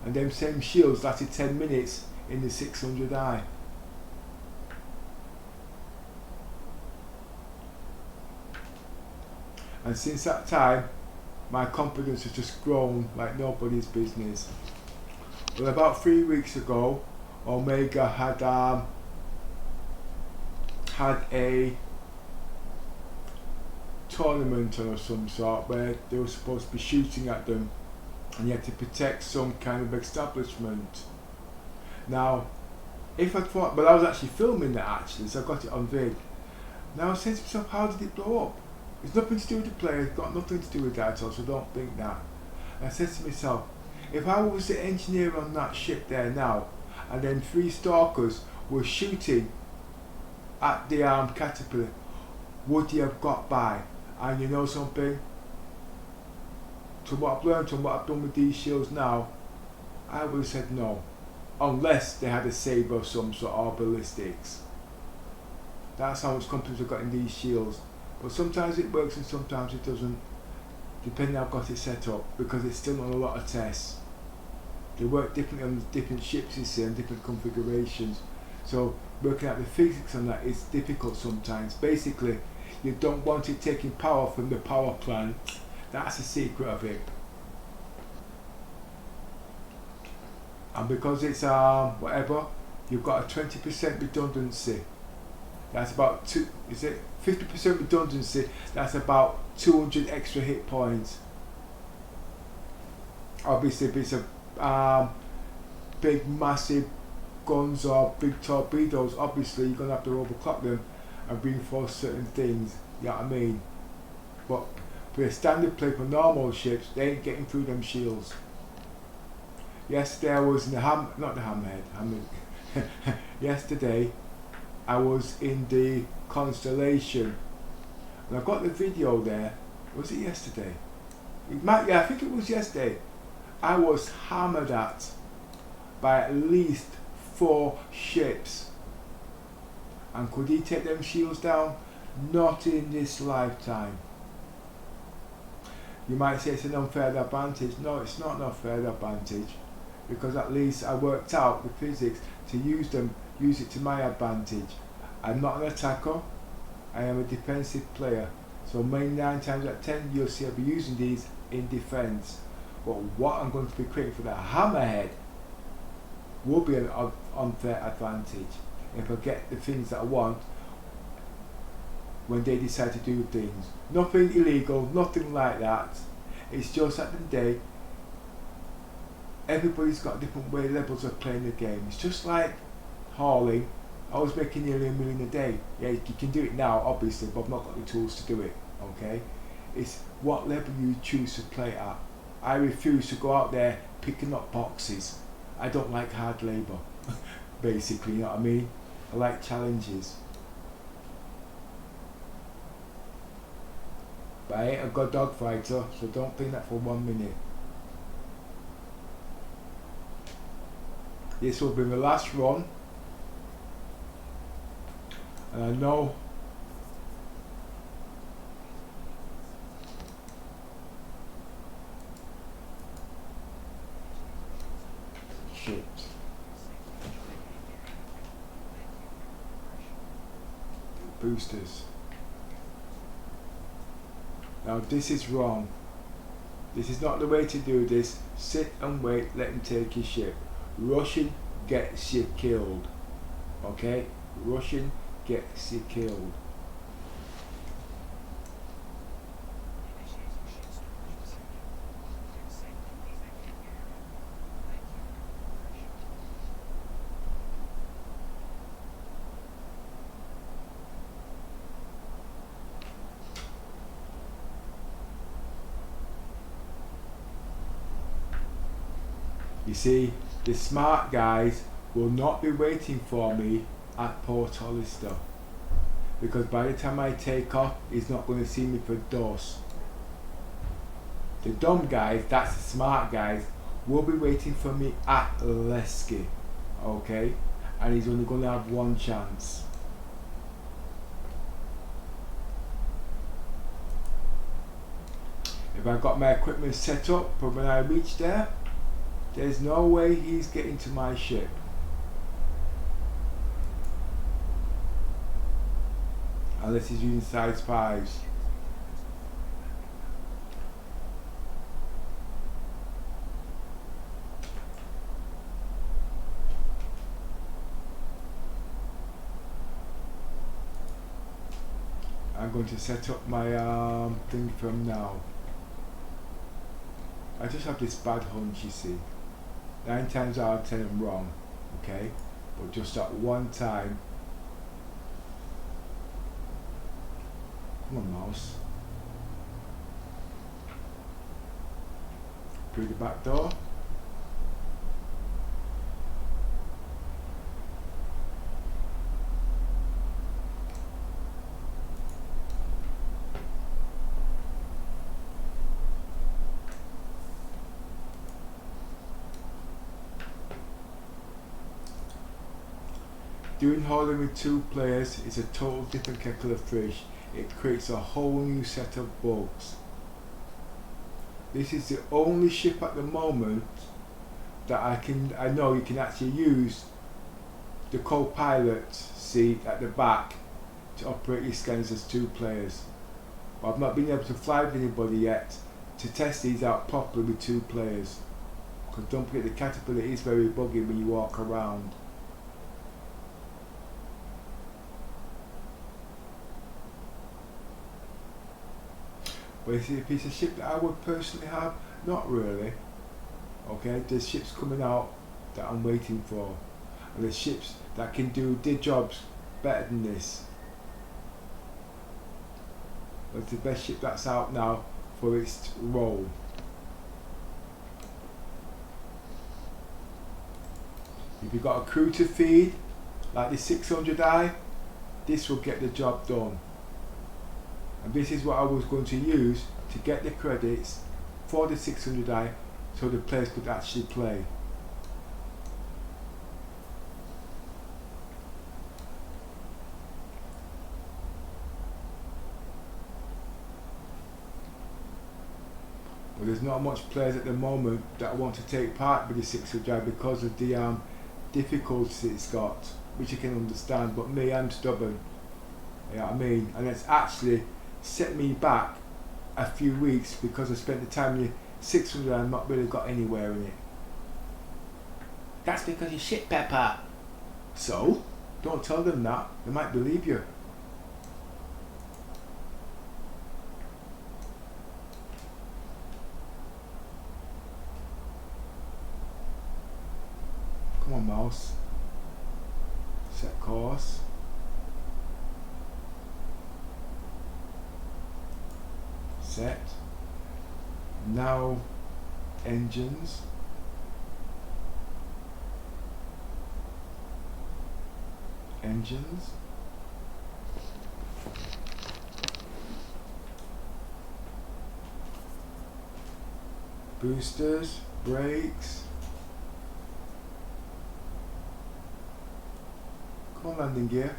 and them same shields lasted 10 minutes in the 600i. And since that time, my confidence has just grown like nobody's business. Well, about 3 weeks ago, Omega had a tournament of some sort where they were supposed to be shooting at them, and you had to protect some kind of establishment. Now, if I thought, but I was actually filming that actually, so I got it on vid. Now I was saying to myself, how did it blow up? It's nothing to do with the player, it's got nothing to do with that at all, so don't think that. And I said to myself, if I was the engineer on that ship there now, and then 3 stalkers were shooting at the caterpillar, would he have got by? And you know something? To what I've learned and what I've done with these shields now, I would have said no. Unless they had a sabre of some sort or ballistics. That's how much confidence I've got in these shields. But sometimes it works and sometimes it doesn't, depending how I've got it set up, because it's still on a lot of tests. They work differently on different ships, you see, and different configurations. So working out the physics on that is difficult sometimes. Basically, you don't want it taking power from the power plant. That's the secret of it. And because it's whatever, you've got a 20% redundancy. That's about 50% redundancy? That's about 200 extra hit points. Obviously, if it's a big, massive guns or big torpedoes, obviously you're gonna have to overclock them and reinforce certain things. You know what I mean? But for a standard play for normal ships, they ain't getting through them shields. Yesterday I was in the hammerhead. Yesterday I was in the Constellation, and I've got the video there. Was it yesterday? I think it was yesterday. I was hammered at by at least 4 ships. And could he take them shields down? Not in this lifetime. You might say it's an unfair advantage. No, it's not an unfair advantage, because at least I worked out the physics to use it to my advantage. I'm not an attacker, I am a defensive player. So maybe 9 times out of 10 you'll see I'll be using these in defense. But what I'm going to be creating for the hammerhead will be an unfair advantage if I get the things that I want when they decide to do things. Nothing illegal, nothing like that. It's just at the day, everybody's got different levels of playing the game. It's just like hauling. I was making nearly $1 million a day. Yeah, you can do it now, obviously, but I've not got the tools to do it. Okay, it's what level you choose to play at. I refuse to go out there picking up boxes. I don't like hard labour. Basically, you know what I mean? I like challenges. But I ain't a good dog fighter, so don't think that for 1 minute. This will be my last run, and I know shit. Boosters. Now this is wrong. This is not the way to do this. Sit and wait, let him take his ship. Russian gets you killed. Okay? Russian gets you killed. You see, the smart guys will not be waiting for me at Port Oliser, because by the time I take off, he's not going to see me for DOS. The dumb guys, that's the smart guys, will be waiting for me at Levski, okay? And he's only going to have one chance. If I got my equipment set up for when I reach there, there's no way he's getting to my ship. Unless he's using size 5s. I'm going to set up my thing from now. I just have this bad hunch, you see. 9 times out of 10 I'm wrong, okay? But just at one time. Come on, mouse. Through the back door. Doing hauling with 2 players is a total different kettle of fish. It creates a whole new set of bugs. This is the only ship at the moment that I know you can actually use the co-pilot seat at the back to operate your scanners as 2 players. But I've not been able to fly with anybody yet to test these out properly with 2 players. Because don't forget, the Caterpillar is very buggy when you walk around. But is it a piece of ship that I would personally have? Not really. Okay, there's ships coming out that I'm waiting for. And there's ships that can do their jobs better than this. But it's the best ship that's out now for its role. If you've got a crew to feed, like the 600i, this will get the job done. And this is what I was going to use to get the credits for the 600i so the players could actually play. But there's not much players at the moment that want to take part with the 600i because of the difficulties it's got, which you can understand. But me, I'm stubborn. You know what I mean? And it's actually set me back a few weeks because I spent the time in the 600 and not really got anywhere in it. That's because you're shit, Pepper. So, don't tell them that. They might believe you. Come on, mouse. Set course. Set. Now engines. Engines. Boosters, brakes. Come on, landing gear.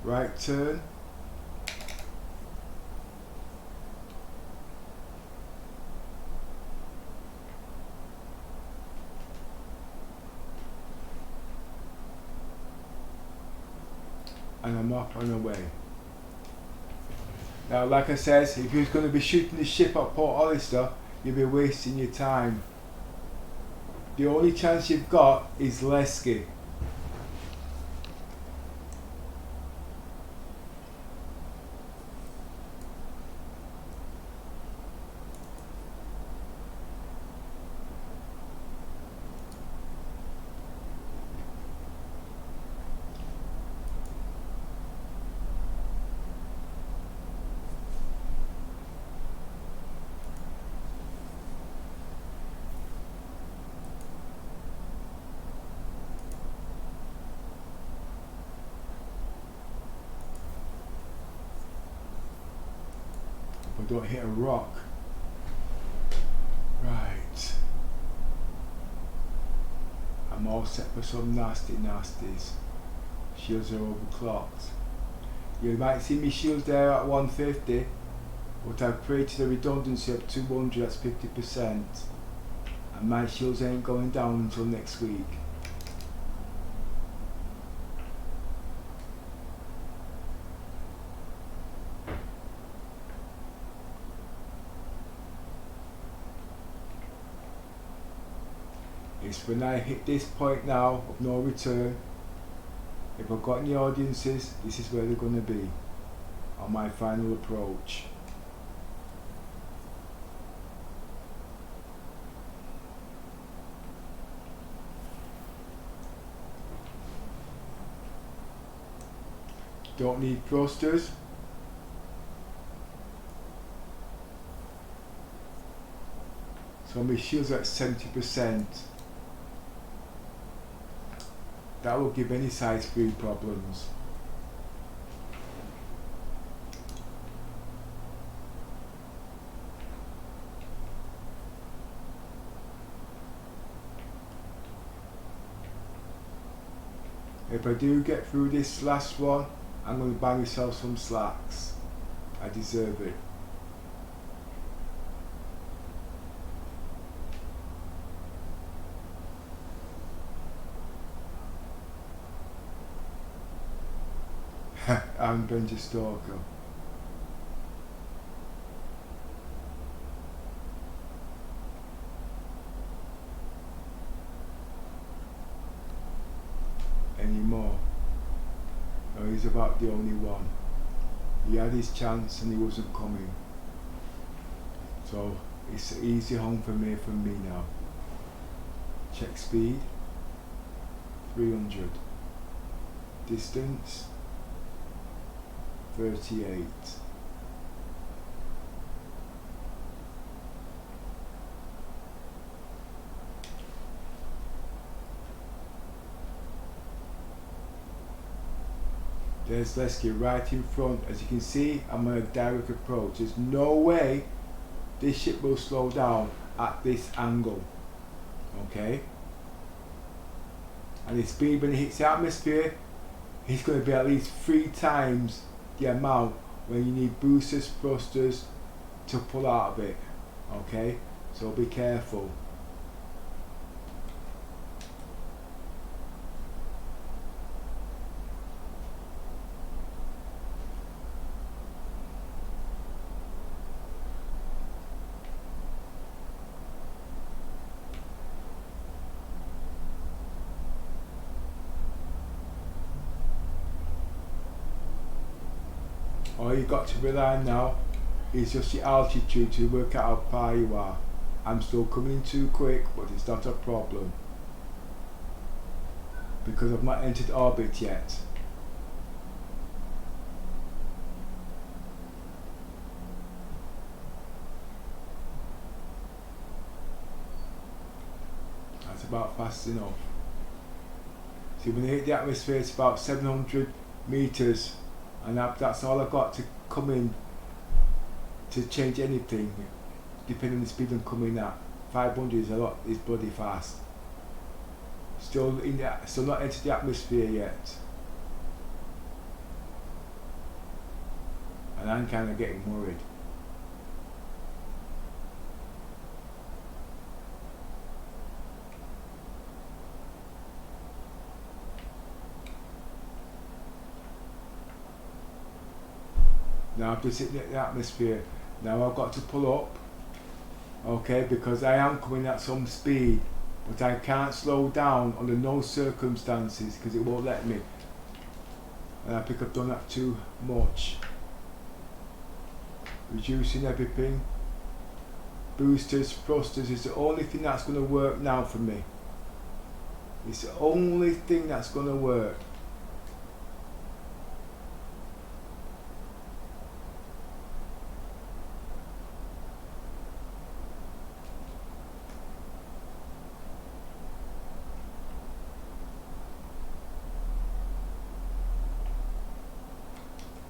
Right turn. And I'm off on the way. Now, like I said, if you're going to be shooting the ship at Port Oliser, you'll be wasting your time. The only chance you've got is Levski. Don't hit a rock. Right. I'm all set for some nasties. Shields are overclocked. You might see me shields there at 150, but I've created a redundancy of 200, that's 50%. And my shields ain't going down until next week. It's when I hit this point now of no return. If I've got any audiences, this is where they're going to be on my final approach. Don't need thrusters. So my shields are at 70%. That will give any size 3 problems. If I do get through this last one, I'm going to buy myself some slacks. I deserve it. I'm Benji Stalker. Anymore. No, he's about the only one. He had his chance and he wasn't coming. So it's an easy home from me now. Check speed. 300. Distance. 38. There's Levski right in front. As you can see, I'm on a direct approach. There's no way this ship will slow down at this angle. Okay? And its speed when it hits the atmosphere, it's going to be at least 3 times the amount when you need boosters, thrusters to pull out of it. Okay? So be careful. All you got to rely on now is just the altitude to work out how far you are. I'm still coming too quick, but it's not a problem because I've not entered orbit yet. That's about fast enough. See, when they hit the atmosphere, it's about 700 meters. And that's all I've got to come in to change anything, depending on the speed I'm coming at. 500 is a lot, is bloody fast. Still not entered the atmosphere yet. And I'm kind of getting worried. Now I've just hit the atmosphere. Now I've got to pull up, okay, because I am coming at some speed, but I can't slow down under no circumstances because it won't let me. And I think I've done that too much. Reducing everything. Boosters, thrusters is the only thing that's going to work now for me. It's the only thing that's going to work.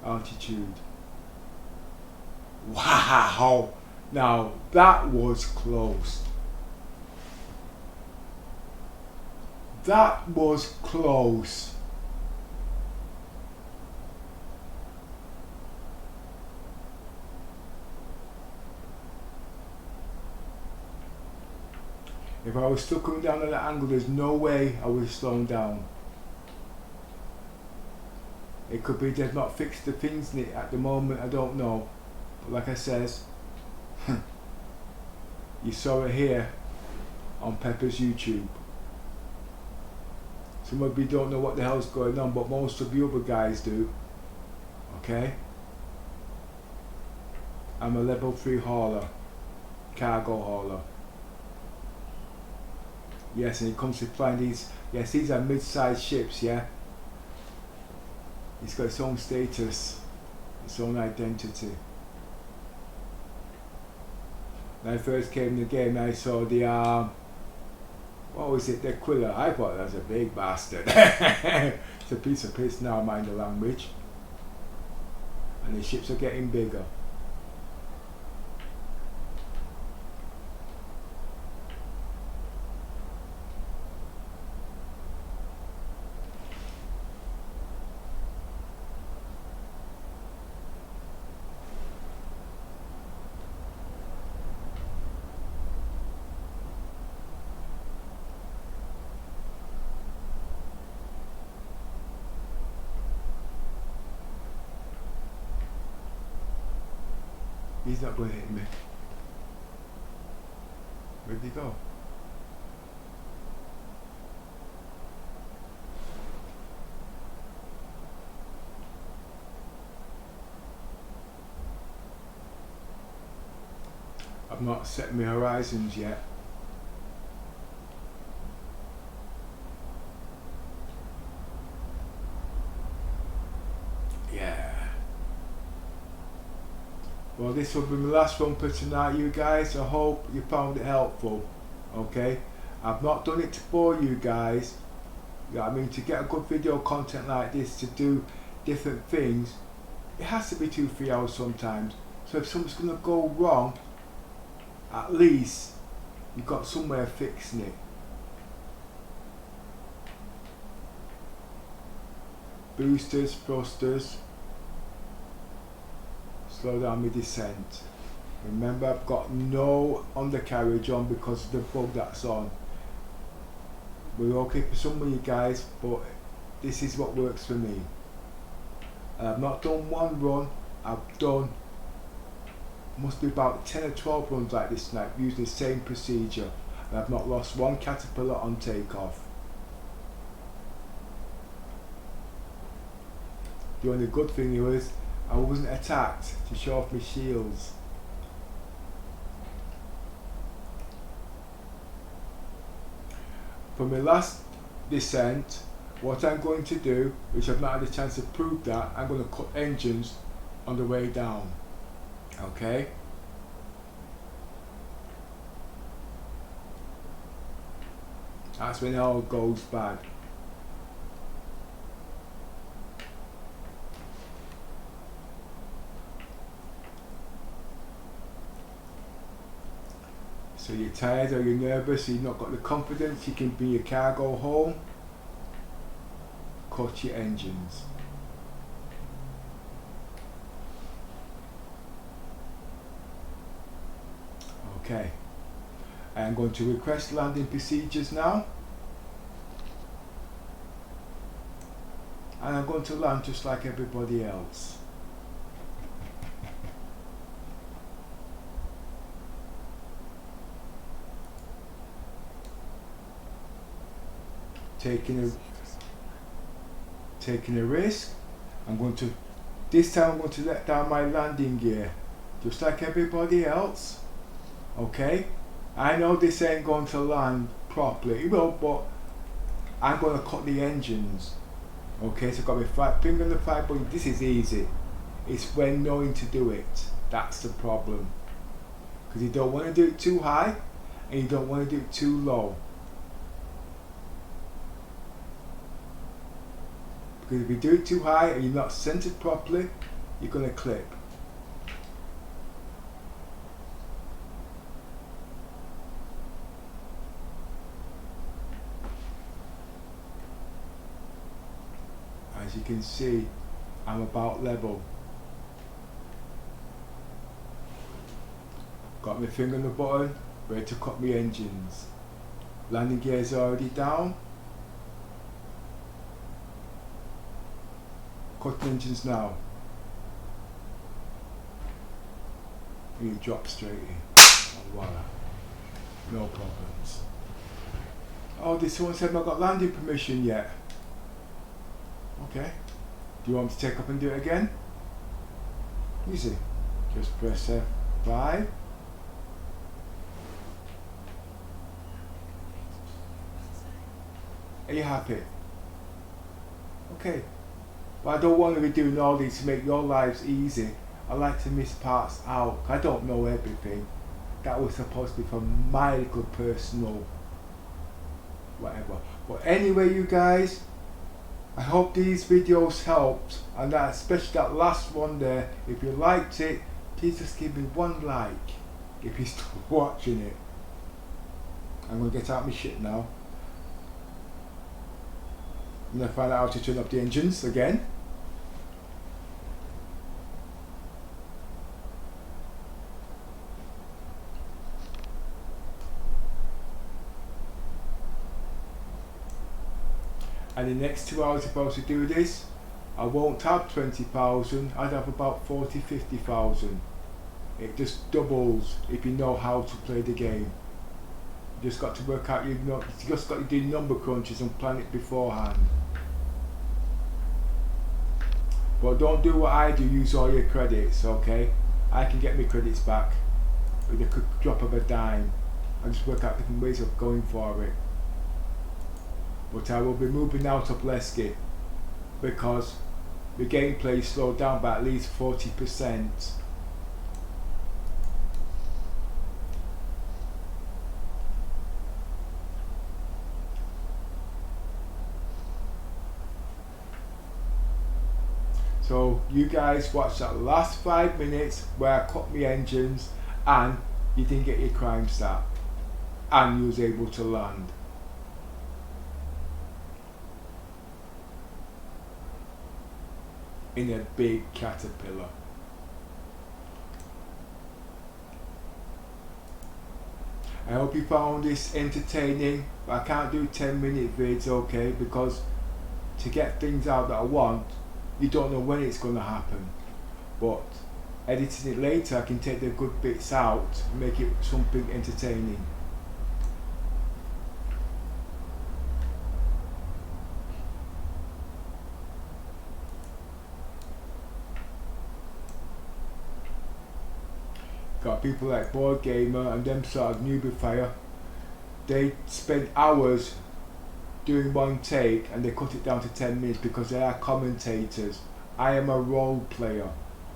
Altitude. Wow! Now that was close. That was close. If I was still coming down at that angle, there's no way I would have slowed down. It could be they've not fixed the things in it at the moment, I don't know. But like I says, you saw it here on Pepper's YouTube. Some of you don't know what the hell's going on, but most of the other guys do. Okay? I'm a level 3 hauler, cargo hauler. Yes, and it comes to flying these, yes, these are mid-sized ships, yeah? It's got its own status, its own identity. When I first came in the game, I saw the, what was it, the Quiller. I thought that was a big bastard. It's a piece of piss now, mind the language. And the ships are getting bigger. He's not going to hit me. Where'd he go? I've not set my horizons yet. Yeah. Well, this will be my last one for tonight, you guys. I hope you found it helpful. Okay? I've not done it to bore you guys. You know what I mean? To get a good video content like this, to do different things, it has to be 2-3 hours sometimes. So if something's going to go wrong, at least you've got somewhere fixing it. Boosters, thrusters. Slow down my descent. Remember, I've got no undercarriage on because of the bug that's on. We're okay for some of you guys, but this is what works for me. I've not done one run. I've done must be about 10 or 12 runs like this now using the same procedure, and I've not lost one caterpillar on takeoff. The only good thing was I wasn't attacked to show off my shields. For my last descent, what I'm going to do, which I've not had a chance to prove that, I'm going to cut engines on the way down. Okay? That's when it all goes bad. So you're tired or you're nervous, you've not got the confidence, you can bring your cargo home, cut your engines. Okay, I'm going to request landing procedures now, and I'm going to land just like everybody else. Taking a risk. This time I'm going to let down my landing gear, just like everybody else. Okay, I know this ain't going to land properly, it will, but I'm going to cut the engines. Okay, so I've got my finger on the 5 button. This is easy. It's when knowing to do it. That's the problem. Because you don't want to do it too high and you don't want to do it too low. Because if you do it too high and you're not centered properly, you're going to clip. As you can see, I'm about level. Got my finger on the button, ready to cut my engines. Landing gears are already down. Cutting engines now. And you drop straight in. And voila. No problems. Oh, did someone say I've not got landing permission yet? Okay. Do you want me to take up and do it again? Easy. Just press F5. Are you happy? Okay. But I don't want to be doing all these to make your lives easy. I like to miss parts out. I don't know everything. That was supposed to be for my good personal whatever. But anyway, you guys, I hope these videos helped, and that, especially that last one there. If you liked it, please just give me one like if you're still watching it. I'm going to get out my shit now. I'm going to find out how to turn up the engines again. And the next 2 hours if I was to do this, I won't have 20,000, I'd have about 40,000-50,000 It just doubles if you know how to play the game. You just got to work out, you just got to do number crunches and plan it beforehand. But don't do what I do, use all your credits, okay? I can get my credits back with a quick drop of a dime. I just work out different ways of going for it. But I will be moving out of Levski because the gameplay slowed down by at least 40%. So you guys watched that last 5 minutes where I cut my engines and you didn't get your crime stat and you was able to land. In a big caterpillar. I hope you found this entertaining. I can't do 10-minute vids, okay, because to get things out that I want, you don't know when it's going to happen. But editing it later, I can take the good bits out and make it something entertaining. Got people like Board Gamer and them sort of newbie fire. They spend hours doing one take and they cut it down to 10 minutes because they are commentators. I am a role player,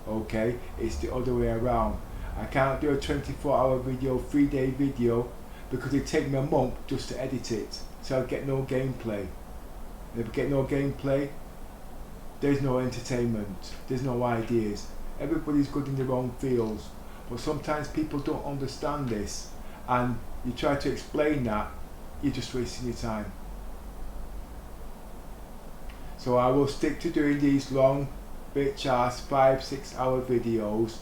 okay? It's the other way around. I can't do a 24-hour video, 3-day video because it takes me a month just to edit it. So I get no gameplay. And if I get no gameplay, there's no entertainment, there's no ideas. Everybody's good in their own fields. But sometimes people don't understand this, and you try to explain that, you're just wasting your time. So I will stick to doing these long, bitch ass 5-6 hour videos,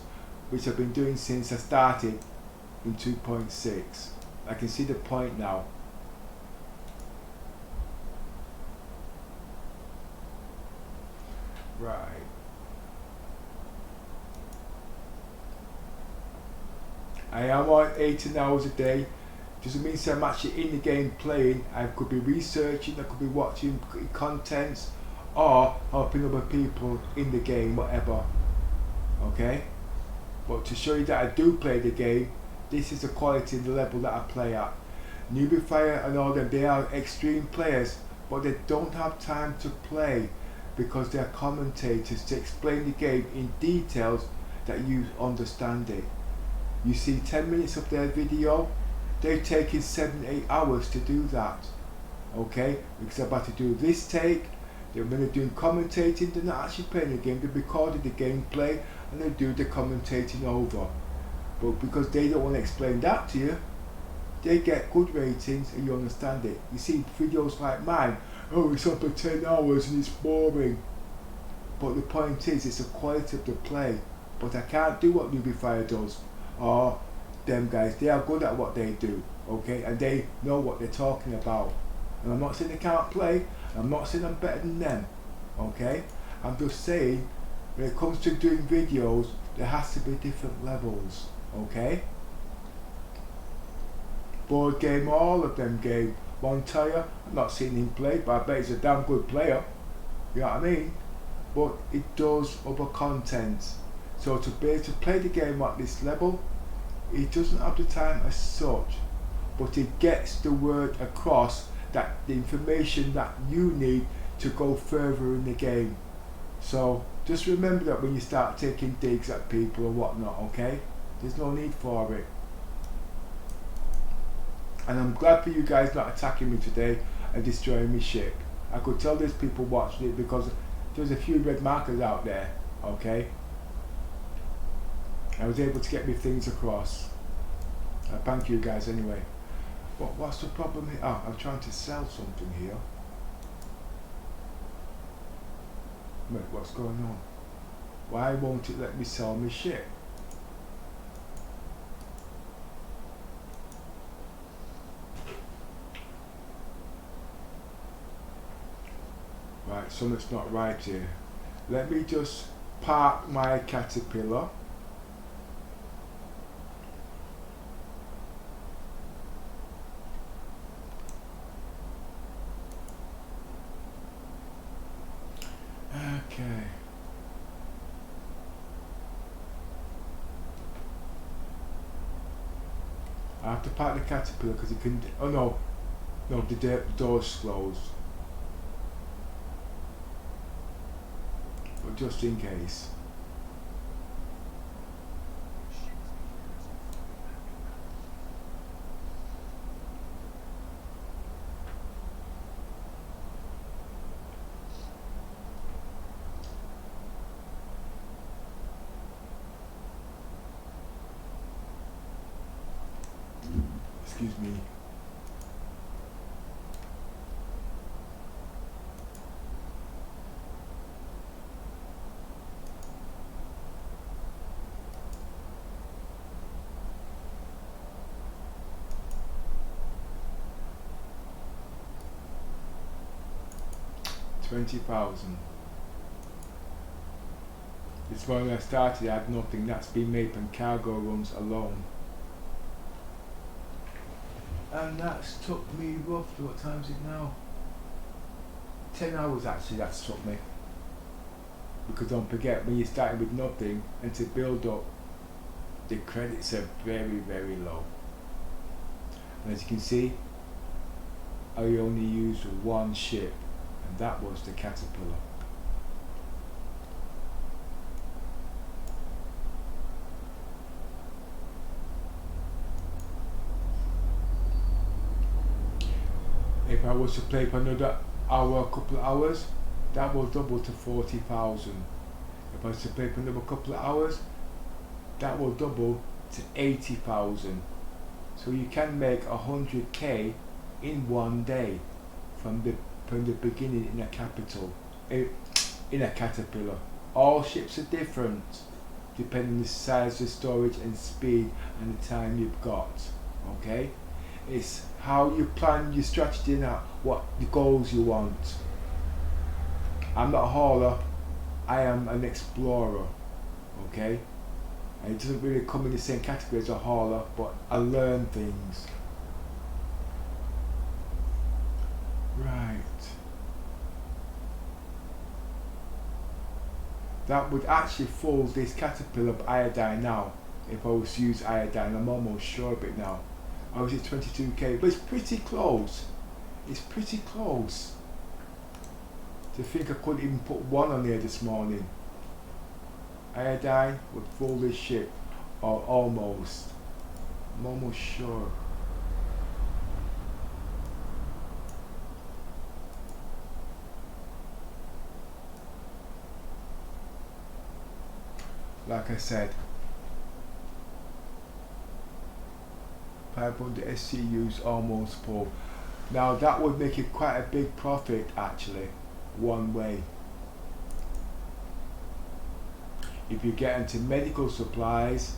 which I've been doing since I started in 2.6. I can see the point now. Right. I am on 18 hours a day. Doesn't mean I'm actually in the game playing. I could be researching, I could be watching contents or helping other people in the game, whatever. Okay? But to show you that I do play the game, this is the quality and the level that I play at. Newbie Fire and all them, they are extreme players, but they don't have time to play because they're commentators to explain the game in details that you understand it. You see 10 minutes of their video, they're taking 7-8 hours to do that. Okay? Because they're about to do this take, when they're doing commentating, they're not actually playing the game, they're recording the gameplay and they do the commentating over. But because they don't want to explain that to you, they get good ratings and you understand it. You see videos like mine, oh, it's up for 10 hours and it's boring. But the point is, it's the quality of the play. But I can't do what Newbie Fire does. Or them guys, they are good at what they do, okay, and they know what they're talking about. And I'm not saying they can't play, I'm not saying I'm better than them, okay. I'm just saying when it comes to doing videos, there has to be different levels, okay. Board Game, all of them game. One Tire, I'm not seeing him play, but I bet he's a damn good player, you know what I mean. But it does other content. So to be able to play the game at this level, it doesn't have the time as such, but it gets the word across, that the information that you need to go further in the game. So just remember that when you start taking digs at people or whatnot, okay? There's no need for it. And I'm glad for you guys not attacking me today and destroying my ship. I could tell there's people watching it because there's a few red markers out there, okay? I was able to get me things across. Thank you guys anyway. But what's the problem here? Oh, I'm trying to sell something here. Wait, what's going on? Why won't it let me sell my shit? Right, something's not right here. Let me just park my caterpillar. Okay. I have to park the caterpillar because it can. Oh no, no, the door's closed. But just in case. Excuse me. $20,000. This morning I started, I had nothing. That's been made from cargo runs alone. And that's took me roughly, what time is it now? 10 hours actually that's took me. Because don't forget, when you're starting with nothing and to build up, the credits are very, very low. And as you can see, I only used one ship, and that was the Caterpillar. If I was to play for another hour, a couple of hours, that will double to 40,000. If I was to play for another couple of hours, that will double to 80,000. So you can make 100k in one day from the beginning in a in a Caterpillar. All ships are different depending on the size of storage and speed and the time you've got. Okay, it's how you plan your strategy and what the goals you want. I'm not a hauler, I am an explorer. Okay, and it doesn't really come in the same category as a hauler, but I learn things. Right. That would actually full this Caterpillar of iodine now if I was to use iodine. I'm almost sure of it now. I was at 22k, but it's pretty close. It's pretty close. To think I couldn't even put one on there this morning. Iodine would full this ship, or almost. I'm almost sure. Like I said, 500 SCUs almost full. Now that would make it quite a big profit actually, one way. If you get into medical supplies,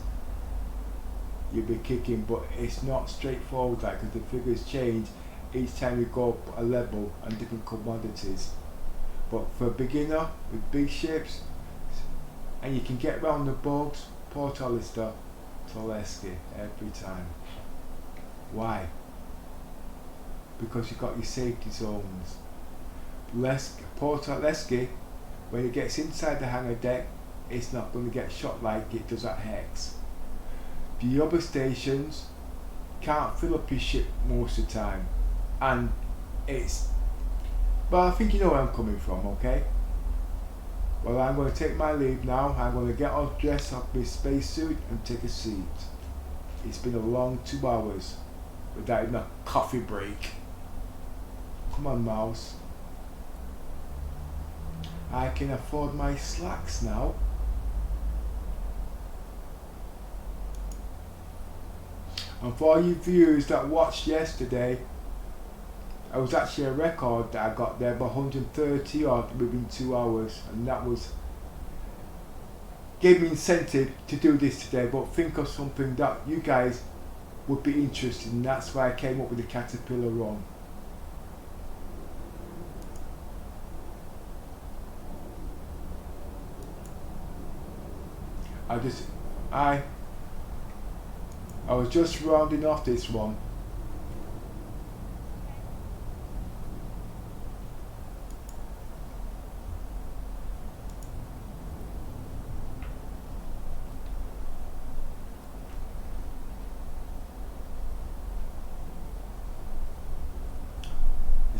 you'll be kicking, but it's not straightforward like, because the figures change each time you go up a level and different commodities. But for a beginner with big ships, and you can get around the bugs, Port Oliser to Levski every time. Why? Because you've got your safety zones. Port Oliser, when it gets inside the hangar deck, it's not going to get shot like it does at Hex. The other stations can't fill up your ship most of the time, and it's, well, I think you know where I'm coming from, okay? Well, I'm going to take my leave now. I'm going to get all dressed up my spacesuit and take a seat. It's been a long 2 hours without even a coffee break. Come on, mouse. I can afford my slacks now. And for all you viewers that watched yesterday, it was actually a record that I got there, by 130 odd within 2 hours, and that was gave me incentive to do this today. But think of something that you guys would be interested in. That's why I came up with the Caterpillar run. I was just rounding off this one.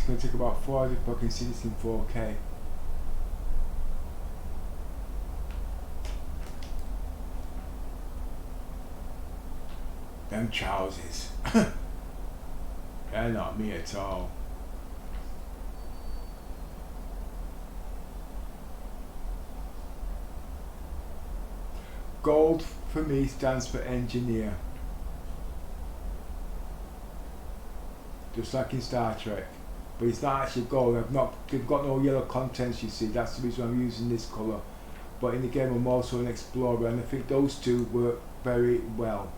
It's going to take about 4 hours if I can see this in 4K. Them trousers. They're not me at all. Gold for me stands for engineer. Just like in Star Trek. But it's not actually gold. They've got no yellow contents, you see. That's the reason I'm using this colour. But in the game I'm also an explorer, and I think those two work very well.